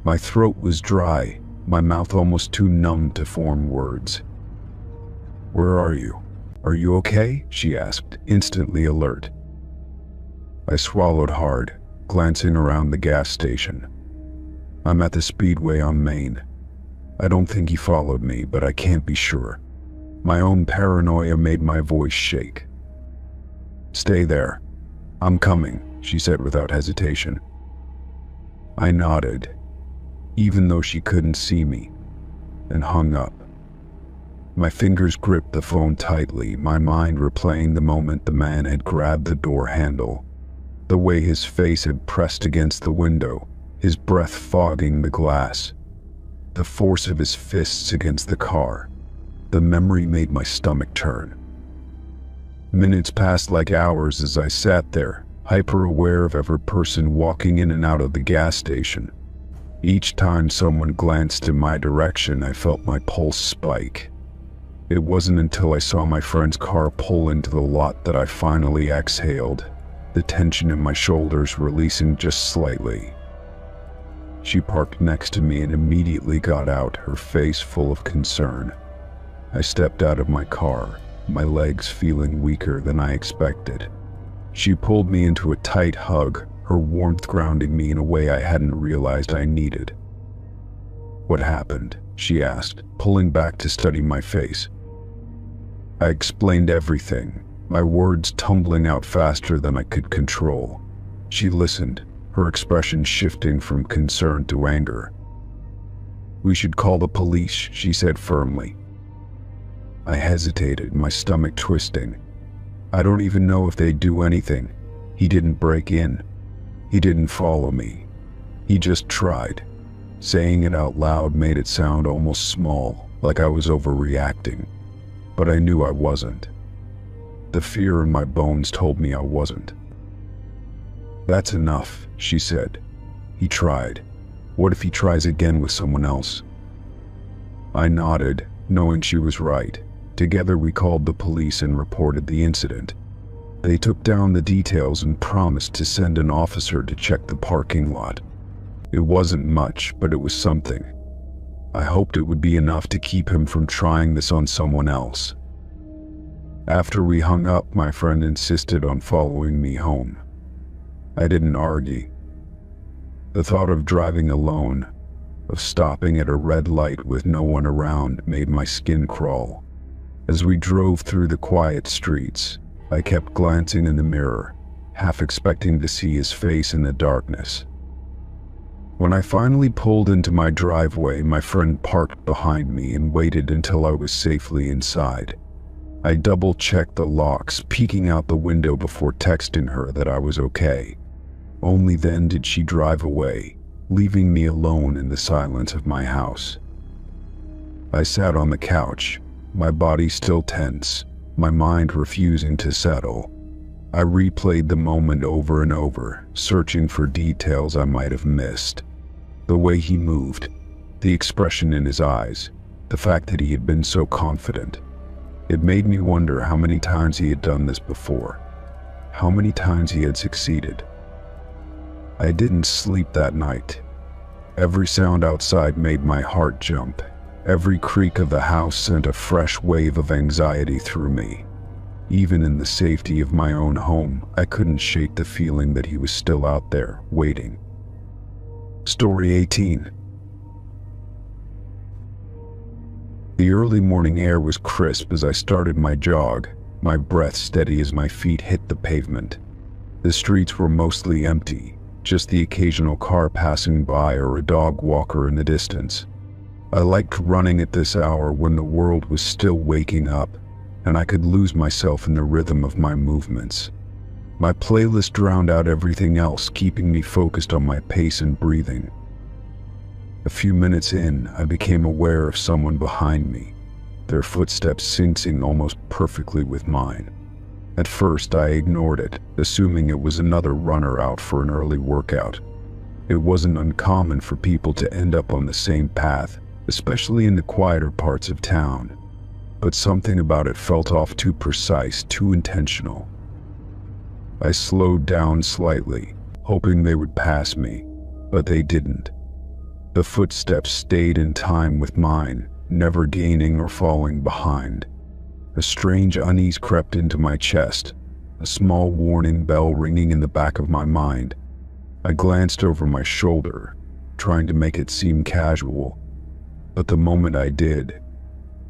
My throat was dry, my mouth almost too numb to form words. "Where are you? Are you okay?" she asked, instantly alert. I swallowed hard, glancing around the gas station. "I'm at the Speedway on Main. I don't think he followed me, but I can't be sure." My own paranoia made my voice shake. "Stay there. I'm coming," she said without hesitation. I nodded, even though she couldn't see me, and hung up. My fingers gripped the phone tightly, my mind replaying the moment the man had grabbed the door handle, the way his face had pressed against the window, his breath fogging the glass, the force of his fists against the car. The memory made my stomach turn. Minutes passed like hours as I sat there, hyper-aware of every person walking in and out of the gas station. Each time someone glanced in my direction, I felt my pulse spike. It wasn't until I saw my friend's car pull into the lot that I finally exhaled, the tension in my shoulders releasing just slightly. She parked next to me and immediately got out, her face full of concern. I stepped out of my car, my legs feeling weaker than I expected. She pulled me into a tight hug, her warmth grounding me in a way I hadn't realized I needed. "What happened?" she asked, pulling back to study my face. I explained everything, my words tumbling out faster than I could control. She listened, her expression shifting from concern to anger. "We should call the police," she said firmly. I hesitated, my stomach twisting. "I don't even know if they'd do anything. He didn't break in. He didn't follow me. He just tried." Saying it out loud made it sound almost small, like I was overreacting. But I knew I wasn't. The fear in my bones told me I wasn't. "That's enough," she said. "He tried. What if he tries again with someone else?" I nodded, knowing she was right. Together we called the police and reported the incident. They took down the details and promised to send an officer to check the parking lot. It wasn't much, but it was something. I hoped it would be enough to keep him from trying this on someone else. After we hung up, my friend insisted on following me home. I didn't argue. The thought of driving alone, of stopping at a red light with no one around, made my skin crawl. As we drove through the quiet streets, I kept glancing in the mirror, half expecting to see his face in the darkness. When I finally pulled into my driveway, my friend parked behind me and waited until I was safely inside. I double-checked the locks, peeking out the window before texting her that I was okay. Only then did she drive away, leaving me alone in the silence of my house. I sat on the couch, my body still tense, my mind refusing to settle. I replayed the moment over and over, searching for details I might have missed. The way he moved, the expression in his eyes, the fact that he had been so confident. It made me wonder how many times he had done this before, how many times he had succeeded. I didn't sleep that night. Every sound outside made my heart jump. Every creak of the house sent a fresh wave of anxiety through me. Even in the safety of my own home, I couldn't shake the feeling that he was still out there, waiting. Story 18. The early morning air was crisp as I started my jog, my breath steady as my feet hit the pavement. The streets were mostly empty, just the occasional car passing by or a dog walker in the distance. I liked running at this hour when the world was still waking up, and I could lose myself in the rhythm of my movements. My playlist drowned out everything else, keeping me focused on my pace and breathing. A few minutes in, I became aware of someone behind me, their footsteps syncing almost perfectly with mine. At first, I ignored it, assuming it was another runner out for an early workout. It wasn't uncommon for people to end up on the same path, especially in the quieter parts of town. But something about it felt off, too precise, too intentional. I slowed down slightly, hoping they would pass me, but they didn't. The footsteps stayed in time with mine, never gaining or falling behind. A strange unease crept into my chest, a small warning bell ringing in the back of my mind. I glanced over my shoulder, trying to make it seem casual, but the moment I did,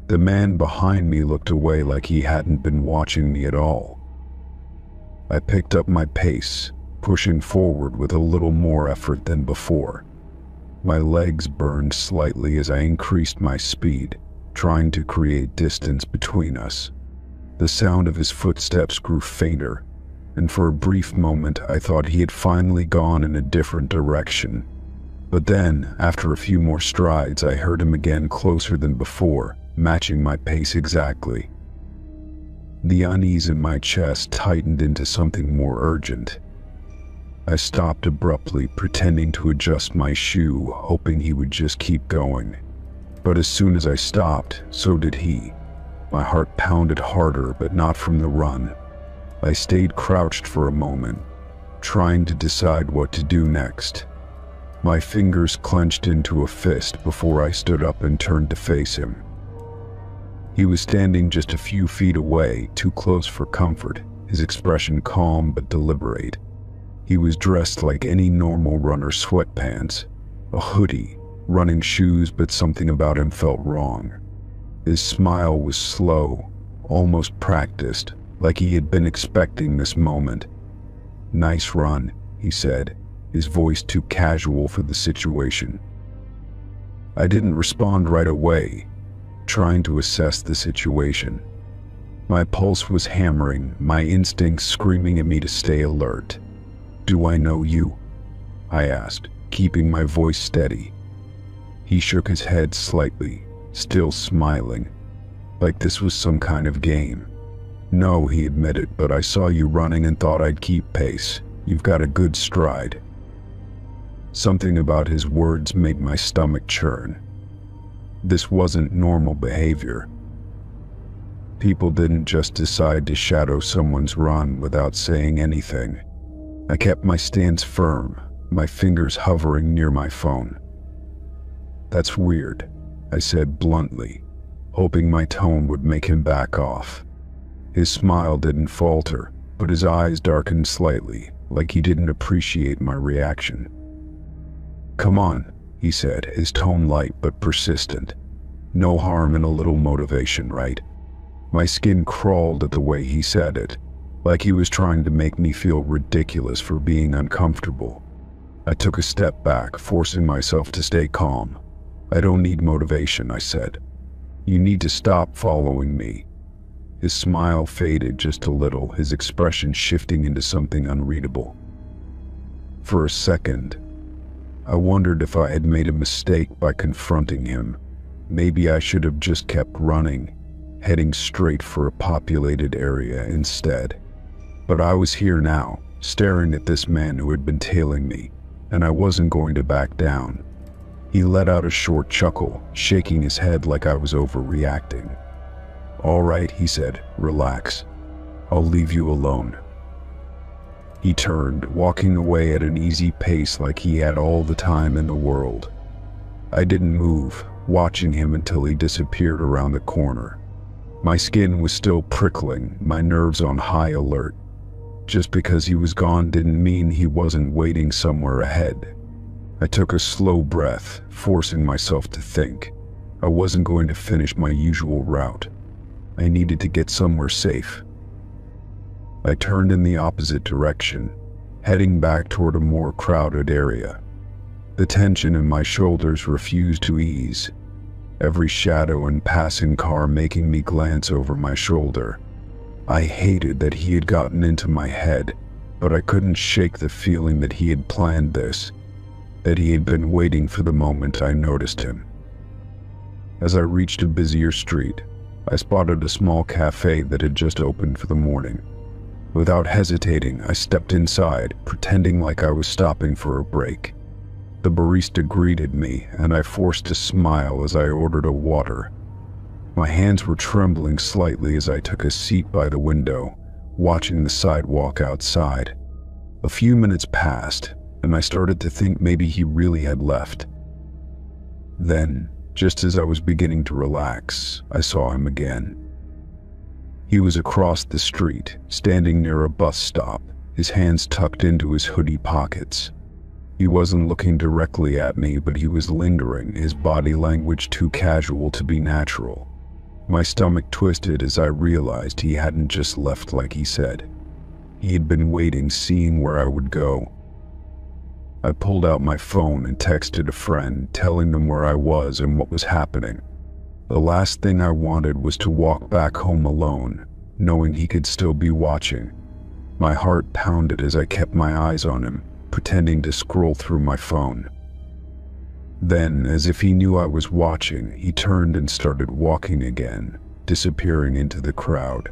the man behind me looked away like he hadn't been watching me at all. I picked up my pace, pushing forward with a little more effort than before. My legs burned slightly as I increased my speed, trying to create distance between us. The sound of his footsteps grew fainter, and for a brief moment I thought he had finally gone in a different direction. But then, after a few more strides, I heard him again, closer than before, matching my pace exactly. The unease in my chest tightened into something more urgent. I stopped abruptly, pretending to adjust my shoe, hoping he would just keep going. But as soon as I stopped, so did he. My heart pounded harder, but not from the run. I stayed crouched for a moment, trying to decide what to do next. My fingers clenched into a fist before I stood up and turned to face him. He was standing just a few feet away, too close for comfort, his expression calm but deliberate. He was dressed like any normal runner: sweatpants, a hoodie, running shoes, but something about him felt wrong. His smile was slow, almost practiced, like he had been expecting this moment. "Nice run," he said, his voice too casual for the situation. I didn't respond right away, trying to assess the situation. My pulse was hammering, my instincts screaming at me to stay alert. "Do I know you?" I asked, keeping my voice steady. He shook his head slightly, still smiling, like this was some kind of game. "No," he admitted, "but I saw you running and thought I'd keep pace. You've got a good stride." Something about his words made my stomach churn. This wasn't normal behavior. People didn't just decide to shadow someone's run without saying anything. I kept my stance firm, my fingers hovering near my phone. "That's weird," I said bluntly, hoping my tone would make him back off. His smile didn't falter, but his eyes darkened slightly, like he didn't appreciate my reaction. "Come on," he said, his tone light but persistent. "No harm in a little motivation, right?" My skin crawled at the way he said it, like he was trying to make me feel ridiculous for being uncomfortable. I took a step back, forcing myself to stay calm. "I don't need motivation," I said. "You need to stop following me." His smile faded just a little, his expression shifting into something unreadable. For a second, I wondered if I had made a mistake by confronting him. Maybe I should have just kept running, heading straight for a populated area instead. But I was here now, staring at this man who had been tailing me, and I wasn't going to back down. He let out a short chuckle, shaking his head like I was overreacting. "All right," he said, "relax. I'll leave you alone." He turned, walking away at an easy pace like he had all the time in the world. I didn't move, watching him until he disappeared around the corner. My skin was still prickling, my nerves on high alert. Just because he was gone didn't mean he wasn't waiting somewhere ahead. I took a slow breath, forcing myself to think. I wasn't going to finish my usual route. I needed to get somewhere safe. I turned in the opposite direction, heading back toward a more crowded area. The tension in my shoulders refused to ease, every shadow and passing car making me glance over my shoulder. I hated that he had gotten into my head, but I couldn't shake the feeling that he had planned this, that he had been waiting for the moment I noticed him. As I reached a busier street, I spotted a small cafe that had just opened for the morning. Without hesitating, I stepped inside, pretending like I was stopping for a break. The barista greeted me, and I forced a smile as I ordered a water. My hands were trembling slightly as I took a seat by the window, watching the sidewalk outside. A few minutes passed, and I started to think maybe he really had left. Then, just as I was beginning to relax, I saw him again. He was across the street, standing near a bus stop, his hands tucked into his hoodie pockets. He wasn't looking directly at me, but he was lingering, his body language too casual to be natural. My stomach twisted as I realized he hadn't just left like he said. He had been waiting, seeing where I would go. I pulled out my phone and texted a friend, telling them where I was and what was happening. The last thing I wanted was to walk back home alone, knowing he could still be watching. My heart pounded as I kept my eyes on him, pretending to scroll through my phone. Then, as if he knew I was watching, he turned and started walking again, disappearing into the crowd.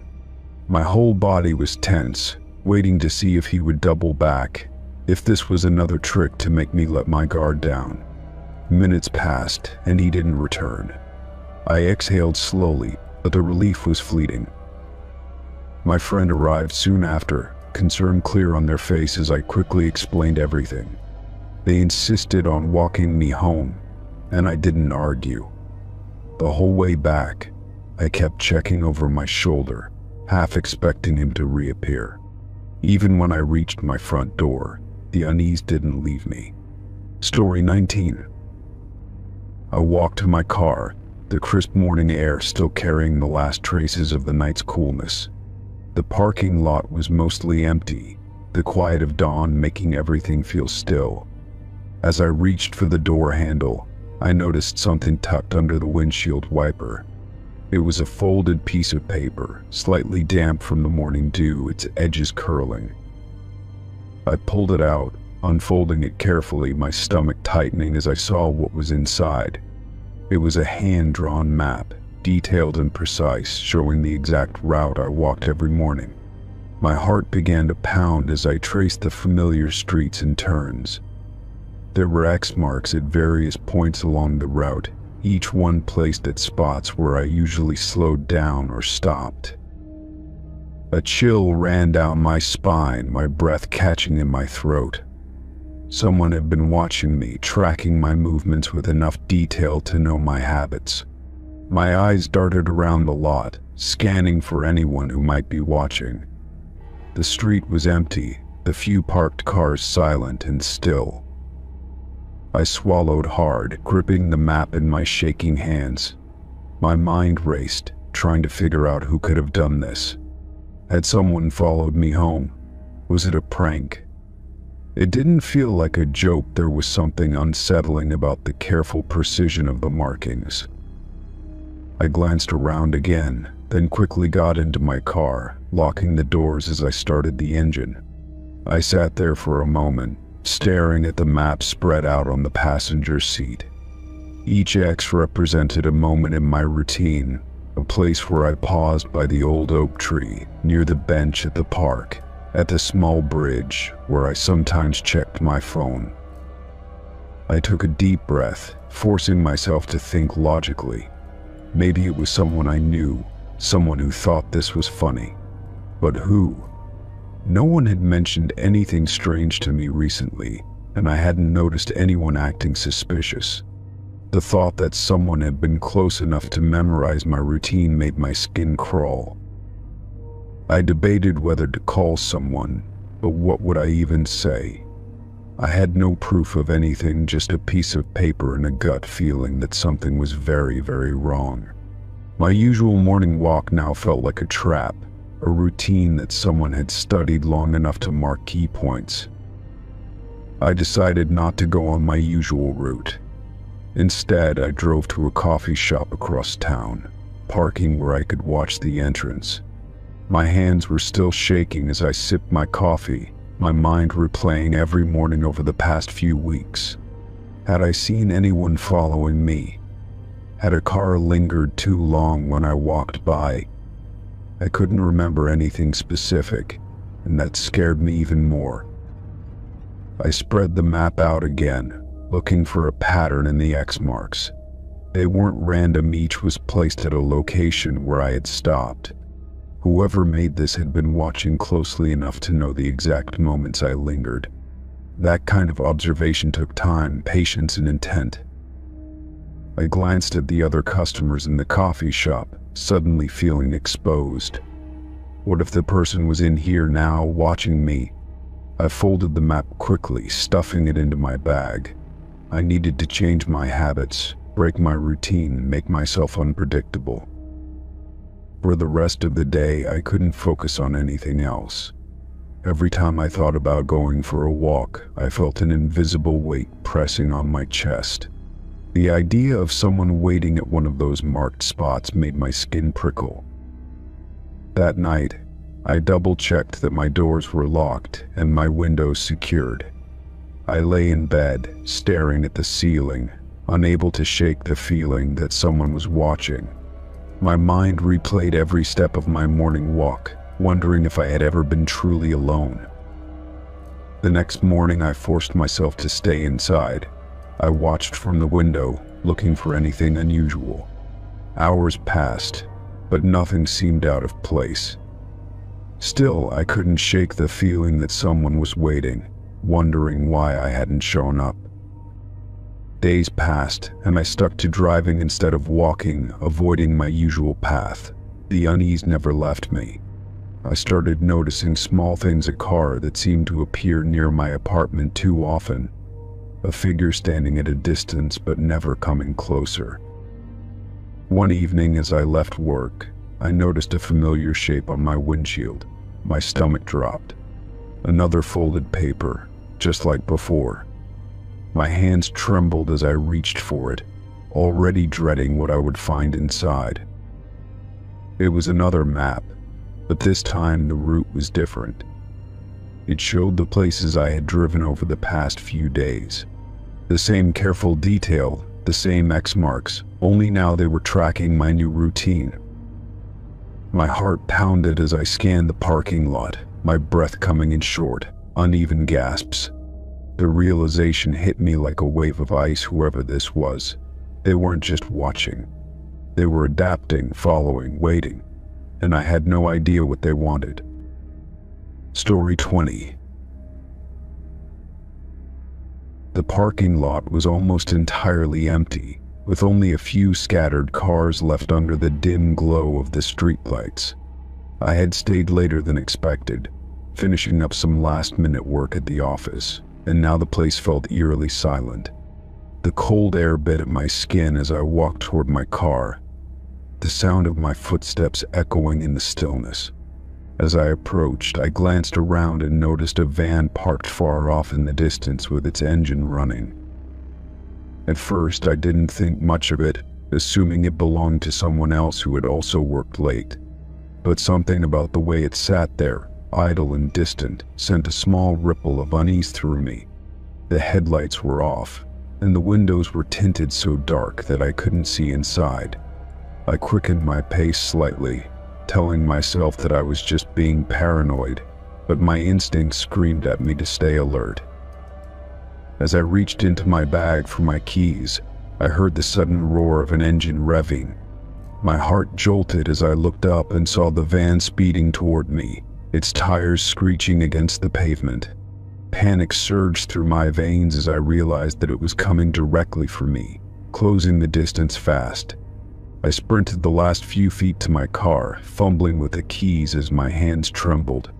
My whole body was tense, waiting to see if he would double back, if this was another trick to make me let my guard down. Minutes passed, and he didn't return. I exhaled slowly, but the relief was fleeting. My friend arrived soon after, concern clear on their face as I quickly explained everything. They insisted on walking me home, and I didn't argue. The whole way back, I kept checking over my shoulder, half expecting him to reappear. Even when I reached my front door, the unease didn't leave me. Story 19. I walked to my car, the crisp morning air still carrying the last traces of the night's coolness. The parking lot was mostly empty, the quiet of dawn making everything feel still. As I reached for the door handle, I noticed something tucked under the windshield wiper. It was a folded piece of paper, slightly damp from the morning dew, its edges curling. I pulled it out, unfolding it carefully, my stomach tightening as I saw what was inside. It was a hand-drawn map, detailed and precise, showing the exact route I walked every morning. My heart began to pound as I traced the familiar streets and turns. There were X marks at various points along the route, each one placed at spots where I usually slowed down or stopped. A chill ran down my spine, my breath catching in my throat. Someone had been watching me, tracking my movements with enough detail to know my habits. My eyes darted around the lot, scanning for anyone who might be watching. The street was empty, the few parked cars silent and still. I swallowed hard, gripping the map in my shaking hands. My mind raced, trying to figure out who could have done this. Had someone followed me home? Was it a prank? It didn't feel like a joke. There was something unsettling about the careful precision of the markings. I glanced around again, then quickly got into my car, locking the doors as I started the engine. I sat there for a moment, staring at the map spread out on the passenger seat. Each X represented a moment in my routine, a place where I paused by the old oak tree, near the bench at the park, at the small bridge where I sometimes checked my phone. I took a deep breath, forcing myself to think logically. Maybe it was someone I knew, someone who thought this was funny. But who? No one had mentioned anything strange to me recently, and I hadn't noticed anyone acting suspicious. The thought that someone had been close enough to memorize my routine made my skin crawl. I debated whether to call someone, but what would I even say? I had no proof of anything, just a piece of paper and a gut feeling that something was very, very wrong. My usual morning walk now felt like a trap, a routine that someone had studied long enough to mark key points. I decided not to go on my usual route. Instead, I drove to a coffee shop across town, parking where I could watch the entrance. My hands were still shaking as I sipped my coffee, my mind replaying every morning over the past few weeks. Had I seen anyone following me? Had a car lingered too long when I walked by? I couldn't remember anything specific, and that scared me even more. I spread the map out again, looking for a pattern in the X marks. They weren't random, each was placed at a location where I had stopped. Whoever made this had been watching closely enough to know the exact moments I lingered. That kind of observation took time, patience, and intent. I glanced at the other customers in the coffee shop, suddenly feeling exposed. What if the person was in here now, watching me? I folded the map quickly, stuffing it into my bag. I needed to change my habits, break my routine, and make myself unpredictable. For the rest of the day, I couldn't focus on anything else. Every time I thought about going for a walk, I felt an invisible weight pressing on my chest. The idea of someone waiting at one of those marked spots made my skin prickle. That night, I double-checked that my doors were locked and my windows secured. I lay in bed, staring at the ceiling, unable to shake the feeling that someone was watching. My mind replayed every step of my morning walk, wondering if I had ever been truly alone. The next morning, I forced myself to stay inside. I watched from the window, looking for anything unusual. Hours passed, but nothing seemed out of place. Still, I couldn't shake the feeling that someone was waiting, wondering why I hadn't shown up. Days passed, and I stuck to driving instead of walking, avoiding my usual path. The unease never left me. I started noticing small things, a car that seemed to appear near my apartment too often, a figure standing at a distance but never coming closer. One evening as I left work, I noticed a familiar shape on my windshield. My stomach dropped. Another folded paper, just like before. My hands trembled as I reached for it, already dreading what I would find inside. It was another map, but this time the route was different. It showed the places I had driven over the past few days. The same careful detail, the same X marks, only now they were tracking my new routine. My heart pounded as I scanned the parking lot, my breath coming in short, uneven gasps. The realization hit me like a wave of ice. Whoever this was, they weren't just watching. They were adapting, following, waiting, and I had no idea what they wanted. Story 20. The parking lot was almost entirely empty, with only a few scattered cars left under the dim glow of the streetlights. I had stayed later than expected, finishing up some last-minute work at the office, and now the place felt eerily silent. The cold air bit at my skin as I walked toward my car, the sound of my footsteps echoing in the stillness. As I approached, I glanced around and noticed a van parked far off in the distance with its engine running. At first, I didn't think much of it, assuming it belonged to someone else who had also worked late. But something about the way it sat there, idle and distant, sent a small ripple of unease through me. The headlights were off, and the windows were tinted so dark that I couldn't see inside. I quickened my pace slightly, telling myself that I was just being paranoid, but my instinct screamed at me to stay alert. As I reached into my bag for my keys, I heard the sudden roar of an engine revving. My heart jolted as I looked up and saw the van speeding toward me, its tires screeching against the pavement. Panic surged through my veins as I realized that it was coming directly for me, closing the distance fast. I sprinted the last few feet to my car, fumbling with the keys as my hands trembled.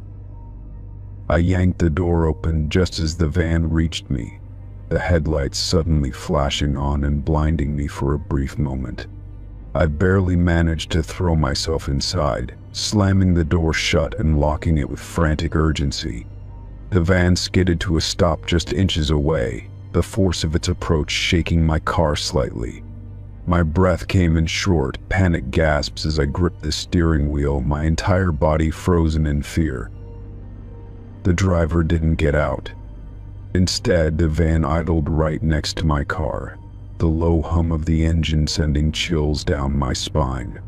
I yanked the door open just as the van reached me, the headlights suddenly flashing on and blinding me for a brief moment. I barely managed to throw myself inside, slamming the door shut and locking it with frantic urgency. The van skidded to a stop just inches away, the force of its approach shaking my car slightly. My breath came in short, panic gasps as I gripped the steering wheel, my entire body frozen in fear. The driver didn't get out. Instead, the van idled right next to my car, the low hum of the engine sending chills down my spine.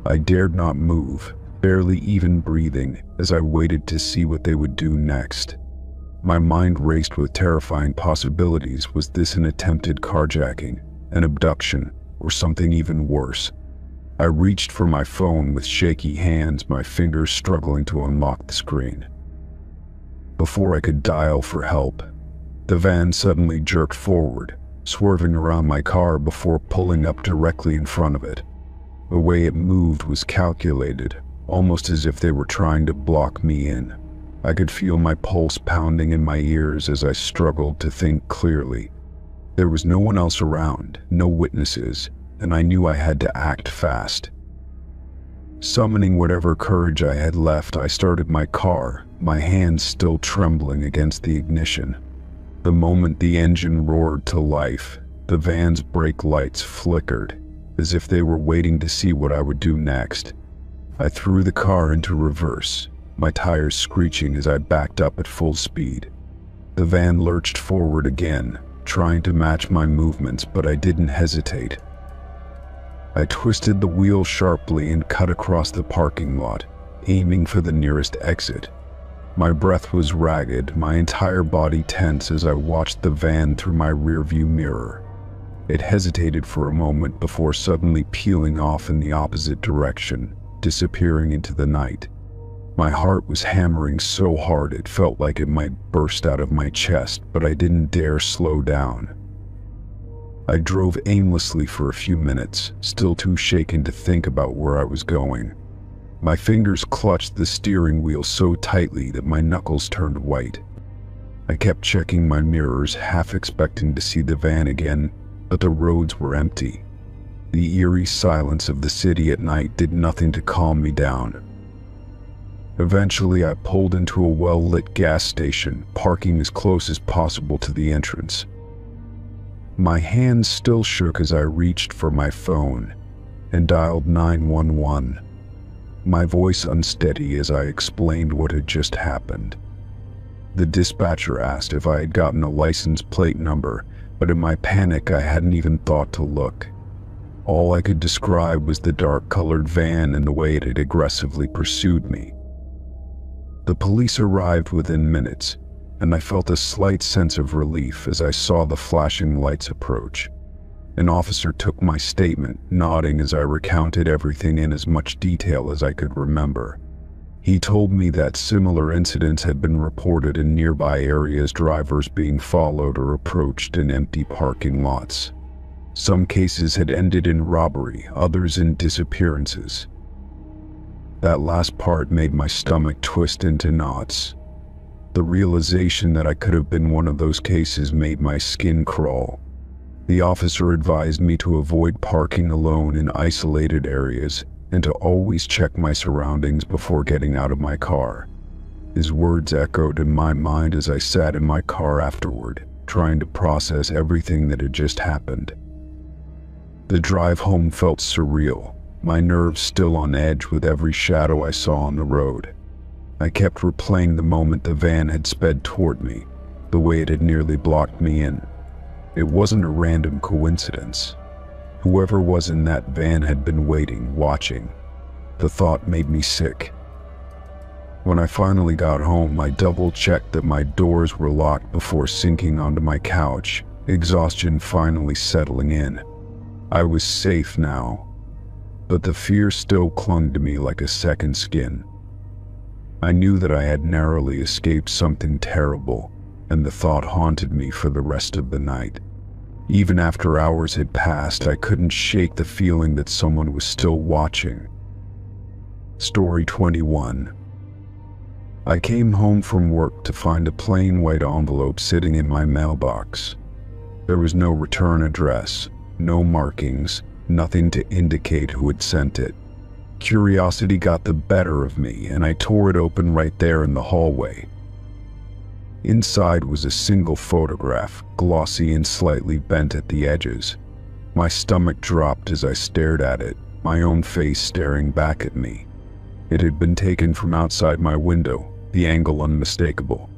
I dared not move, barely even breathing, as I waited to see what they would do next. My mind raced with terrifying possibilities. Was this an attempted carjacking, an abduction, or something even worse? I reached for my phone with shaky hands, my fingers struggling to unlock the screen. Before I could dial for help, the van suddenly jerked forward, swerving around my car before pulling up directly in front of it. The way it moved was calculated, almost as if they were trying to block me in. I could feel my pulse pounding in my ears as I struggled to think clearly. There was no one else around, no witnesses, and I knew I had to act fast. Summoning whatever courage I had left, I started my car, my hands still trembling against the ignition. The moment the engine roared to life, the van's brake lights flickered, as if they were waiting to see what I would do next. I threw the car into reverse, my tires screeching as I backed up at full speed. The van lurched forward again, trying to match my movements, but I didn't hesitate. I twisted the wheel sharply and cut across the parking lot, aiming for the nearest exit. My breath was ragged, my entire body tense as I watched the van through my rearview mirror. It hesitated for a moment before suddenly peeling off in the opposite direction, disappearing into the night. My heart was hammering so hard it felt like it might burst out of my chest, but I didn't dare slow down. I drove aimlessly for a few minutes, still too shaken to think about where I was going. My fingers clutched the steering wheel so tightly that my knuckles turned white. I kept checking my mirrors, half expecting to see the van again, but the roads were empty. The eerie silence of the city at night did nothing to calm me down. Eventually, I pulled into a well-lit gas station, parking as close as possible to the entrance. My hands still shook as I reached for my phone and dialed 911, my voice unsteady as I explained what had just happened. The dispatcher asked if I had gotten a license plate number, but in my panic I hadn't even thought to look. All I could describe was the dark-colored van and the way it had aggressively pursued me. The police arrived within minutes, and I felt a slight sense of relief as I saw the flashing lights approach. An officer took my statement, nodding as I recounted everything in as much detail as I could remember. He told me that similar incidents had been reported in nearby areas, drivers being followed or approached in empty parking lots. Some cases had ended in robbery, others in disappearances. That last part made my stomach twist into knots. The realization that I could have been one of those cases made my skin crawl. The officer advised me to avoid parking alone in isolated areas and to always check my surroundings before getting out of my car. His words echoed in my mind as I sat in my car afterward, trying to process everything that had just happened. The drive home felt surreal, my nerves still on edge with every shadow I saw on the road. I kept replaying the moment the van had sped toward me, the way it had nearly blocked me in. It wasn't a random coincidence. Whoever was in that van had been waiting, watching. The thought made me sick. When I finally got home, I double-checked that my doors were locked before sinking onto my couch, exhaustion finally settling in. I was safe now, but the fear still clung to me like a second skin. I knew that I had narrowly escaped something terrible, and the thought haunted me for the rest of the night. Even after hours had passed, I couldn't shake the feeling that someone was still watching. Story 21. I came home from work to find a plain white envelope sitting in my mailbox. There was no return address, no markings, nothing to indicate who had sent it. Curiosity got the better of me, and I tore it open right there in the hallway. Inside was a single photograph, glossy and slightly bent at the edges. My stomach dropped as I stared at it, my own face staring back at me. It had been taken from outside my window, the angle unmistakable.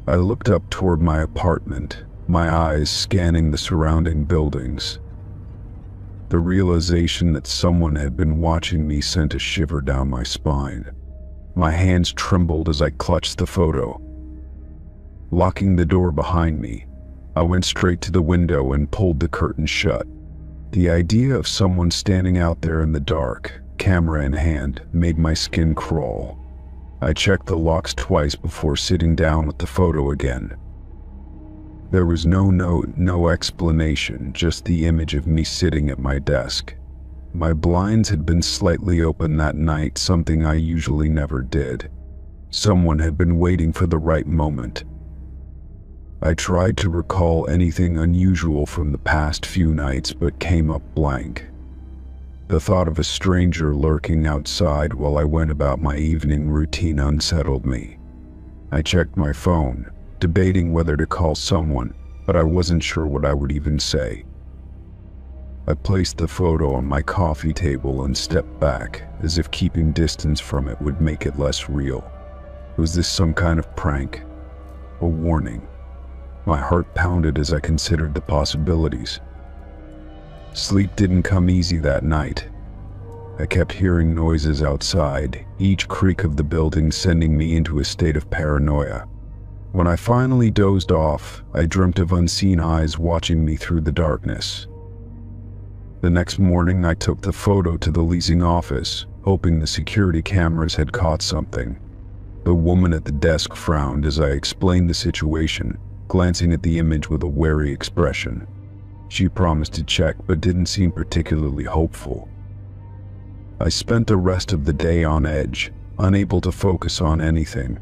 I looked up toward my apartment, my eyes scanning the surrounding buildings. The realization that someone had been watching me sent a shiver down my spine. My hands trembled as I clutched the photo. Locking the door behind me, I went straight to the window and pulled the curtain shut. The idea of someone standing out there in the dark, camera in hand, made my skin crawl. I checked the locks twice before sitting down with the photo again. There was no note, no explanation, just the image of me sitting at my desk. My blinds had been slightly open that night, something I usually never did. Someone had been waiting for the right moment. I tried to recall anything unusual from the past few nights, but came up blank. The thought of a stranger lurking outside while I went about my evening routine unsettled me. I checked my phone, debating whether to call someone, but I wasn't sure what I would even say. I placed the photo on my coffee table and stepped back, as if keeping distance from it would make it less real. Was this some kind of prank? A warning? My heart pounded as I considered the possibilities. Sleep didn't come easy that night. I kept hearing noises outside, each creak of the building sending me into a state of paranoia. When I finally dozed off, I dreamt of unseen eyes watching me through the darkness. The next morning, I took the photo to the leasing office, hoping the security cameras had caught something. The woman at the desk frowned as I explained the situation, glancing at the image with a wary expression. She promised to check, but didn't seem particularly hopeful. I spent the rest of the day on edge, unable to focus on anything.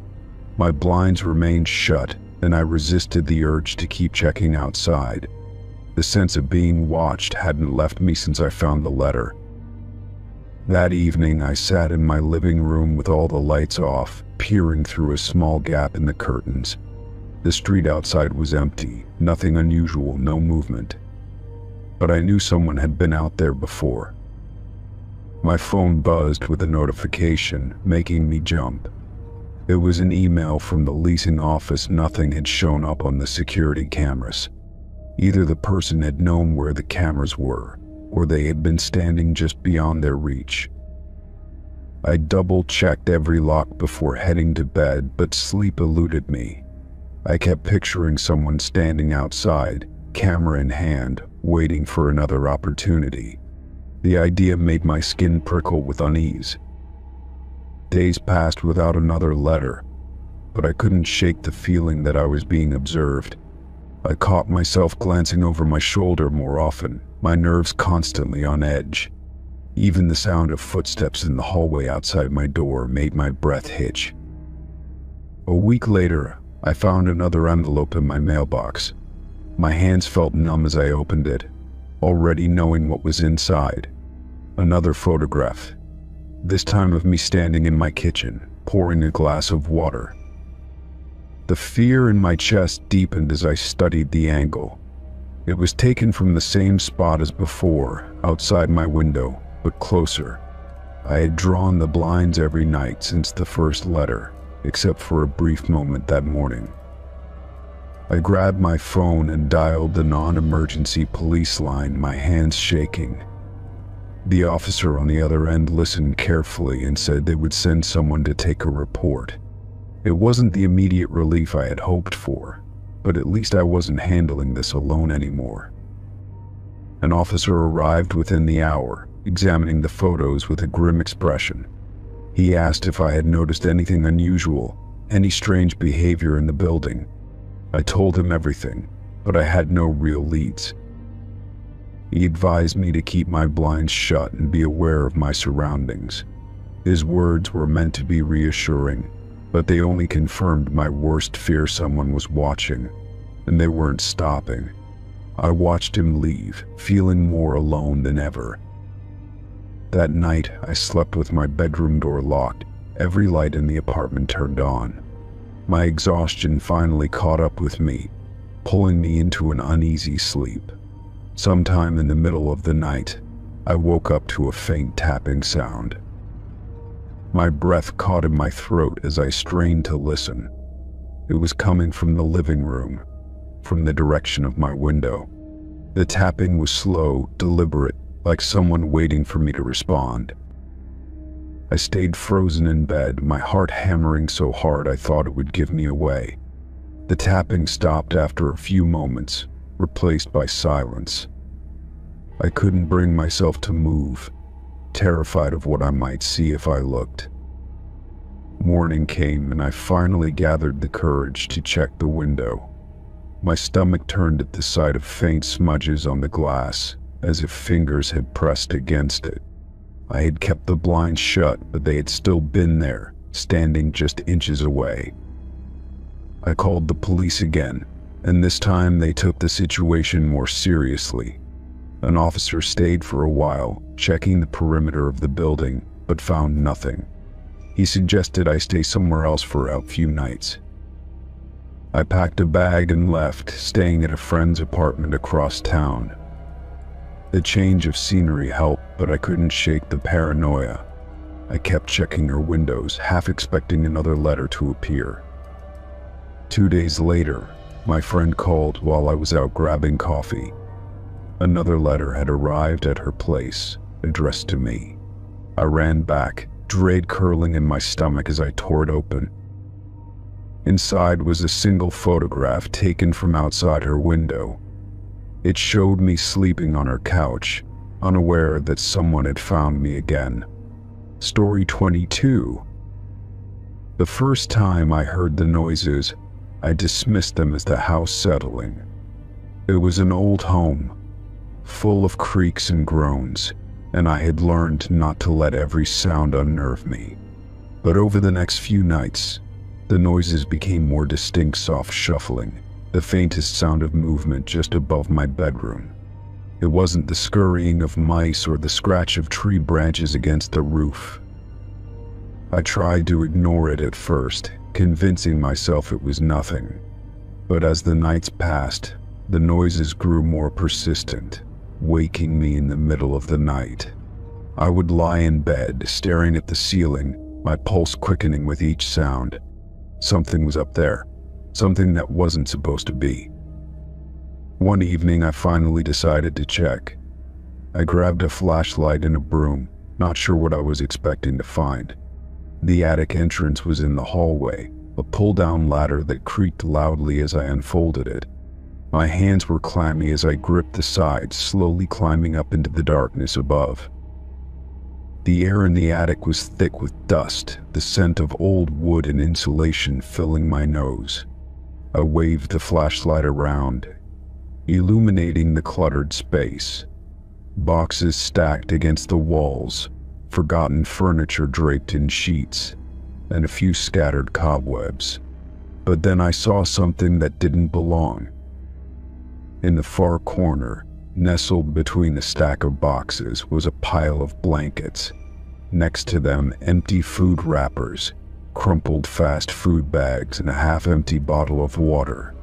My blinds remained shut, and I resisted the urge to keep checking outside. The sense of being watched hadn't left me since I found the letter. That evening, I sat in my living room with all the lights off, peering through a small gap in the curtains. The street outside was empty, nothing unusual, no movement. But I knew someone had been out there before. My phone buzzed with a notification, making me jump. It was an email from the leasing office. Nothing had shown up on the security cameras. Either the person had known where the cameras were, or they had been standing just beyond their reach. I double-checked every lock before heading to bed, but sleep eluded me. I kept picturing someone standing outside, camera in hand, waiting for another opportunity. The idea made my skin prickle with unease. Days passed without another letter, but I couldn't shake the feeling that I was being observed. I caught myself glancing over my shoulder more often, my nerves constantly on edge. Even the sound of footsteps in the hallway outside my door made my breath hitch. A week later, I found another envelope in my mailbox. My hands felt numb as I opened it, already knowing what was inside. Another photograph, this time of me standing in my kitchen, pouring a glass of water. The fear in my chest deepened as I studied the angle. It was taken from the same spot as before, outside my window, but closer. I had drawn the blinds every night since the first letter, except for a brief moment that morning. I grabbed my phone and dialed the non-emergency police line, my hands shaking. The officer on the other end listened carefully and said they would send someone to take a report. It wasn't the immediate relief I had hoped for, but at least I wasn't handling this alone anymore. An officer arrived within the hour, examining the photos with a grim expression. He asked if I had noticed anything unusual, any strange behavior in the building. I told him everything, but I had no real leads. He advised me to keep my blinds shut and be aware of my surroundings. His words were meant to be reassuring, but they only confirmed my worst fear: someone was watching, and they weren't stopping. I watched him leave, feeling more alone than ever. That night, I slept with my bedroom door locked, every light in the apartment turned on. My exhaustion finally caught up with me, pulling me into an uneasy sleep. Sometime in the middle of the night, I woke up to a faint tapping sound. My breath caught in my throat as I strained to listen. It was coming from the living room, from the direction of my window. The tapping was slow, deliberate, like someone waiting for me to respond. I stayed frozen in bed, my heart hammering so hard I thought it would give me away. The tapping stopped after a few moments, replaced by silence. I couldn't bring myself to move, terrified of what I might see if I looked. Morning came and I finally gathered the courage to check the window. My stomach turned at the sight of faint smudges on the glass, as if fingers had pressed against it. I had kept the blinds shut, but they had still been there, standing just inches away. I called the police again, and this time they took the situation more seriously. An officer stayed for a while, checking the perimeter of the building, but found nothing. He suggested I stay somewhere else for a few nights. I packed a bag and left, staying at a friend's apartment across town. The change of scenery helped, but I couldn't shake the paranoia. I kept checking her windows, half expecting another letter to appear. 2 days later, my friend called while I was out grabbing coffee. Another letter had arrived at her place, addressed to me. I ran back, dread curling in my stomach as I tore it open. Inside was a single photograph taken from outside her window. It showed me sleeping on her couch, unaware that someone had found me again. Story 22. The first time I heard the noises, I dismissed them as the house settling. It was an old home, full of creaks and groans, and I had learned not to let every sound unnerve me. But over the next few nights, the noises became more distinct: soft shuffling, the faintest sound of movement just above my bedroom. It wasn't the scurrying of mice or the scratch of tree branches against the roof. I tried to ignore it at first, convincing myself it was nothing. But as the nights passed, the noises grew more persistent, waking me in the middle of the night. I would lie in bed, staring at the ceiling, my pulse quickening with each sound. Something was up there, something that wasn't supposed to be. One evening, I finally decided to check. I grabbed a flashlight and a broom, not sure what I was expecting to find. The attic entrance was in the hallway, a pull-down ladder that creaked loudly as I unfolded it. My hands were clammy as I gripped the sides, slowly climbing up into the darkness above. The air in the attic was thick with dust, the scent of old wood and insulation filling my nose. I waved the flashlight around, illuminating the cluttered space. Boxes stacked against the walls, forgotten furniture draped in sheets, and a few scattered cobwebs. But then I saw something that didn't belong. In the far corner, nestled between a stack of boxes, was a pile of blankets. Next to them, empty food wrappers, crumpled fast food bags, and a half-empty bottle of water.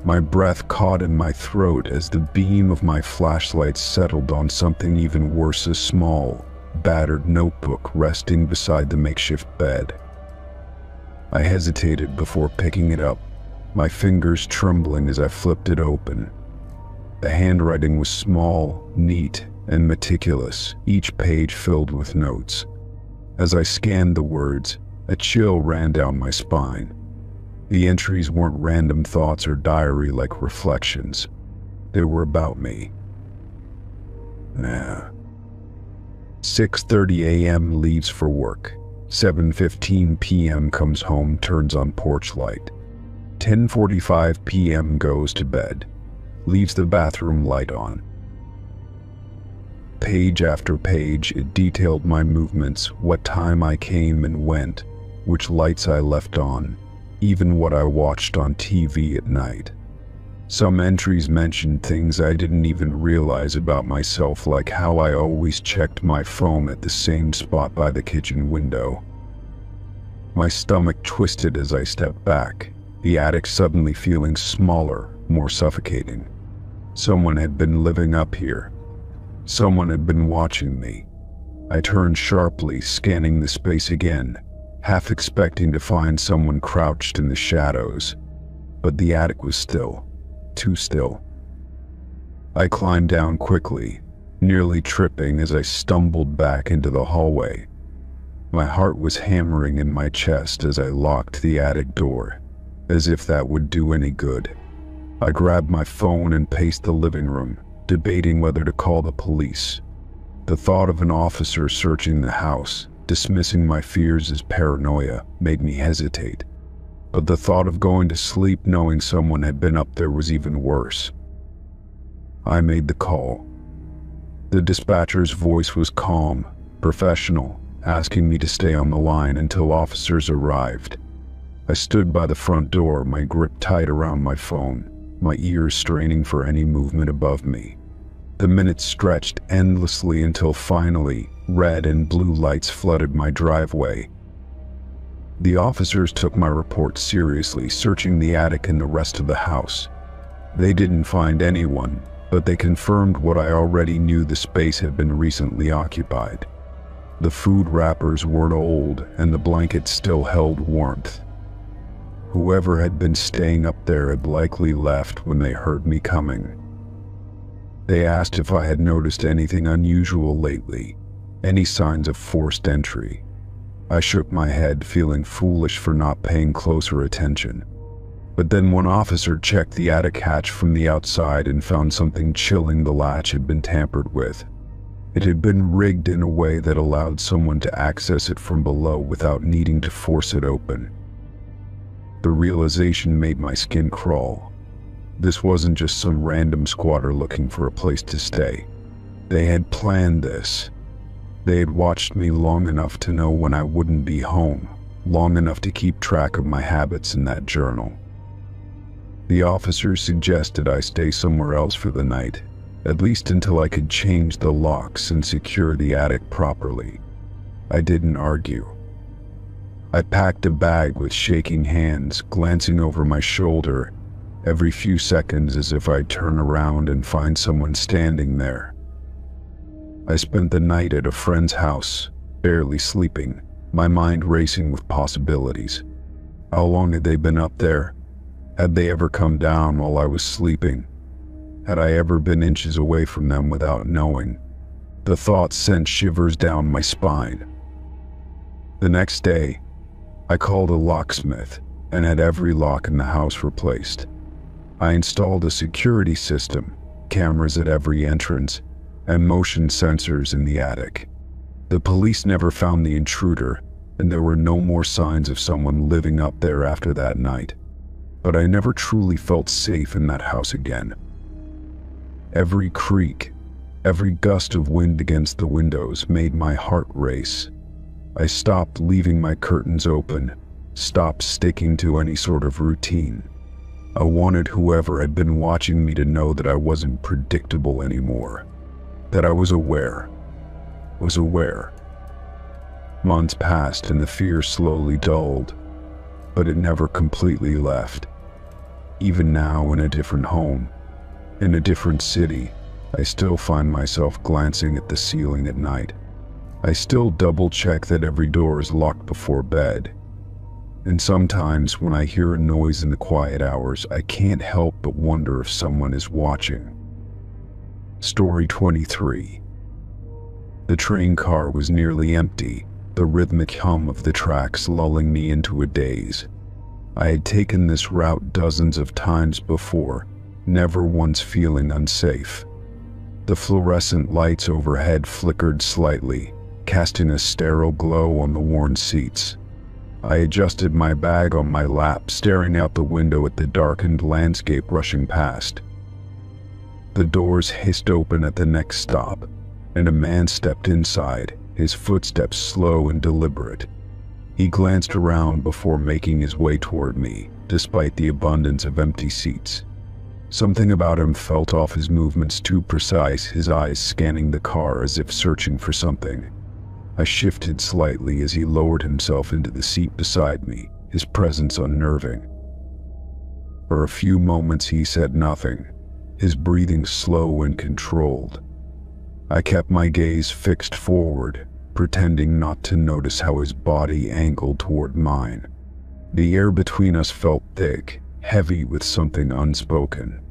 My breath caught in my throat as the beam of my flashlight settled on something even worse, a small, battered notebook resting beside the makeshift bed. I hesitated before picking it up, my fingers trembling as I flipped it open. The handwriting was small, neat, and meticulous, each page filled with notes. As I scanned the words, a chill ran down my spine. The entries weren't random thoughts or diary-like reflections. They were about me. 6:30 a.m. leaves for work. 7:15 p.m. comes home, turns on porch light. 10:45 p.m. goes to bed. Leaves the bathroom light on. Page after page, it detailed my movements, what time I came and went, which lights I left on, even what I watched on TV at night. Some entries mentioned things I didn't even realize about myself, like how I always checked my phone at the same spot by the kitchen window. My stomach twisted as I stepped back, the attic suddenly feeling smaller, more suffocating. Someone had been living up here. Someone had been watching me. I turned sharply, scanning the space again, half expecting to find someone crouched in the shadows. But the attic was still, too still. I climbed down quickly, nearly tripping as I stumbled back into the hallway. My heart was hammering in my chest as I locked the attic door, as if that would do any good. I grabbed my phone and paced the living room, debating whether to call the police. The thought of an officer searching the house, dismissing my fears as paranoia, made me hesitate. But the thought of going to sleep knowing someone had been up there was even worse. I made the call. The dispatcher's voice was calm, professional, asking me to stay on the line until officers arrived. I stood by the front door, my grip tight around my phone, my ears straining for any movement above me. The minutes stretched endlessly until finally, red and blue lights flooded my driveway. The officers took my report seriously, searching the attic and the rest of the house. They didn't find anyone, but they confirmed what I already knew: the space had been recently occupied. The food wrappers weren't old, and the blankets still held warmth. Whoever had been staying up there had likely left when they heard me coming. They asked if I had noticed anything unusual lately, any signs of forced entry. I shook my head, feeling foolish for not paying closer attention. But then one officer checked the attic hatch from the outside and found something chilling. The latch had been tampered with. It had been rigged in a way that allowed someone to access it from below without needing to force it open. The realization made my skin crawl. This wasn't just some random squatter looking for a place to stay. They had planned this. They had watched me long enough to know when I wouldn't be home, long enough to keep track of my habits in that journal. The officers suggested I stay somewhere else for the night, at least until I could change the locks and secure the attic properly. I didn't argue. I packed a bag with shaking hands, glancing over my shoulder every few seconds as if I'd turn around and find someone standing there. I spent the night at a friend's house, barely sleeping, my mind racing with possibilities. How long had they been up there? Had they ever come down while I was sleeping? Had I ever been inches away from them without knowing? The thought sent shivers down my spine. The next day, I called a locksmith and had every lock in the house replaced. I installed a security system, cameras at every entrance, and motion sensors in the attic. The police never found the intruder, and there were no more signs of someone living up there after that night. But I never truly felt safe in that house again. Every creak, every gust of wind against the windows made my heart race. I stopped leaving my curtains open, stopped sticking to any sort of routine. I wanted whoever had been watching me to know that I wasn't predictable anymore. That I was aware. Months passed and the fear slowly dulled, but it never completely left. Even now, in a different home, in a different city, I still find myself glancing at the ceiling at night. I still double-check that every door is locked before bed. And sometimes when I hear a noise in the quiet hours, I can't help but wonder if someone is watching. Story 23. The train car was nearly empty, the rhythmic hum of the tracks lulling me into a daze. I had taken this route dozens of times before, never once feeling unsafe. The fluorescent lights overhead flickered slightly, casting a sterile glow on the worn seats. I adjusted my bag on my lap, staring out the window at the darkened landscape rushing past. The doors hissed open at the next stop, and a man stepped inside, his footsteps slow and deliberate. He glanced around before making his way toward me, despite the abundance of empty seats. Something about him felt off, his movements too precise, his eyes scanning the car as if searching for something. I shifted slightly as he lowered himself into the seat beside me, his presence unnerving. For a few moments he said nothing, his breathing slow and controlled. I kept my gaze fixed forward, pretending not to notice how his body angled toward mine. The air between us felt thick, heavy with something unspoken.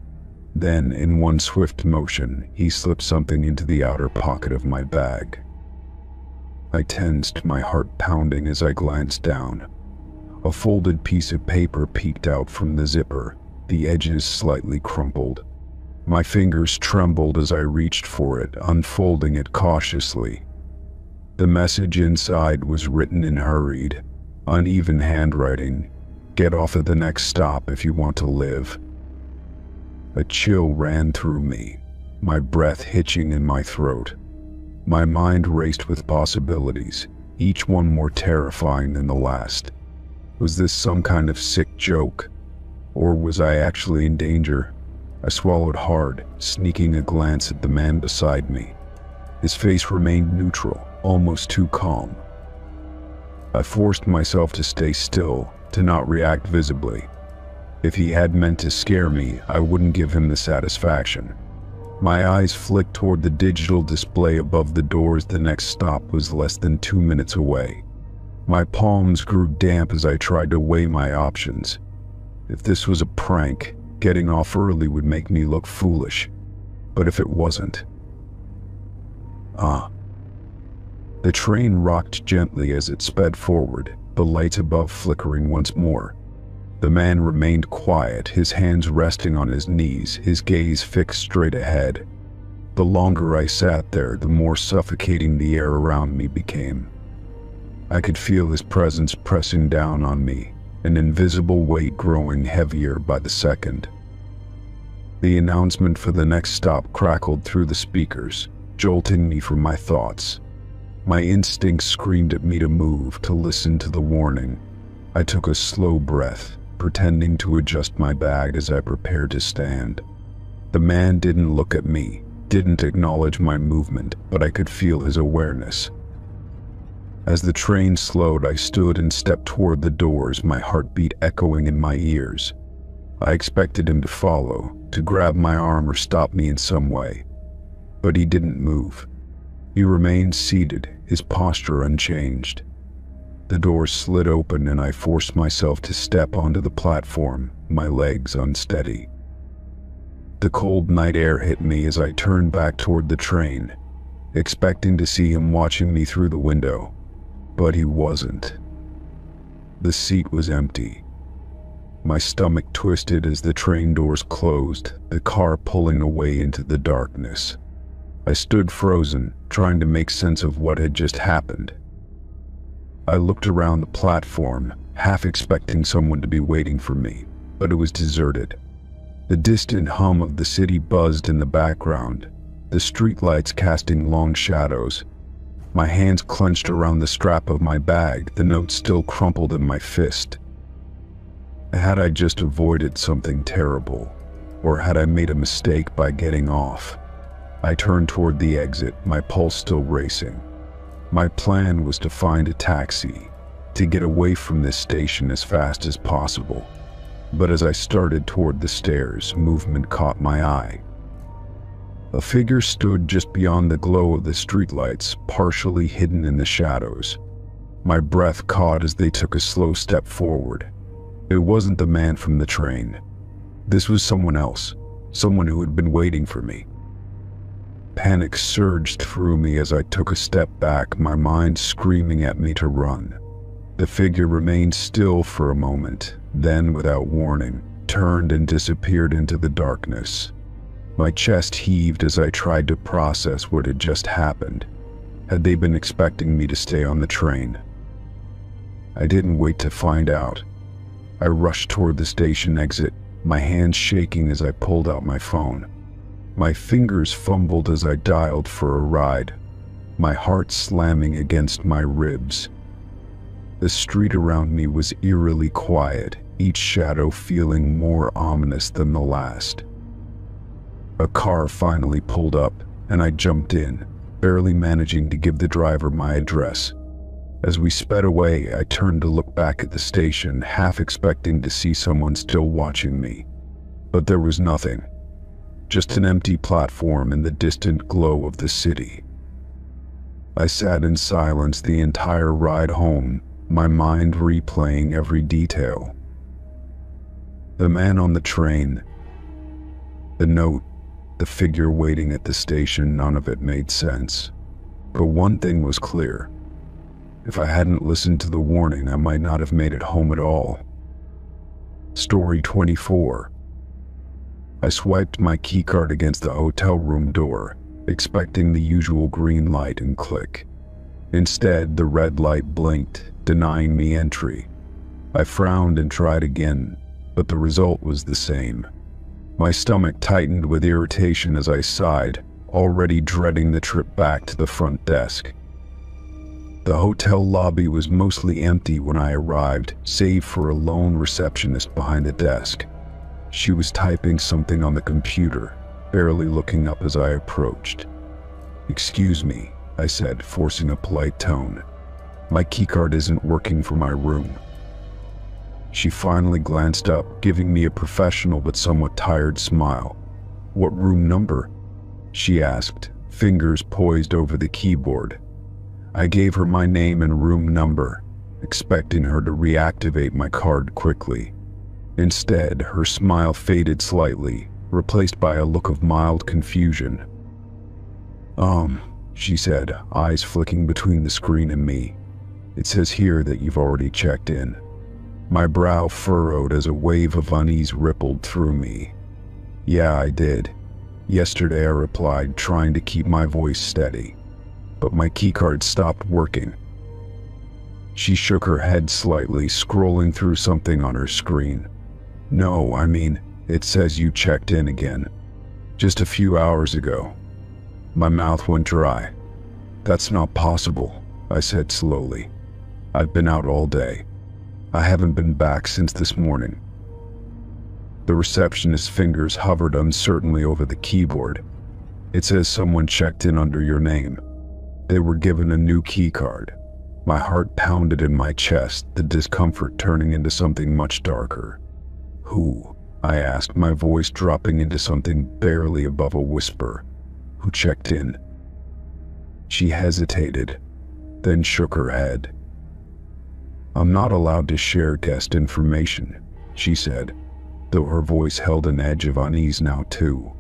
Then, in one swift motion, he slipped something into the outer pocket of my bag. I tensed, my heart pounding as I glanced down. A folded piece of paper peeked out from the zipper, the edges slightly crumpled. My fingers trembled as I reached for it, unfolding it cautiously. The message inside was written in hurried, uneven handwriting. "Get off at the next stop if you want to live." A chill ran through me, my breath hitching in my throat. My mind raced with possibilities, each one more terrifying than the last. Was this some kind of sick joke? Or was I actually in danger? I swallowed hard, sneaking a glance at the man beside me. His face remained neutral, almost too calm. I forced myself to stay still, to not react visibly. If he had meant to scare me, I wouldn't give him the satisfaction. My eyes flicked toward the digital display above the doors. The next stop was less than 2 minutes away. My palms grew damp as I tried to weigh my options. If this was a prank, getting off early would make me look foolish. But if it wasn't... The train rocked gently as it sped forward, the lights above flickering once more. The man remained quiet, his hands resting on his knees, his gaze fixed straight ahead. The longer I sat there, the more suffocating the air around me became. I could feel his presence pressing down on me, an invisible weight growing heavier by the second. The announcement for the next stop crackled through the speakers, jolting me from my thoughts. My instincts screamed at me to move, to listen to the warning. I took a slow breath, pretending to adjust my bag as I prepared to stand. The man didn't look at me, didn't acknowledge my movement, but I could feel his awareness. As the train slowed, I stood and stepped toward the doors, my heartbeat echoing in my ears. I expected him to follow, to grab my arm or stop me in some way. But he didn't move. He remained seated, his posture unchanged. The door slid open and I forced myself to step onto the platform, my legs unsteady. The cold night air hit me as I turned back toward the train, expecting to see him watching me through the window. But he wasn't. The seat was empty. My stomach twisted as the train doors closed, the car pulling away into the darkness. I stood frozen, trying to make sense of what had just happened. I looked around the platform, half expecting someone to be waiting for me, but it was deserted. The distant hum of the city buzzed in the background, the streetlights casting long shadows. My hands clenched around the strap of my bag, the note still crumpled in my fist. Had I just avoided something terrible? Or had I made a mistake by getting off? I turned toward the exit, my pulse still racing. My plan was to find a taxi, to get away from this station as fast as possible. But as I started toward the stairs, movement caught my eye. A figure stood just beyond the glow of the streetlights, partially hidden in the shadows. My breath caught as they took a slow step forward. It wasn't the man from the train. This was someone else, someone who had been waiting for me. Panic surged through me as I took a step back, my mind screaming at me to run. The figure remained still for a moment, then, without warning, turned and disappeared into the darkness. My chest heaved as I tried to process what had just happened. Had they been expecting me to stay on the train? I didn't wait to find out. I rushed toward the station exit, my hands shaking as I pulled out my phone. My fingers fumbled as I dialed for a ride, my heart slamming against my ribs. The street around me was eerily quiet, each shadow feeling more ominous than the last. A car finally pulled up, and I jumped in, barely managing to give the driver my address. As we sped away, I turned to look back at the station, half expecting to see someone still watching me. But there was nothing. Just an empty platform in the distant glow of the city. I sat in silence the entire ride home, my mind replaying every detail. The man on the train, the note, the figure waiting at the station, none of it made sense. But one thing was clear. If I hadn't listened to the warning, I might not have made it home at all. Story 24. I swiped my keycard against the hotel room door, expecting the usual green light and click. Instead, the red light blinked, denying me entry. I frowned and tried again, but the result was the same. My stomach tightened with irritation as I sighed, already dreading the trip back to the front desk. The hotel lobby was mostly empty when I arrived, save for a lone receptionist behind the desk. She was typing something on the computer, barely looking up as I approached. "Excuse me," I said, forcing a polite tone. "My keycard isn't working for my room." She finally glanced up, giving me a professional but somewhat tired smile. "What room number?" she asked, fingers poised over the keyboard. I gave her my name and room number, expecting her to reactivate my card quickly. Instead, her smile faded slightly, replaced by a look of mild confusion. She said, eyes flicking between the screen and me. "It says here that you've already checked in." My brow furrowed as a wave of unease rippled through me. "Yeah, I did. Yesterday," I replied, trying to keep my voice steady. "But my keycard stopped working." She shook her head slightly, scrolling through something on her screen. "No, I mean, it says you checked in again. Just a few hours ago." My mouth went dry. "That's not possible," I said slowly. "I've been out all day. I haven't been back since this morning." The receptionist's fingers hovered uncertainly over the keyboard. "It says someone checked in under your name. They were given a new keycard." My heart pounded in my chest, the discomfort turning into something much darker. "Who?" I asked, my voice dropping into something barely above a whisper. "Who checked in?" She hesitated, then shook her head. "I'm not allowed to share guest information," she said, though her voice held an edge of unease now too.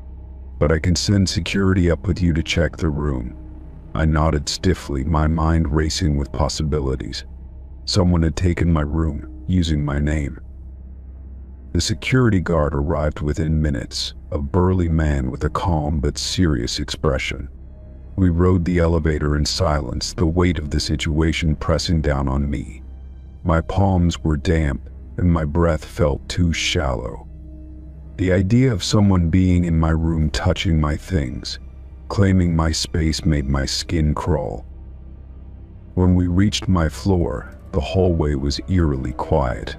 "But I can send security up with you to check the room." I nodded stiffly, my mind racing with possibilities. Someone had taken my room, using my name. The security guard arrived within minutes, a burly man with a calm but serious expression. We rode the elevator in silence, the weight of the situation pressing down on me. My palms were damp, and my breath felt too shallow. The idea of someone being in my room touching my things, claiming my space, made my skin crawl. When we reached my floor, the hallway was eerily quiet.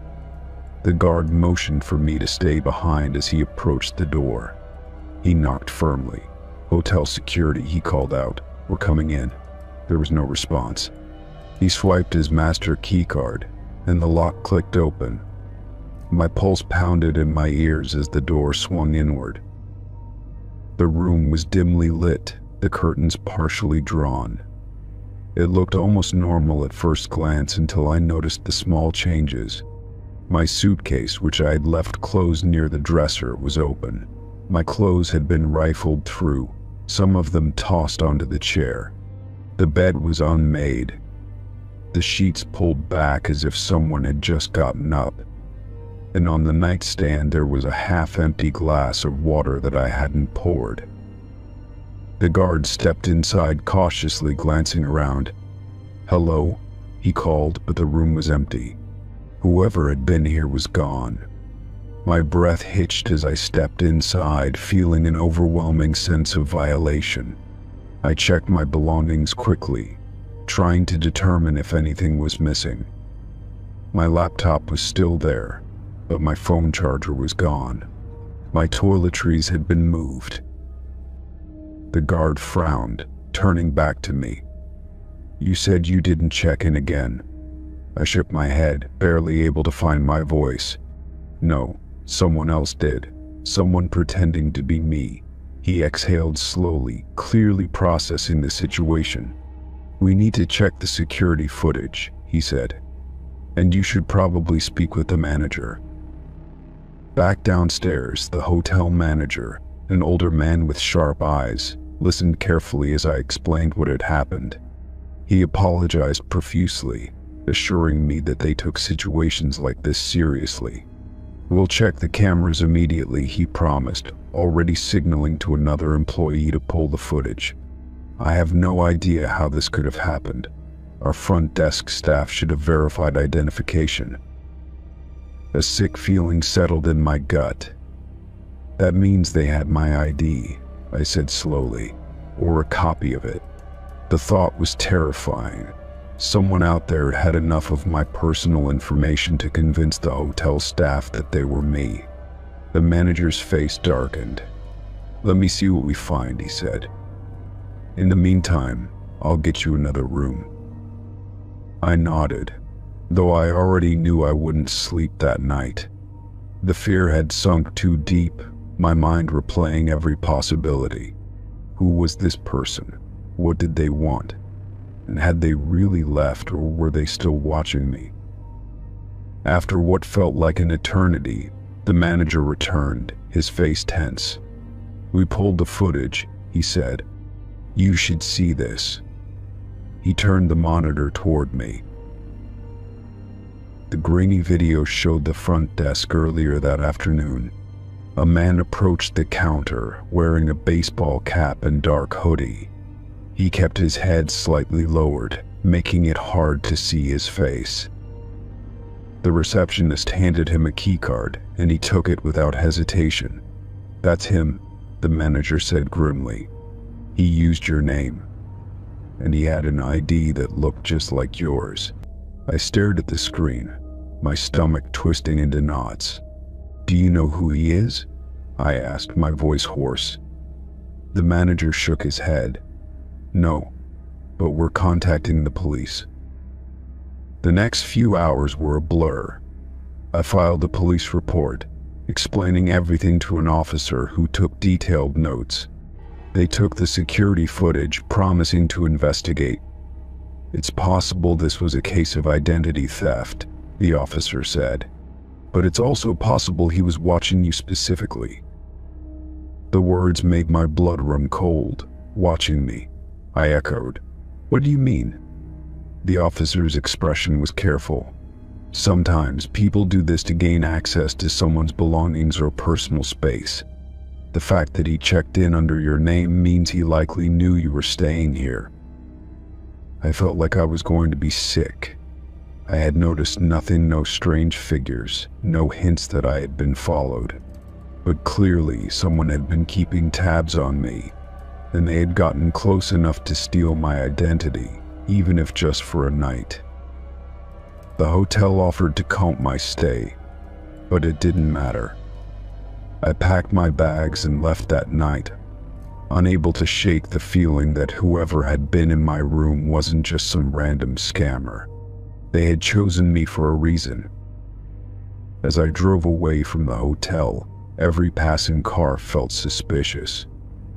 The guard motioned for me to stay behind as he approached the door. He knocked firmly. "Hotel security," he called out. "We're coming in." There was no response. He swiped his master keycard, and the lock clicked open. My pulse pounded in my ears as the door swung inward. The room was dimly lit, the curtains partially drawn. It looked almost normal at first glance until I noticed the small changes. My suitcase, which I had left closed near the dresser, was open. My clothes had been rifled through, some of them tossed onto the chair. The bed was unmade, the sheets pulled back as if someone had just gotten up. And on the nightstand there was a half-empty glass of water that I hadn't poured. The guard stepped inside cautiously, glancing around. "Hello," he called, but the room was empty. Whoever had been here was gone. My breath hitched as I stepped inside, feeling an overwhelming sense of violation. I checked my belongings quickly, trying to determine if anything was missing. My laptop was still there, but my phone charger was gone. My toiletries had been moved. The guard frowned, turning back to me. "You said you didn't check in again." I shook my head, barely able to find my voice. "No, someone else did. Someone pretending to be me." He exhaled slowly, clearly processing the situation. "We need to check the security footage," he said. "And you should probably speak with the manager." Back downstairs, the hotel manager, an older man with sharp eyes, listened carefully as I explained what had happened. He apologized profusely, assuring me that they took situations like this seriously. "We'll check the cameras immediately," he promised, already signaling to another employee to pull the footage. I have no idea how this could have happened. Our front desk staff should have verified identification. A sick feeling settled in my gut. "That means they had my ID," I said slowly, "or a copy of it." The thought was terrifying. Someone out there had enough of my personal information to convince the hotel staff that they were me. The manager's face darkened. "Let me see what we find," he said. "In the meantime, I'll get you another room." I nodded, though I already knew I wouldn't sleep that night. The fear had sunk too deep, my mind replaying every possibility. Who was this person? What did they want? And had they really left, or were they still watching me? After what felt like an eternity, the manager returned, his face tense. "We pulled the footage," he said. "You should see this." He turned the monitor toward me. The grainy video showed the front desk earlier that afternoon. A man approached the counter, wearing a baseball cap and dark hoodie. He kept his head slightly lowered, making it hard to see his face. The receptionist handed him a keycard, and he took it without hesitation. "That's him," the manager said grimly. "He used your name. And he had an ID that looked just like yours." I stared at the screen, my stomach twisting into knots. "Do you know who he is?" I asked, my voice hoarse. The manager shook his head. "No, but we're contacting the police." The next few hours were a blur. I filed a police report, explaining everything to an officer who took detailed notes. They took the security footage, promising to investigate. "It's possible this was a case of identity theft," the officer said. "But it's also possible he was watching you specifically." The words made my blood run cold. "Watching me," I echoed. "What do you mean?" The officer's expression was careful. "Sometimes people do this to gain access to someone's belongings or personal space. The fact that he checked in under your name means he likely knew you were staying here." I felt like I was going to be sick. I had noticed nothing, no strange figures, no hints that I had been followed. But clearly someone had been keeping tabs on me, and they had gotten close enough to steal my identity, even if just for a night. The hotel offered to comp my stay. But it didn't matter. I packed my bags and left that night, unable to shake the feeling that whoever had been in my room wasn't just some random scammer. They had chosen me for a reason. As I drove away from the hotel, every passing car felt suspicious.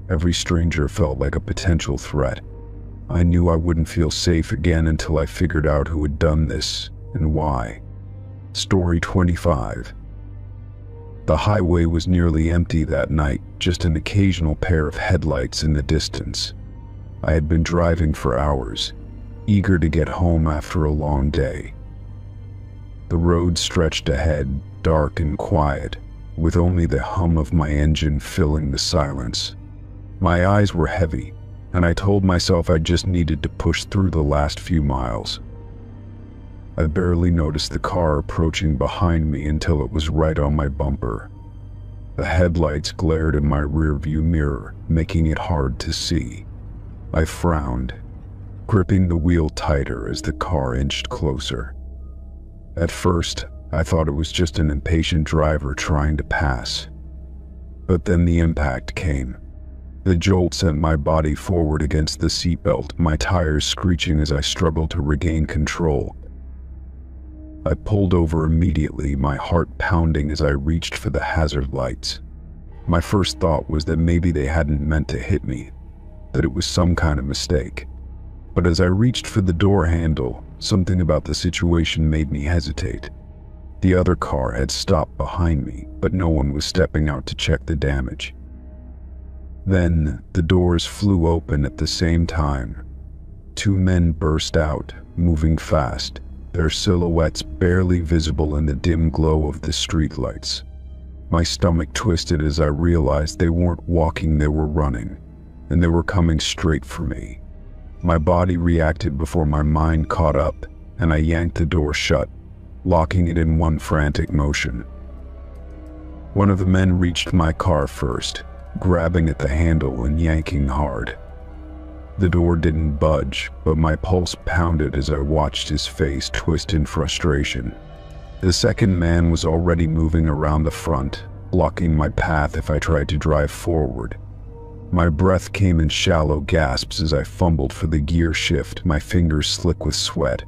Every stranger felt like a potential threat. I knew I wouldn't feel safe again until I figured out who had done this and why. Story 25. The highway was nearly empty that night, just an occasional pair of headlights in the distance. I had been driving for hours, eager to get home after a long day. The road stretched ahead, dark and quiet, with only the hum of my engine filling the silence. My eyes were heavy, and I told myself I just needed to push through the last few miles. I barely noticed the car approaching behind me until it was right on my bumper. The headlights glared in my rearview mirror, making it hard to see. I frowned, gripping the wheel tighter as the car inched closer. At first, I thought it was just an impatient driver trying to pass. But then the impact came. The jolt sent my body forward against the seatbelt, my tires screeching as I struggled to regain control. I pulled over immediately, my heart pounding as I reached for the hazard lights. My first thought was that maybe they hadn't meant to hit me, that it was some kind of mistake. But as I reached for the door handle, something about the situation made me hesitate. The other car had stopped behind me, but no one was stepping out to check the damage. Then, the doors flew open at the same time. Two men burst out, moving fast, their silhouettes barely visible in the dim glow of the streetlights. My stomach twisted as I realized they weren't walking, they were running, and they were coming straight for me. My body reacted before my mind caught up, and I yanked the door shut, locking it in one frantic motion. One of the men reached my car first, grabbing at the handle and yanking hard. The door didn't budge, but my pulse pounded as I watched his face twist in frustration. The second man was already moving around the front, blocking my path if I tried to drive forward. My breath came in shallow gasps as I fumbled for the gear shift, my fingers slick with sweat.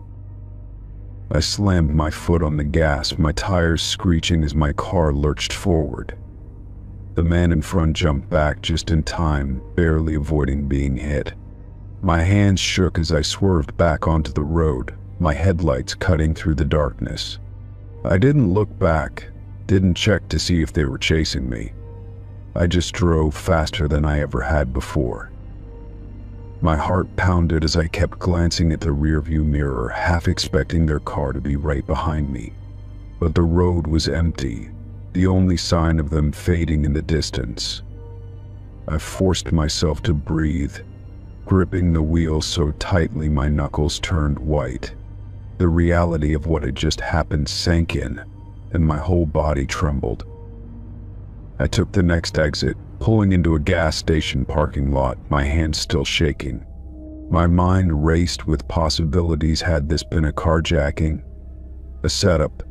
I slammed my foot on the gas, my tires screeching as my car lurched forward. The man in front jumped back just in time, barely avoiding being hit. My hands shook as I swerved back onto the road, my headlights cutting through the darkness. I didn't look back, didn't check to see if they were chasing me. I just drove faster than I ever had before. My heart pounded as I kept glancing at the rearview mirror, half expecting their car to be right behind me. But the road was empty, the only sign of them fading in the distance. I forced myself to breathe, gripping the wheel so tightly my knuckles turned white. The reality of what had just happened sank in, and my whole body trembled. I took the next exit, pulling into a gas station parking lot, my hands still shaking. My mind raced with possibilities. Had this been a carjacking? A setup?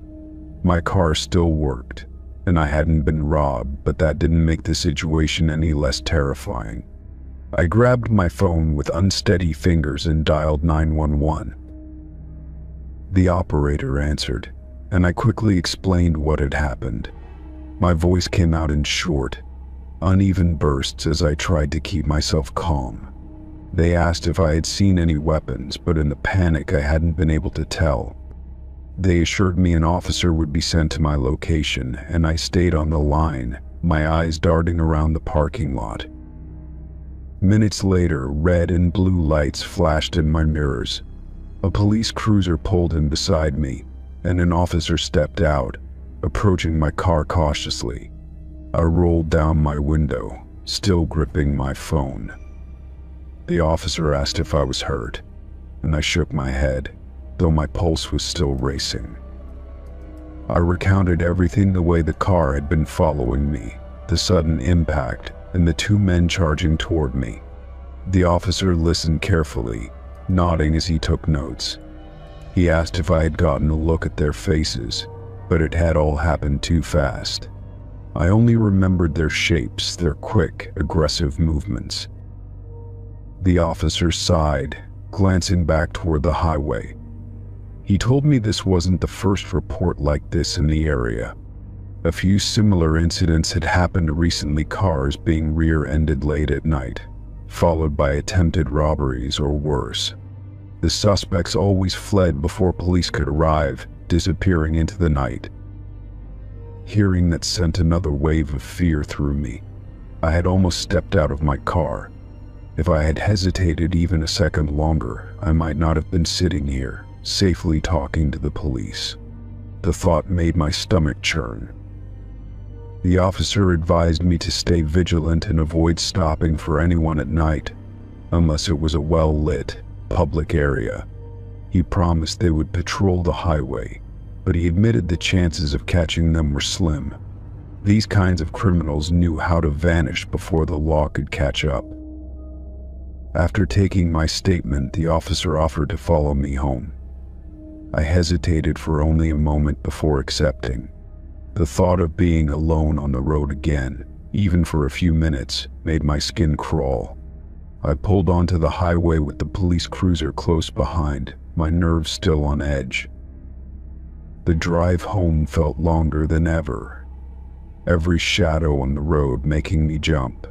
My car still worked, and I hadn't been robbed, but that didn't make the situation any less terrifying. I grabbed my phone with unsteady fingers and dialed 911. The operator answered, and I quickly explained what had happened. My voice came out in short, uneven bursts as I tried to keep myself calm. They asked if I had seen any weapons, but in the panic I hadn't been able to tell. They assured me an officer would be sent to my location, and I stayed on the line, my eyes darting around the parking lot. Minutes later, red and blue lights flashed in my mirrors. A police cruiser pulled in beside me, and an officer stepped out, approaching my car cautiously. I rolled down my window, still gripping my phone. The officer asked if I was hurt, and I shook my head, though my pulse was still racing. I recounted everything: the way the car had been following me, the sudden impact, and the two men charging toward me. The officer listened carefully, nodding as he took notes. He asked if I had gotten a look at their faces, but it had all happened too fast. I only remembered their shapes, their quick, aggressive movements. The officer sighed, glancing back toward the highway. He told me this wasn't the first report like this in the area. A few similar incidents had happened recently, cars being rear-ended late at night, followed by attempted robberies or worse. The suspects always fled before police could arrive, disappearing into the night. Hearing that sent another wave of fear through me. I had almost stepped out of my car. If I had hesitated even a second longer, I might not have been sitting here, safely talking to the police. The thought made my stomach churn. The officer advised me to stay vigilant and avoid stopping for anyone at night, unless it was a well-lit, public area. He promised they would patrol the highway, but he admitted the chances of catching them were slim. These kinds of criminals knew how to vanish before the law could catch up. After taking my statement, the officer offered to follow me home. I hesitated for only a moment before accepting. The thought of being alone on the road again, even for a few minutes, made my skin crawl. I pulled onto the highway with the police cruiser close behind, my nerves still on edge. The drive home felt longer than ever, every shadow on the road making me jump.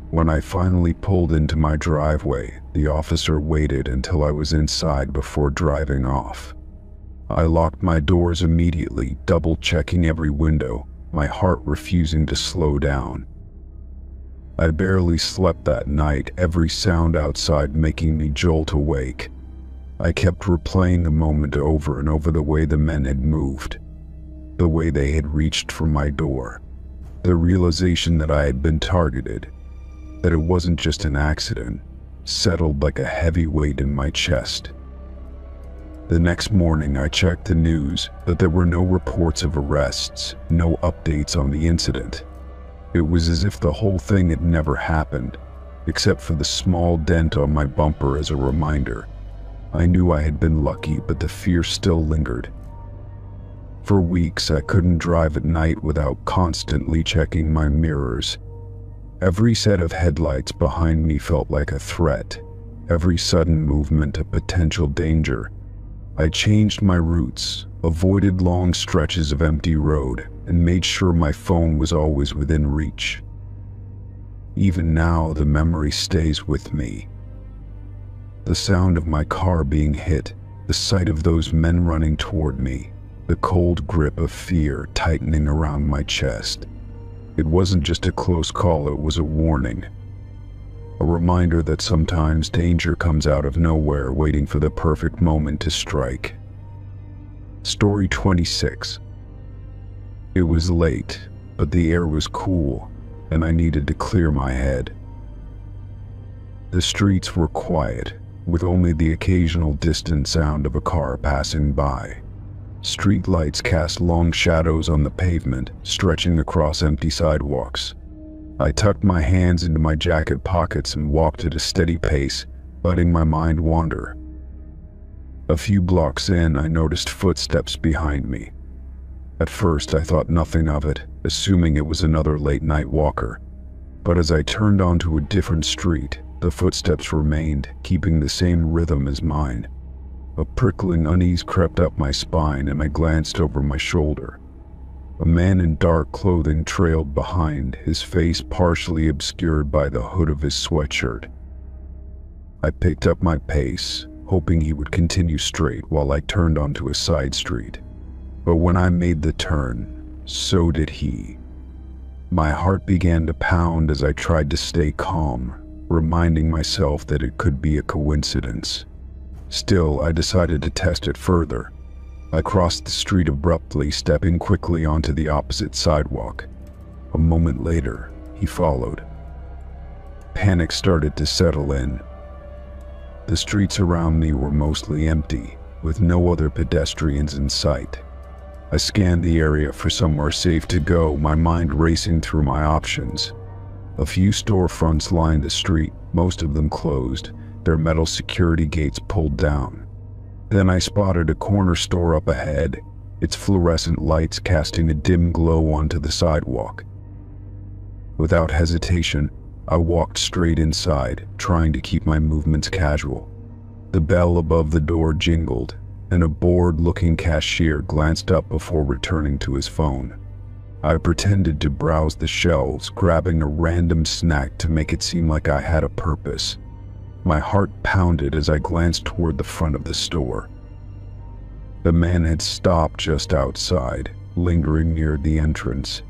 When I finally pulled into my driveway, the officer waited until I was inside before driving off. I locked my doors immediately, double-checking every window, my heart refusing to slow down. I barely slept that night, every sound outside making me jolt awake. I kept replaying the moment over and over, the way the men had moved, the way they had reached for my door, the realization that I had been targeted, that it wasn't just an accident, settled like a heavy weight in my chest. The next morning I checked the news, but there were no reports of arrests, no updates on the incident. It was as if the whole thing had never happened, except for the small dent on my bumper as a reminder. I knew I had been lucky, but the fear still lingered. For weeks I couldn't drive at night without constantly checking my mirrors. Every set of headlights behind me felt like a threat, every sudden movement a potential danger. I changed my routes, avoided long stretches of empty road, and made sure my phone was always within reach. Even now, the memory stays with me. The sound of my car being hit, the sight of those men running toward me, the cold grip of fear tightening around my chest. It wasn't just a close call, it was a warning. A reminder that sometimes danger comes out of nowhere, waiting for the perfect moment to strike. Story 26. It was late, but the air was cool, and I needed to clear my head. The streets were quiet, with only the occasional distant sound of a car passing by. Street lights cast long shadows on the pavement, stretching across empty sidewalks. I tucked my hands into my jacket pockets and walked at a steady pace, letting my mind wander. A few blocks in, I noticed footsteps behind me. At first, I thought nothing of it, assuming it was another late-night walker. But as I turned onto a different street, the footsteps remained, keeping the same rhythm as mine. A prickling unease crept up my spine, and I glanced over my shoulder. A man in dark clothing trailed behind, his face partially obscured by the hood of his sweatshirt. I picked up my pace, hoping he would continue straight while I turned onto a side street. But when I made the turn, so did he. My heart began to pound as I tried to stay calm, reminding myself that it could be a coincidence. Still, I decided to test it further. I crossed the street abruptly, stepping quickly onto the opposite sidewalk. A moment later, he followed. Panic started to settle in. The streets around me were mostly empty, with no other pedestrians in sight. I scanned the area for somewhere safe to go, my mind racing through my options. A few storefronts lined the street, most of them closed, their metal security gates pulled down. Then I spotted a corner store up ahead, its fluorescent lights casting a dim glow onto the sidewalk. Without hesitation, I walked straight inside, trying to keep my movements casual. The bell above the door jingled, and a bored-looking cashier glanced up before returning to his phone. I pretended to browse the shelves, grabbing a random snack to make it seem like I had a purpose. My heart pounded as I glanced toward the front of the store. The man had stopped just outside, lingering near the entrance.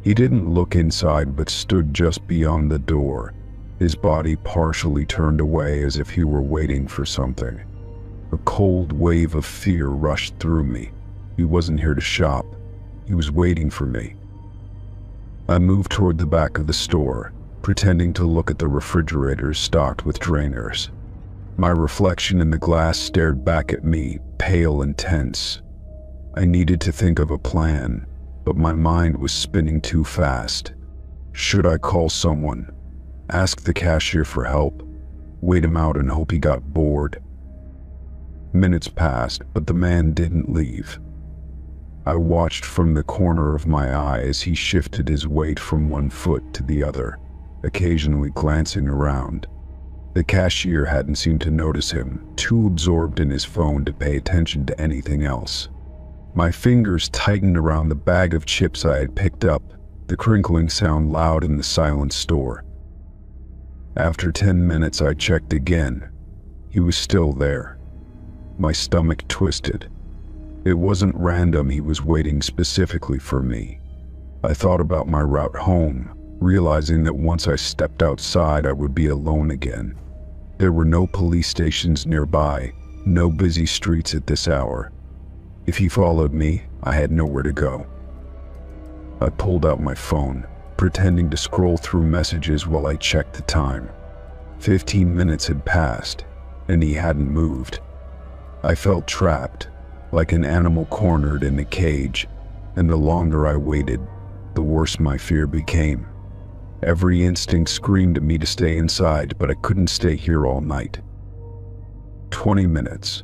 He didn't look inside but stood just beyond the door, his body partially turned away as if he were waiting for something. A cold wave of fear rushed through me. He wasn't here to shop. He was waiting for me. I moved toward the back of the store, pretending to look at the refrigerators stocked with drainers. My reflection in the glass stared back at me, pale and tense. I needed to think of a plan, but my mind was spinning too fast. Should I call someone? Ask the cashier for help? Wait him out and hope he got bored? Minutes passed, but the man didn't leave. I watched from the corner of my eye as he shifted his weight from one foot to the other, occasionally glancing around. The cashier hadn't seemed to notice him, too absorbed in his phone to pay attention to anything else. My fingers tightened around the bag of chips I had picked up, the crinkling sound loud in the silent store. After 10 minutes, I checked again. He was still there. My stomach twisted. It wasn't random he was waiting specifically for me. I thought about my route home, realizing that once I stepped outside I would be alone again. There were no police stations nearby, no busy streets at this hour. If he followed me, I had nowhere to go. I pulled out my phone, pretending to scroll through messages while I checked the time. 15 minutes had passed, and he hadn't moved. I felt trapped, like an animal cornered in a cage, and the longer I waited, the worse my fear became. Every instinct screamed at me to stay inside, but I couldn't stay here all night. 20 minutes.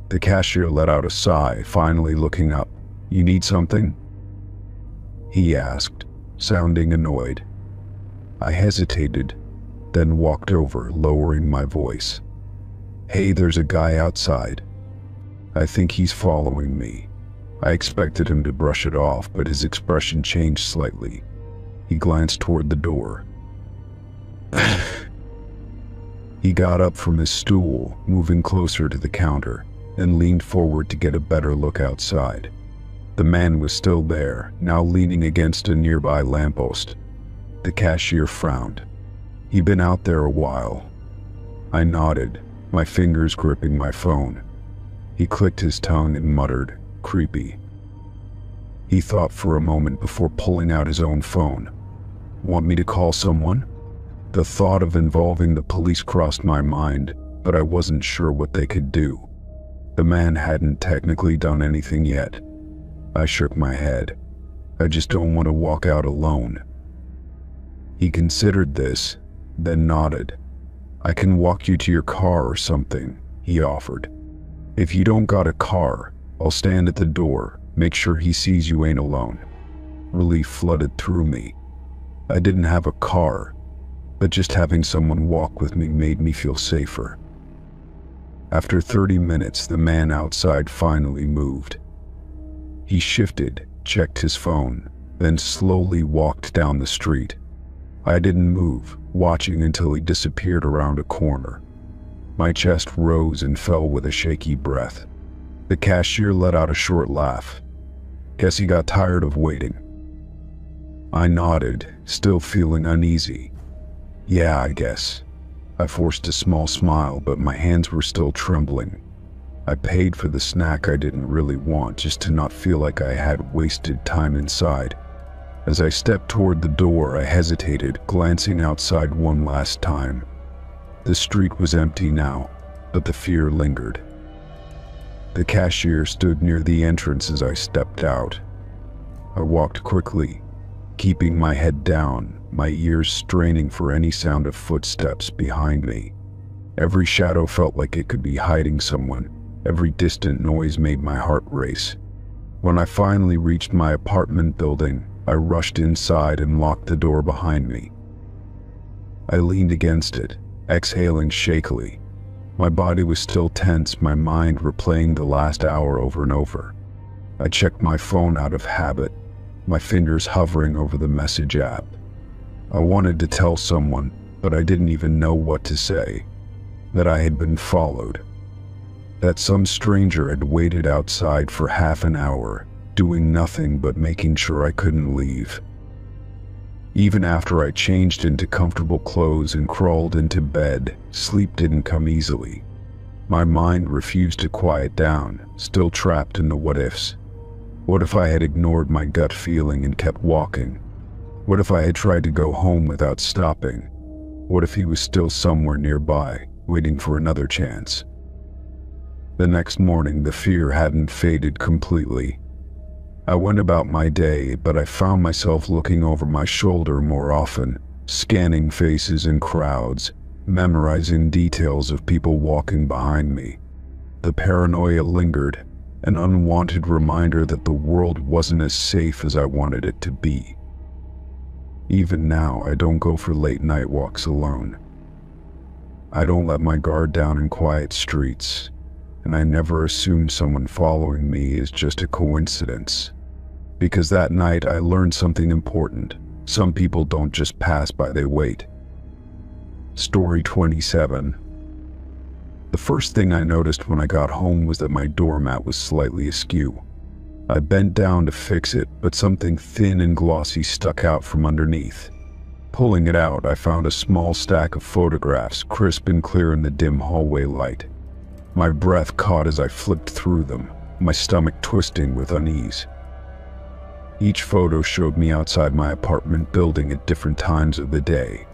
The cashier let out a sigh, finally looking up. "You need something?" he asked, sounding annoyed. I hesitated, then walked over, lowering my voice. "Hey, there's a guy outside. I think he's following me." I expected him to brush it off, but his expression changed slightly. He glanced toward the door. He got up from his stool, moving closer to the counter, and leaned forward to get a better look outside. The man was still there, now leaning against a nearby lamppost. The cashier frowned. He'd been out there a while. I nodded, my fingers gripping my phone. He clicked his tongue and muttered, "Creepy." He thought for a moment before pulling out his own phone. "Want me to call someone?" The thought of involving the police crossed my mind, but I wasn't sure what they could do. The man hadn't technically done anything yet. I shook my head. I just don't want to walk out alone. He considered this, then nodded. "I can walk you to your car or something," he offered. "If you don't got a car, I'll stand at the door, make sure he sees you ain't alone." Relief flooded through me. I didn't have a car, but just having someone walk with me made me feel safer. After 30 minutes, the man outside finally moved. He shifted, checked his phone, then slowly walked down the street. I didn't move, watching until he disappeared around a corner. My chest rose and fell with a shaky breath. The cashier let out a short laugh. "Guess he got tired of waiting." I nodded, still feeling uneasy. "Yeah, I guess." I forced a small smile, but my hands were still trembling. I paid for the snack I didn't really want, just to not feel like I had wasted time inside. As I stepped toward the door, I hesitated, glancing outside one last time. The street was empty now, but the fear lingered. The cashier stood near the entrance as I stepped out. I walked quickly, keeping my head down, my ears straining for any sound of footsteps behind me. Every shadow felt like it could be hiding someone. Every distant noise made my heart race. When I finally reached my apartment building, I rushed inside and locked the door behind me. I leaned against it, exhaling shakily. My body was still tense, my mind replaying the last hour over and over. I checked my phone out of habit, my fingers hovering over the message app. I wanted to tell someone, but I didn't even know what to say. That I had been followed. That some stranger had waited outside for half an hour, doing nothing but making sure I couldn't leave. Even after I changed into comfortable clothes and crawled into bed, sleep didn't come easily. My mind refused to quiet down, still trapped in the what-ifs. What if I had ignored my gut feeling and kept walking? What if I had tried to go home without stopping? What if he was still somewhere nearby, waiting for another chance? The next morning, the fear hadn't faded completely. I went about my day, but I found myself looking over my shoulder more often, scanning faces in crowds, memorizing details of people walking behind me. The paranoia lingered, an unwanted reminder that the world wasn't as safe as I wanted it to be. Even now, I don't go for late night walks alone. I don't let my guard down in quiet streets, and I never assume someone following me is just a coincidence. Because that night I learned something important. Some people don't just pass by, they wait. Story 27. The first thing I noticed when I got home was that my doormat was slightly askew. I bent down to fix it, but something thin and glossy stuck out from underneath. Pulling it out, I found a small stack of photographs, crisp and clear in the dim hallway light. My breath caught as I flipped through them, my stomach twisting with unease. Each photo showed me outside my apartment building at different times of the day.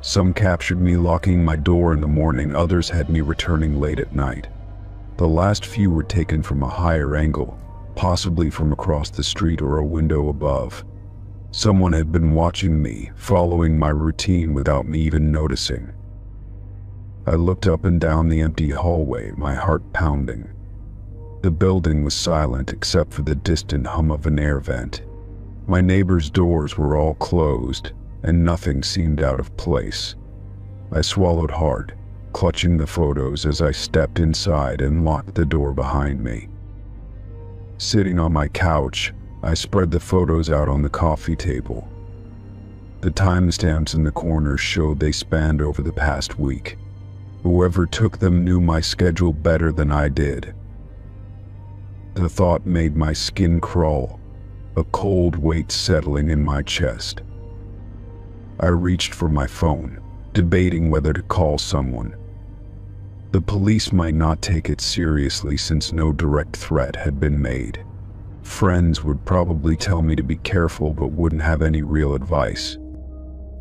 Some captured me locking my door in the morning, others had me returning late at night. The last few were taken from a higher angle, possibly from across the street or a window above. Someone had been watching me, following my routine without me even noticing. I looked up and down the empty hallway, my heart pounding. The building was silent except for the distant hum of an air vent. My neighbors' doors were all closed, and nothing seemed out of place. I swallowed hard, clutching the photos as I stepped inside and locked the door behind me. Sitting on my couch, I spread the photos out on the coffee table. The timestamps in the corner showed they spanned over the past week. Whoever took them knew my schedule better than I did. The thought made my skin crawl, a cold weight settling in my chest. I reached for my phone, debating whether to call someone. The police might not take it seriously since no direct threat had been made. Friends would probably tell me to be careful but wouldn't have any real advice.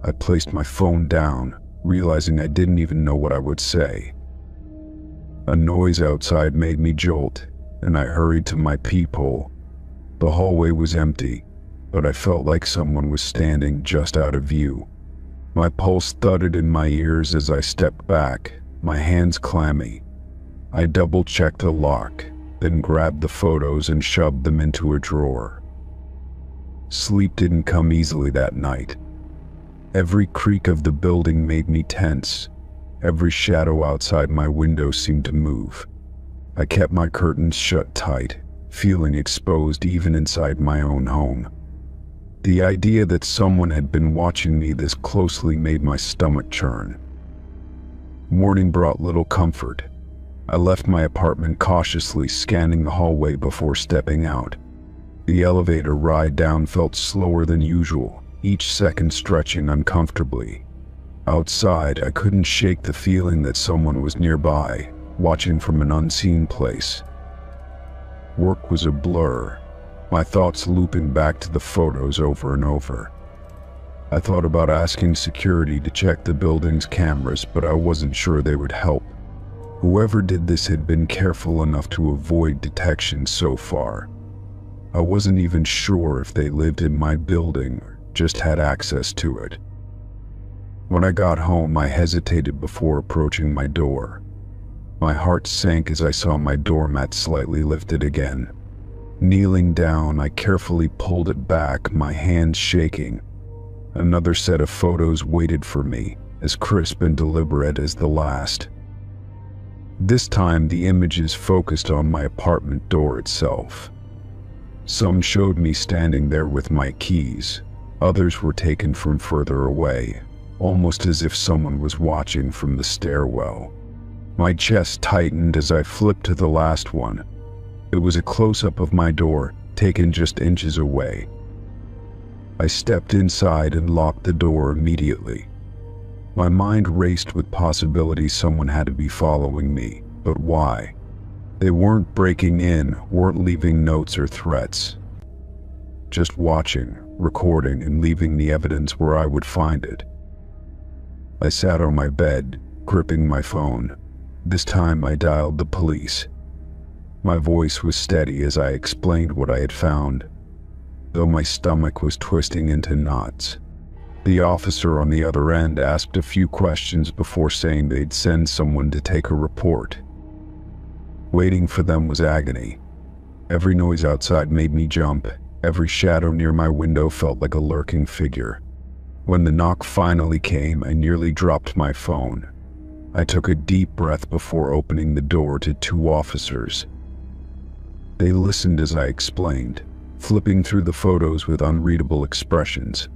I placed my phone down, realizing I didn't even know what I would say. A noise outside made me jolt, and I hurried to my peephole. The hallway was empty, but I felt like someone was standing just out of view. My pulse thudded in my ears as I stepped back, my hands clammy. I double-checked the lock, then grabbed the photos and shoved them into a drawer. Sleep didn't come easily that night. Every creak of the building made me tense. Every shadow outside my window seemed to move. I kept my curtains shut tight, feeling exposed even inside my own home. The idea that someone had been watching me this closely made my stomach churn. Morning brought little comfort. I left my apartment cautiously, scanning the hallway before stepping out. The elevator ride down felt slower than usual, each second stretching uncomfortably. Outside, I couldn't shake the feeling that someone was nearby, watching from an unseen place. Work was a blur, my thoughts looping back to the photos over and over. I thought about asking security to check the building's cameras, but I wasn't sure they would help. Whoever did this had been careful enough to avoid detection so far. I wasn't even sure if they lived in my building or just had access to it. When I got home, I hesitated before approaching my door. My heart sank as I saw my doormat slightly lifted again. Kneeling down, I carefully pulled it back, my hands shaking. Another set of photos waited for me, as crisp and deliberate as the last. This time, the images focused on my apartment door itself. Some showed me standing there with my keys. Others were taken from further away, almost as if someone was watching from the stairwell. My chest tightened as I flipped to the last one. It was a close-up of my door, taken just inches away. I stepped inside and locked the door immediately. My mind raced with possibilities someone had to be following me, but why? They weren't breaking in, weren't leaving notes or threats. Just watching, recording, and leaving the evidence where I would find it. I sat on my bed, gripping my phone. This time I dialed the police. My voice was steady as I explained what I had found, though my stomach was twisting into knots. The officer on the other end asked a few questions before saying they'd send someone to take a report. Waiting for them was agony. Every noise outside made me jump. Every shadow near my window felt like a lurking figure. When the knock finally came, I nearly dropped my phone. I took a deep breath before opening the door to two officers. They listened as I explained, flipping through the photos with unreadable expressions.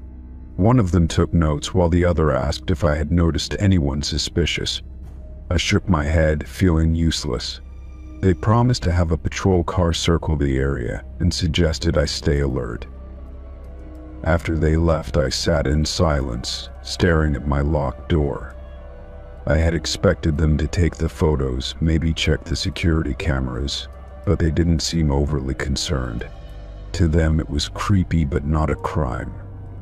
One of them took notes while the other asked if I had noticed anyone suspicious. I shook my head, feeling useless. They promised to have a patrol car circle the area and suggested I stay alert. After they left, I sat in silence, staring at my locked door. I had expected them to take the photos, maybe check the security cameras, but they didn't seem overly concerned. To them, it was creepy but not a crime.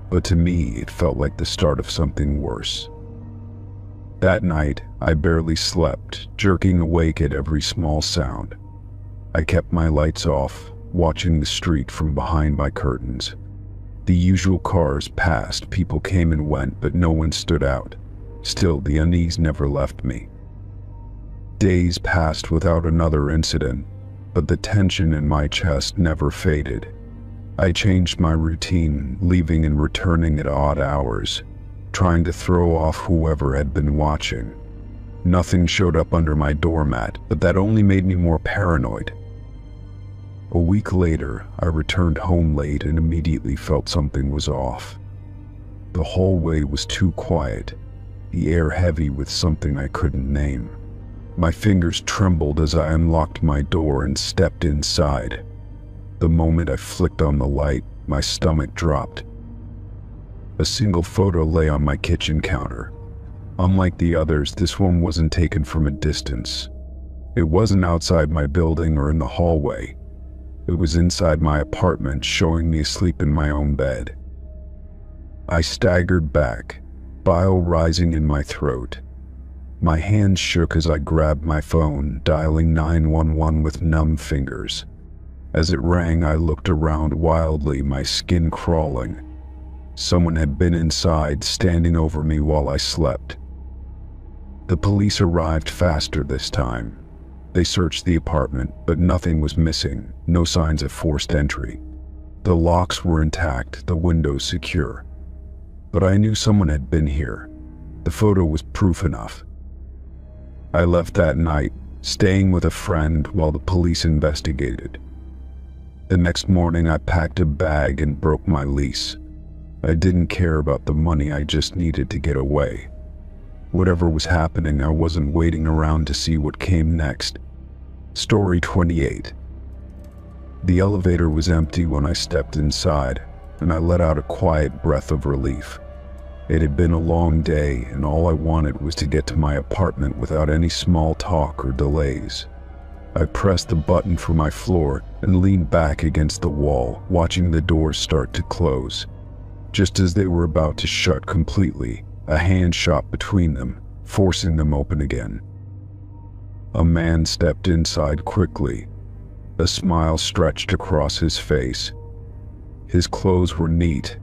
But to me, it felt like the start of something worse. That night, I barely slept, jerking awake at every small sound. I kept my lights off, watching the street from behind my curtains. The usual cars passed, people came and went, but no one stood out. Still, the unease never left me. Days passed without another incident, but the tension in my chest never faded. I changed my routine, leaving and returning at odd hours, trying to throw off whoever had been watching. Nothing showed up under my doormat, but that only made me more paranoid. A week later, I returned home late and immediately felt something was off. The hallway was too quiet, the air heavy with something I couldn't name. My fingers trembled as I unlocked my door and stepped inside. The moment I flicked on the light, my stomach dropped. A single photo lay on my kitchen counter. Unlike the others, this one wasn't taken from a distance. It wasn't outside my building or in the hallway. It was inside my apartment, showing me asleep in my own bed. I staggered back, bile rising in my throat. My hands shook as I grabbed my phone, dialing 911 with numb fingers. As it rang, I looked around wildly, my skin crawling. Someone had been inside, standing over me while I slept. The police arrived faster this time. They searched the apartment, but nothing was missing, no signs of forced entry. The locks were intact, the windows secure. But I knew someone had been here. The photo was proof enough. I left that night, staying with a friend while the police investigated. The next morning, I packed a bag and broke my lease. I didn't care about the money, I just needed to get away. Whatever was happening, I wasn't waiting around to see what came next. Story 28. The elevator was empty when I stepped inside, and I let out a quiet breath of relief. It had been a long day, and all I wanted was to get to my apartment without any small talk or delays. I pressed the button for my floor and leaned back against the wall, watching the doors start to close. Just as they were about to shut completely, a hand shot between them, forcing them open again. A man stepped inside quickly. A smile stretched across his face. His clothes were neat,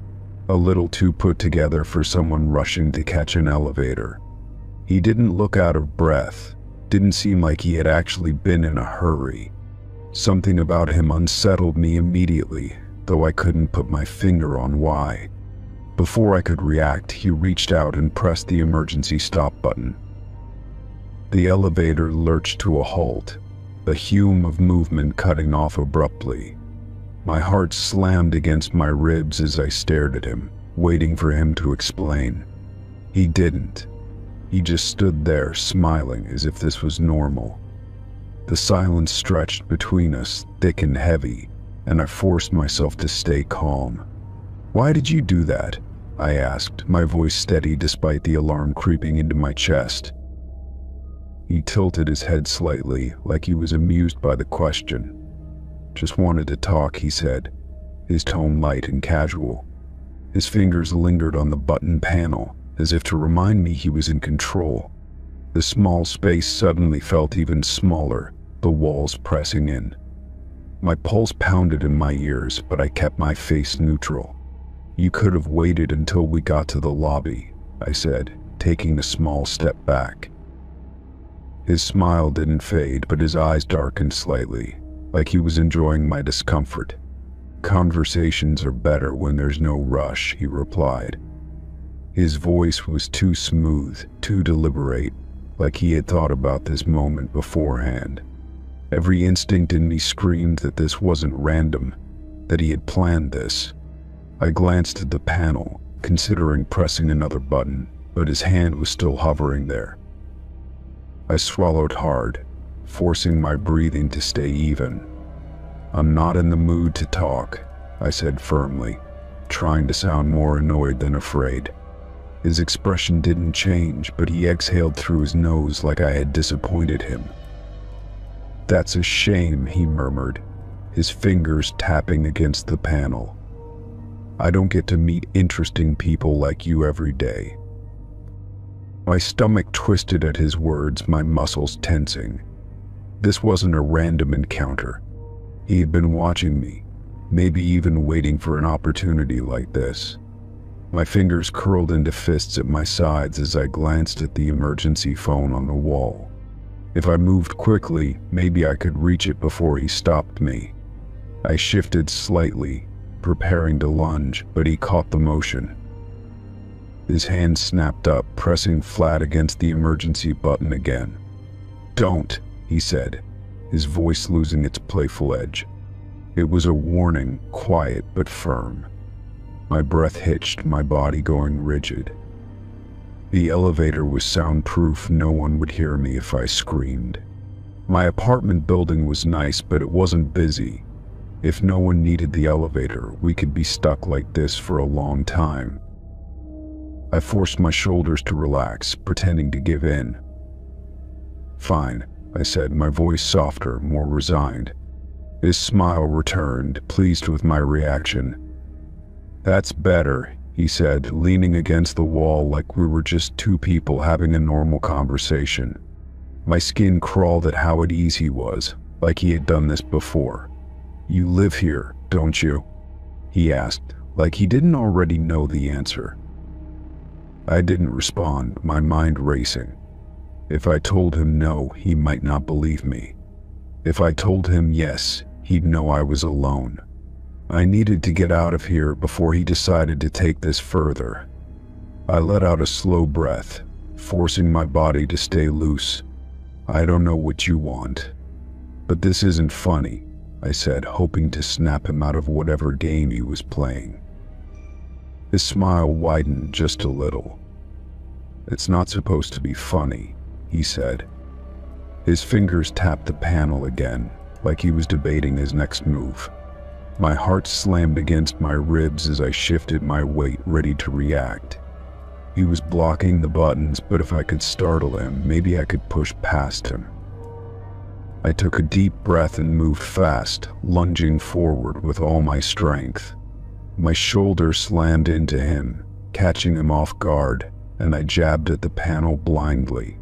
a little too put together for someone rushing to catch an elevator. He didn't look out of breath, didn't seem like he had actually been in a hurry. Something about him unsettled me immediately, though I couldn't put my finger on why. Before I could react, he reached out and pressed the emergency stop button. The elevator lurched to a halt, a hume of movement cutting off abruptly. My heart slammed against my ribs as I stared at him, waiting for him to explain. He didn't. He just stood there, smiling as if this was normal. The silence stretched between us, thick and heavy, and I forced myself to stay calm. "Why did you do that?" I asked, my voice steady despite the alarm creeping into my chest. He tilted his head slightly, like he was amused by the question. "Just wanted to talk," he said, his tone light and casual. His fingers lingered on the button panel, as if to remind me he was in control. The small space suddenly felt even smaller, the walls pressing in. My pulse pounded in my ears, but I kept my face neutral. "You could have waited until we got to the lobby," I said, taking a small step back. His smile didn't fade, but his eyes darkened slightly, like he was enjoying my discomfort. "Conversations are better when there's no rush," he replied. His voice was too smooth, too deliberate, like he had thought about this moment beforehand. Every instinct in me screamed that this wasn't random, that he had planned this. I glanced at the panel, considering pressing another button, but his hand was still hovering there. I swallowed hard, forcing my breathing to stay even. "I'm not in the mood to talk," I said firmly, trying to sound more annoyed than afraid. His expression didn't change, but he exhaled through his nose like I had disappointed him. "That's a shame," he murmured, his fingers tapping against the panel. "I don't get to meet interesting people like you every day." My stomach twisted at his words, my muscles tensing. This wasn't a random encounter. He had been watching me, maybe even waiting for an opportunity like this. My fingers curled into fists at my sides as I glanced at the emergency phone on the wall. If I moved quickly, maybe I could reach it before he stopped me. I shifted slightly, preparing to lunge, but he caught the motion. His hand snapped up, pressing flat against the emergency button again. "Don't," he said, his voice losing its playful edge. It was a warning, quiet but firm. My breath hitched, my body going rigid. The elevator was soundproof, no one would hear me if I screamed. My apartment building was nice, but it wasn't busy. If no one needed the elevator, we could be stuck like this for a long time. I forced my shoulders to relax, pretending to give in. "Fine," I said, my voice softer, more resigned. His smile returned, pleased with my reaction. "That's better," he said, leaning against the wall like we were just two people having a normal conversation. My skin crawled at how at ease he was, like he had done this before. "You live here, don't you?" he asked, like he didn't already know the answer. I didn't respond, my mind racing. If I told him no, he might not believe me. If I told him yes, he'd know I was alone. I needed to get out of here before he decided to take this further. I let out a slow breath, forcing my body to stay loose. "I don't know what you want, but this isn't funny," I said, hoping to snap him out of whatever game he was playing. His smile widened just a little. "It's not supposed to be funny," he said. His fingers tapped the panel again, like he was debating his next move. My heart slammed against my ribs as I shifted my weight, ready to react. He was blocking the buttons, but if I could startle him, maybe I could push past him. I took a deep breath and moved fast, lunging forward with all my strength. My shoulder slammed into him, catching him off guard, and I jabbed at the panel blindly.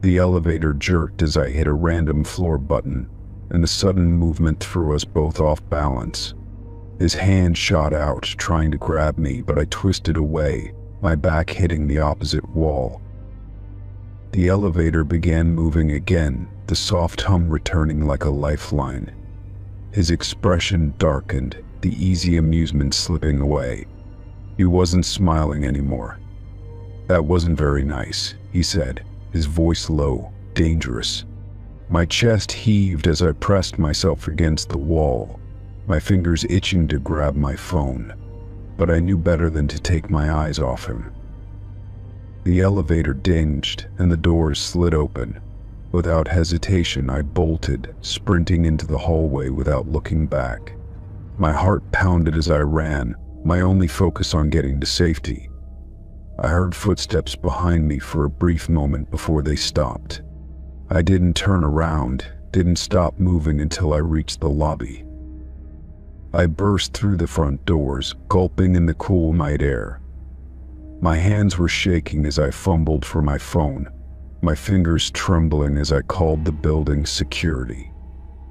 The elevator jerked as I hit a random floor button, and the sudden movement threw us both off balance. His hand shot out, trying to grab me, but I twisted away, my back hitting the opposite wall. The elevator began moving again, the soft hum returning like a lifeline. His expression darkened, the easy amusement slipping away. He wasn't smiling anymore. "That wasn't very nice," he said, his voice low, dangerous. My chest heaved as I pressed myself against the wall, my fingers itching to grab my phone, but I knew better than to take my eyes off him. The elevator dinged and the doors slid open. Without hesitation, I bolted, sprinting into the hallway without looking back. My heart pounded as I ran, my only focus on getting to safety. I heard footsteps behind me for a brief moment before they stopped. I didn't turn around, didn't stop moving until I reached the lobby. I burst through the front doors, gulping in the cool night air. My hands were shaking as I fumbled for my phone, my fingers trembling as I called the building's security.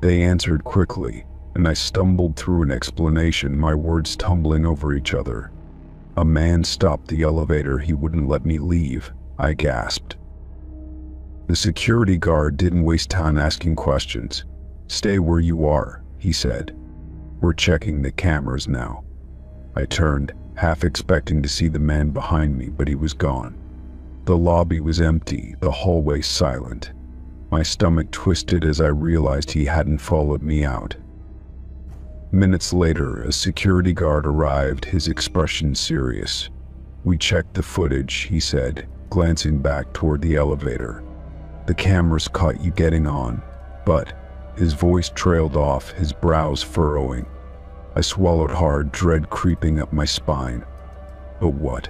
They answered quickly, and I stumbled through an explanation, my words tumbling over each other. "A man stopped the elevator, he wouldn't let me leave," I gasped. The security guard didn't waste time asking questions. "Stay where you are," he said. "We're checking the cameras now." I turned, half expecting to see the man behind me, but he was gone. The lobby was empty, the hallway silent. My stomach twisted as I realized he hadn't followed me out. Minutes later, a security guard arrived, his expression serious. "We checked the footage," he said, glancing back toward the elevator. "The cameras caught you getting on, but..." His voice trailed off, his brows furrowing. I swallowed hard, dread creeping up my spine. "But what?"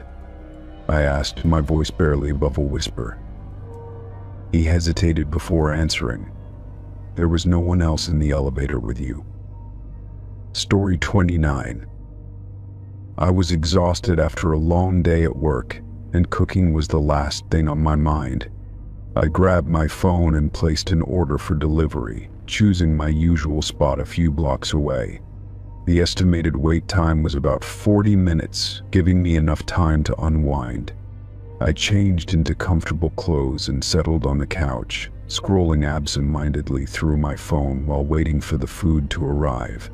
I asked, my voice barely above a whisper. He hesitated before answering. "There was no one else in the elevator with you." Story 29. I was exhausted after a long day at work, and cooking was the last thing on my mind. I grabbed my phone and placed an order for delivery, choosing my usual spot a few blocks away. The estimated wait time was about 40 minutes, giving me enough time to unwind. I changed into comfortable clothes and settled on the couch, scrolling absent-mindedly through my phone while waiting for the food to arrive.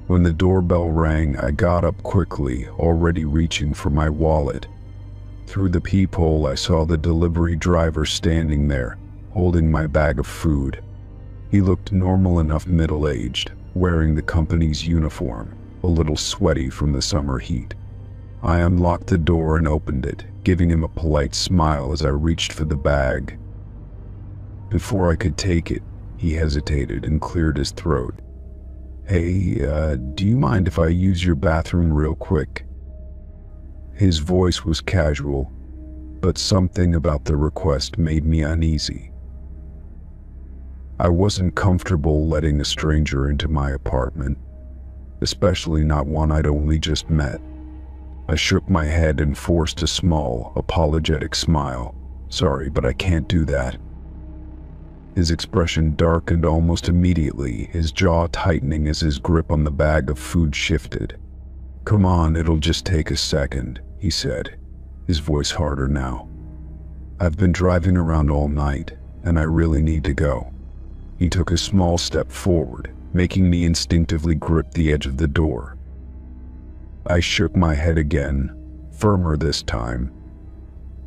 When the doorbell rang, I got up quickly, already reaching for my wallet. Through the peephole, I saw the delivery driver standing there, holding my bag of food. He looked normal enough, middle-aged, wearing the company's uniform, a little sweaty from the summer heat. I unlocked the door and opened it, giving him a polite smile as I reached for the bag. Before I could take it, he hesitated and cleared his throat. "Hey, do you mind if I use your bathroom real quick?" His voice was casual, but something about the request made me uneasy. I wasn't comfortable letting a stranger into my apartment, especially not one I'd only just met. I shook my head and forced a small, apologetic smile. "Sorry, but I can't do that." His expression darkened almost immediately, his jaw tightening as his grip on the bag of food shifted. "Come on, it'll just take a second," he said, his voice harder now. "I've been driving around all night, and I really need to go." He took a small step forward, making me instinctively grip the edge of the door. I shook my head again, firmer this time.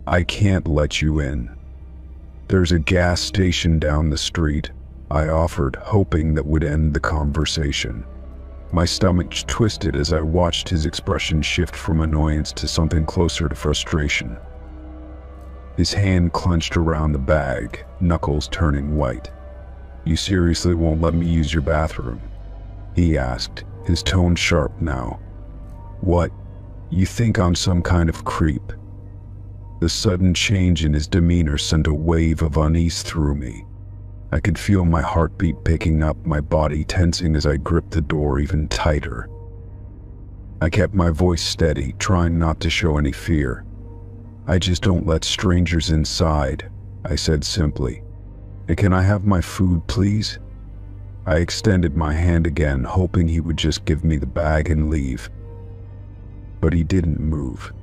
"I can't let you in." "There's a gas station down the street," I offered, hoping that would end the conversation. My stomach twisted as I watched his expression shift from annoyance to something closer to frustration. His hand clenched around the bag, knuckles turning white. "You seriously won't let me use your bathroom?" he asked, his tone sharp now. "What? You think I'm some kind of creep?" The sudden change in his demeanor sent a wave of unease through me. I could feel my heartbeat picking up, my body tensing as I gripped the door even tighter. I kept my voice steady, trying not to show any fear. "I just don't let strangers inside," I said simply. "And can I have my food, please?" I extended my hand again, hoping he would just give me the bag and leave. But he didn't move.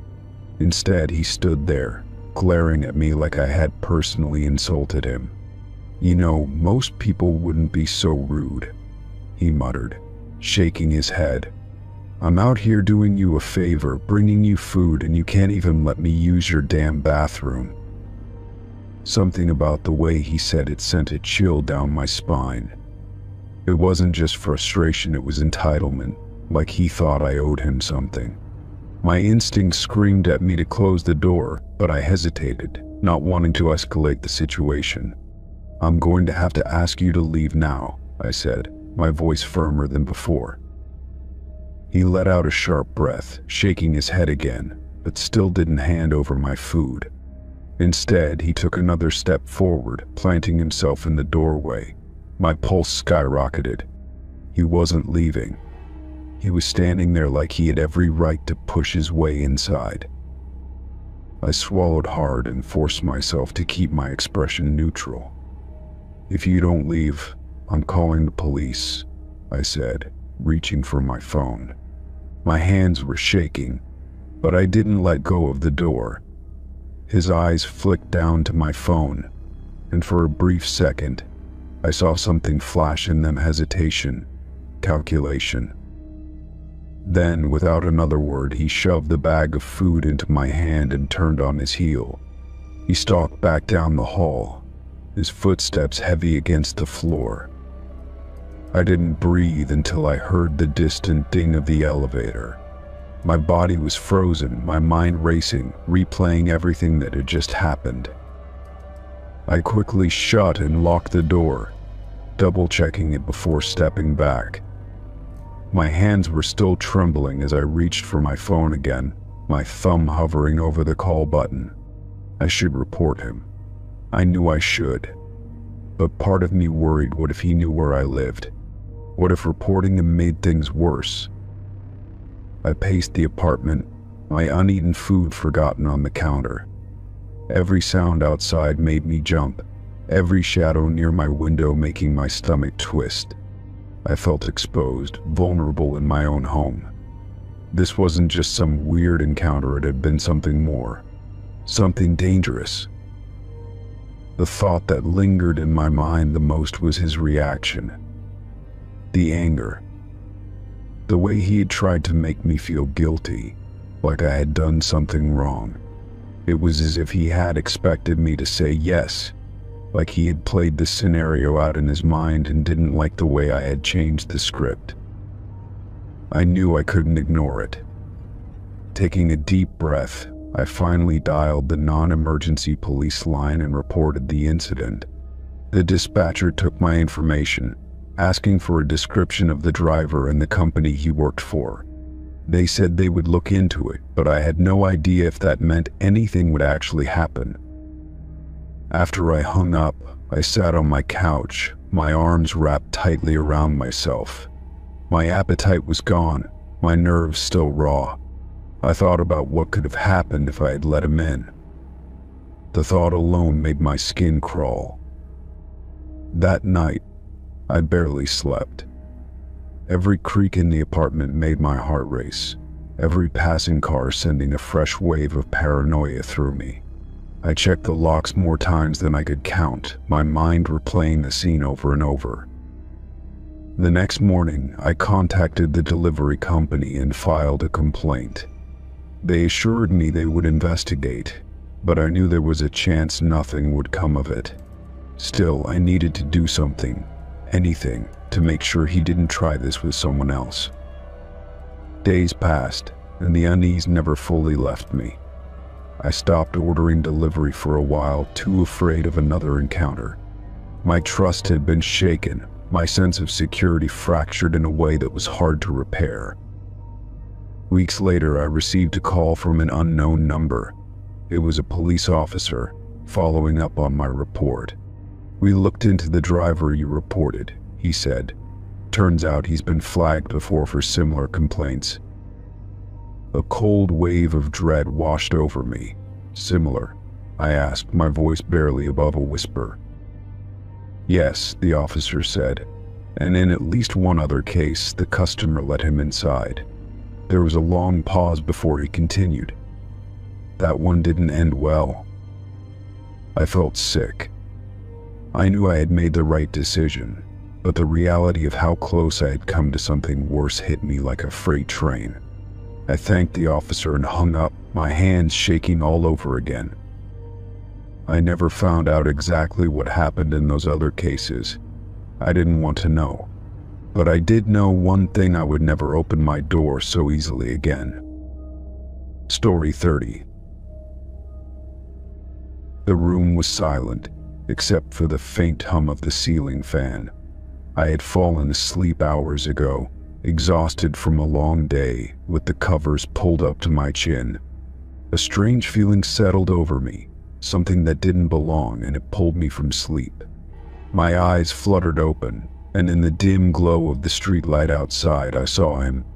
Instead, he stood there, glaring at me like I had personally insulted him. "You know, most people wouldn't be so rude." he muttered, shaking his head. "I'm out here doing you a favor, bringing you food, and you can't even let me use your damn bathroom." Something about the way he said it sent a chill down my spine. It wasn't just frustration, it was entitlement, like he thought I owed him something. My instinct screamed at me to close the door, but I hesitated, not wanting to escalate the situation. "I'm going to have to ask you to leave now," I said, my voice firmer than before. He let out a sharp breath, shaking his head again, but still didn't hand over my food. Instead, he took another step forward, planting himself in the doorway. My pulse skyrocketed. He wasn't leaving. He was standing there like he had every right to push his way inside. I swallowed hard and forced myself to keep my expression neutral. "If you don't leave, I'm calling the police," I said, reaching for my phone. My hands were shaking, but I didn't let go of the door. His eyes flicked down to my phone, and for a brief second, I saw something flash in them: hesitation, calculation. Then, without another word, he shoved the bag of food into my hand and turned on his heel. He stalked back down the hall, his footsteps heavy against the floor. I didn't breathe until I heard the distant ding of the elevator. My body was frozen, my mind racing, replaying everything that had just happened. I quickly shut and locked the door, double-checking it before stepping back. My hands were still trembling as I reached for my phone again, my thumb hovering over the call button. I should report him. I knew I should. But part of me worried, what if he knew where I lived? What if reporting him made things worse? I paced the apartment, my uneaten food forgotten on the counter. Every sound outside made me jump, every shadow near my window making my stomach twist. I felt exposed, vulnerable in my own home. This wasn't just some weird encounter, it had been something more. Something dangerous. The thought that lingered in my mind the most was his reaction. The anger. The way he had tried to make me feel guilty, like I had done something wrong. It was as if he had expected me to say yes, like he had played this scenario out in his mind and didn't like the way I had changed the script. I knew I couldn't ignore it. Taking a deep breath, I finally dialed the non-emergency police line and reported the incident. The dispatcher took my information, asking for a description of the driver and the company he worked for. They said they would look into it, but I had no idea if that meant anything would actually happen. After I hung up, I sat on my couch, my arms wrapped tightly around myself. My appetite was gone, my nerves still raw. I thought about what could have happened if I had let him in. The thought alone made my skin crawl. That night, I barely slept. Every creak in the apartment made my heart race, every passing car sending a fresh wave of paranoia through me. I checked the locks more times than I could count, my mind replaying the scene over and over. The next morning, I contacted the delivery company and filed a complaint. They assured me they would investigate, but I knew there was a chance nothing would come of it. Still, I needed to do something. Anything, to make sure he didn't try this with someone else. Days passed, and the unease never fully left me. I stopped ordering delivery for a while, too afraid of another encounter. My trust had been shaken, my sense of security fractured in a way that was hard to repair. Weeks later, I received a call from an unknown number. It was a police officer, following up on my report. "We looked into the driver you reported," he said. "Turns out he's been flagged before for similar complaints." A cold wave of dread washed over me. "Similar?" I asked, my voice barely above a whisper. "Yes," the officer said, "and in at least one other case, the customer let him inside." There was a long pause before he continued. "That one didn't end well." I felt sick. I knew I had made the right decision, but the reality of how close I had come to something worse hit me like a freight train. I thanked the officer and hung up, my hands shaking all over again. I never found out exactly what happened in those other cases. I didn't want to know. But I did know one thing: I would never open my door so easily again. Story 30. The room was silent, except for the faint hum of the ceiling fan. I had fallen asleep hours ago, exhausted from a long day, with the covers pulled up to my chin. A strange feeling settled over me, something that didn't belong, and it pulled me from sleep. My eyes fluttered open, and in the dim glow of the streetlight outside, I saw him.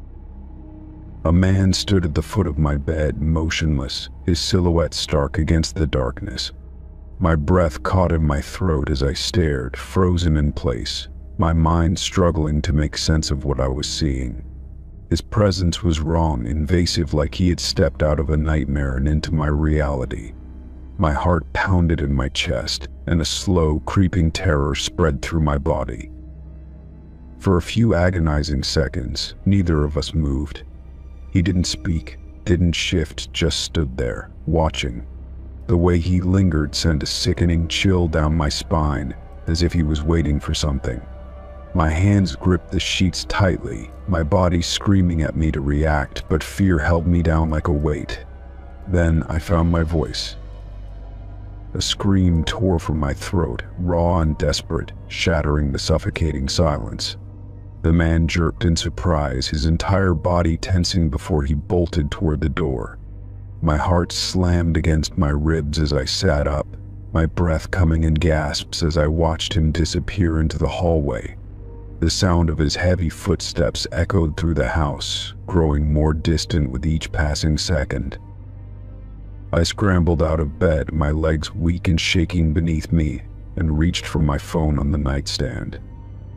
A man stood at the foot of my bed, motionless, his silhouette stark against the darkness. My breath caught in my throat as I stared, frozen in place, my mind struggling to make sense of what I was seeing. His presence was wrong, invasive, like he had stepped out of a nightmare and into my reality. My heart pounded in my chest, and a slow, creeping terror spread through my body. For a few agonizing seconds, neither of us moved. He didn't speak, didn't shift, just stood there, watching. The way he lingered sent a sickening chill down my spine, as if he was waiting for something. My hands gripped the sheets tightly, my body screaming at me to react, but fear held me down like a weight. Then I found my voice. A scream tore from my throat, raw and desperate, shattering the suffocating silence. The man jerked in surprise, his entire body tensing before he bolted toward the door. My heart slammed against my ribs as I sat up, my breath coming in gasps as I watched him disappear into the hallway. The sound of his heavy footsteps echoed through the house, growing more distant with each passing second. I scrambled out of bed, my legs weak and shaking beneath me, and reached for my phone on the nightstand.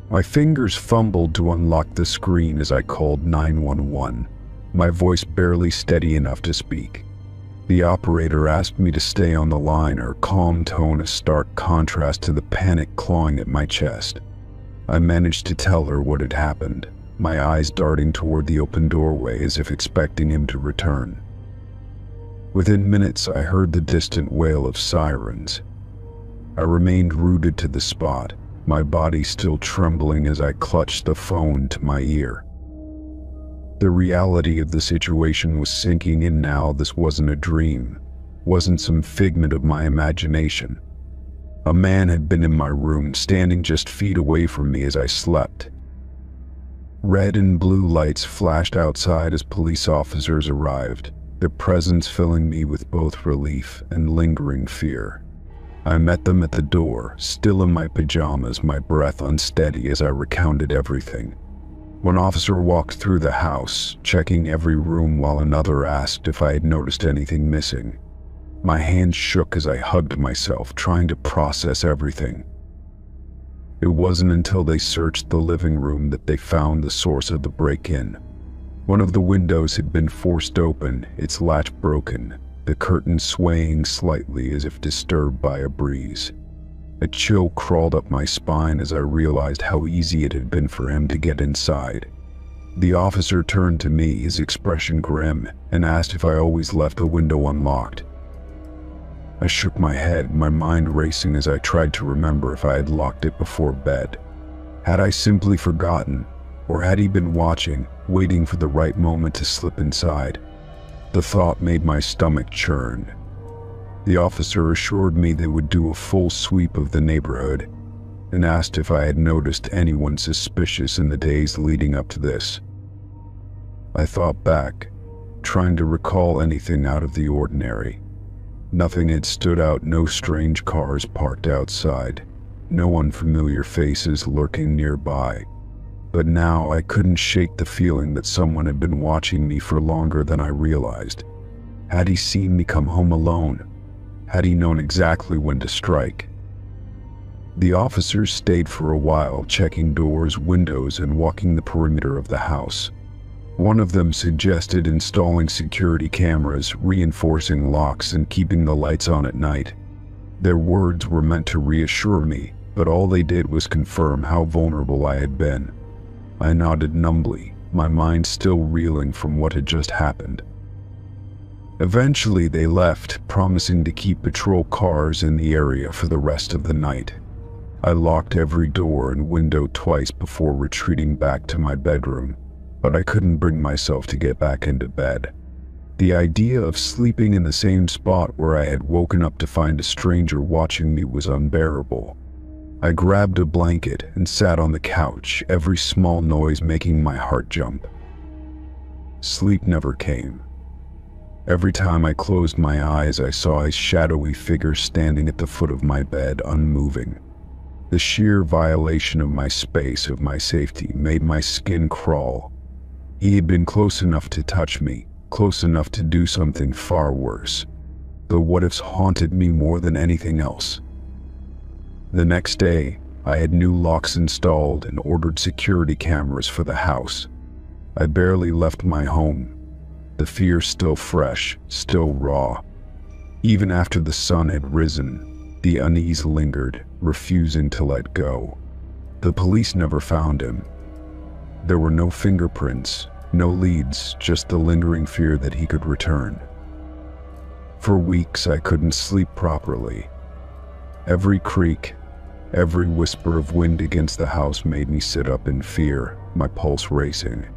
My fingers fumbled to unlock the screen as I called 911, my voice barely steady enough to speak. The operator asked me to stay on the line, her calm tone a stark contrast to the panic clawing at my chest. I managed to tell her what had happened, my eyes darting toward the open doorway as if expecting him to return. Within minutes, I heard the distant wail of sirens. I remained rooted to the spot, my body still trembling as I clutched the phone to my ear. The reality of the situation was sinking in now. This wasn't a dream, wasn't some figment of my imagination. A man had been in my room, standing just feet away from me as I slept. Red and blue lights flashed outside as police officers arrived, their presence filling me with both relief and lingering fear. I met them at the door, still in my pajamas, my breath unsteady as I recounted everything. One officer walked through the house, checking every room while another asked if I had noticed anything missing. My hands shook as I hugged myself, trying to process everything. It wasn't until they searched the living room that they found the source of the break-in. One of the windows had been forced open, its latch broken, the curtain swaying slightly as if disturbed by a breeze. A chill crawled up my spine as I realized how easy it had been for him to get inside. The officer turned to me, his expression grim, and asked if I always left the window unlocked. I shook my head, my mind racing as I tried to remember if I had locked it before bed. Had I simply forgotten, or had he been watching, waiting for the right moment to slip inside? The thought made my stomach churn. The officer assured me they would do a full sweep of the neighborhood, and asked if I had noticed anyone suspicious in the days leading up to this. I thought back, trying to recall anything out of the ordinary. Nothing had stood out, no strange cars parked outside, no unfamiliar faces lurking nearby. But now I couldn't shake the feeling that someone had been watching me for longer than I realized. Had he seen me come home alone? Had he known exactly when to strike? The officers stayed for a while, checking doors, windows, and walking the perimeter of the house. One of them suggested installing security cameras, reinforcing locks, and keeping the lights on at night. Their words were meant to reassure me, but all they did was confirm how vulnerable I had been. I nodded numbly, my mind still reeling from what had just happened. Eventually they left, promising to keep patrol cars in the area for the rest of the night. I locked every door and window twice before retreating back to my bedroom, but I couldn't bring myself to get back into bed. The idea of sleeping in the same spot where I had woken up to find a stranger watching me was unbearable. I grabbed a blanket and sat on the couch, every small noise making my heart jump. Sleep never came. Every time I closed my eyes, I saw a shadowy figure standing at the foot of my bed, unmoving. The sheer violation of my space, of my safety, made my skin crawl. He had been close enough to touch me, close enough to do something far worse. The what-ifs haunted me more than anything else. The next day, I had new locks installed and ordered security cameras for the house. I barely left my home, the fear still fresh, still raw. Even after the sun had risen, the unease lingered, refusing to let go. The police never found him. There were no fingerprints, no leads, just the lingering fear that he could return. For weeks I couldn't sleep properly. Every creak, every whisper of wind against the house made me sit up in fear, my pulse racing.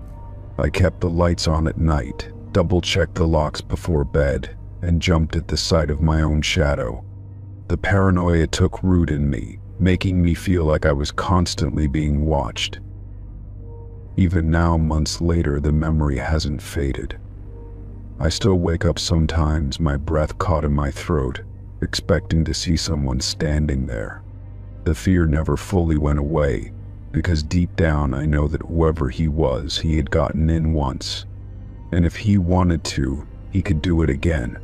I kept the lights on at night, double-checked the locks before bed, and jumped at the sight of my own shadow. The paranoia took root in me, making me feel like I was constantly being watched. Even now, months later, the memory hasn't faded. I still wake up sometimes, my breath caught in my throat, expecting to see someone standing there. The fear never fully went away, because deep down I know that whoever he was, he had gotten in once. And if he wanted to, he could do it again.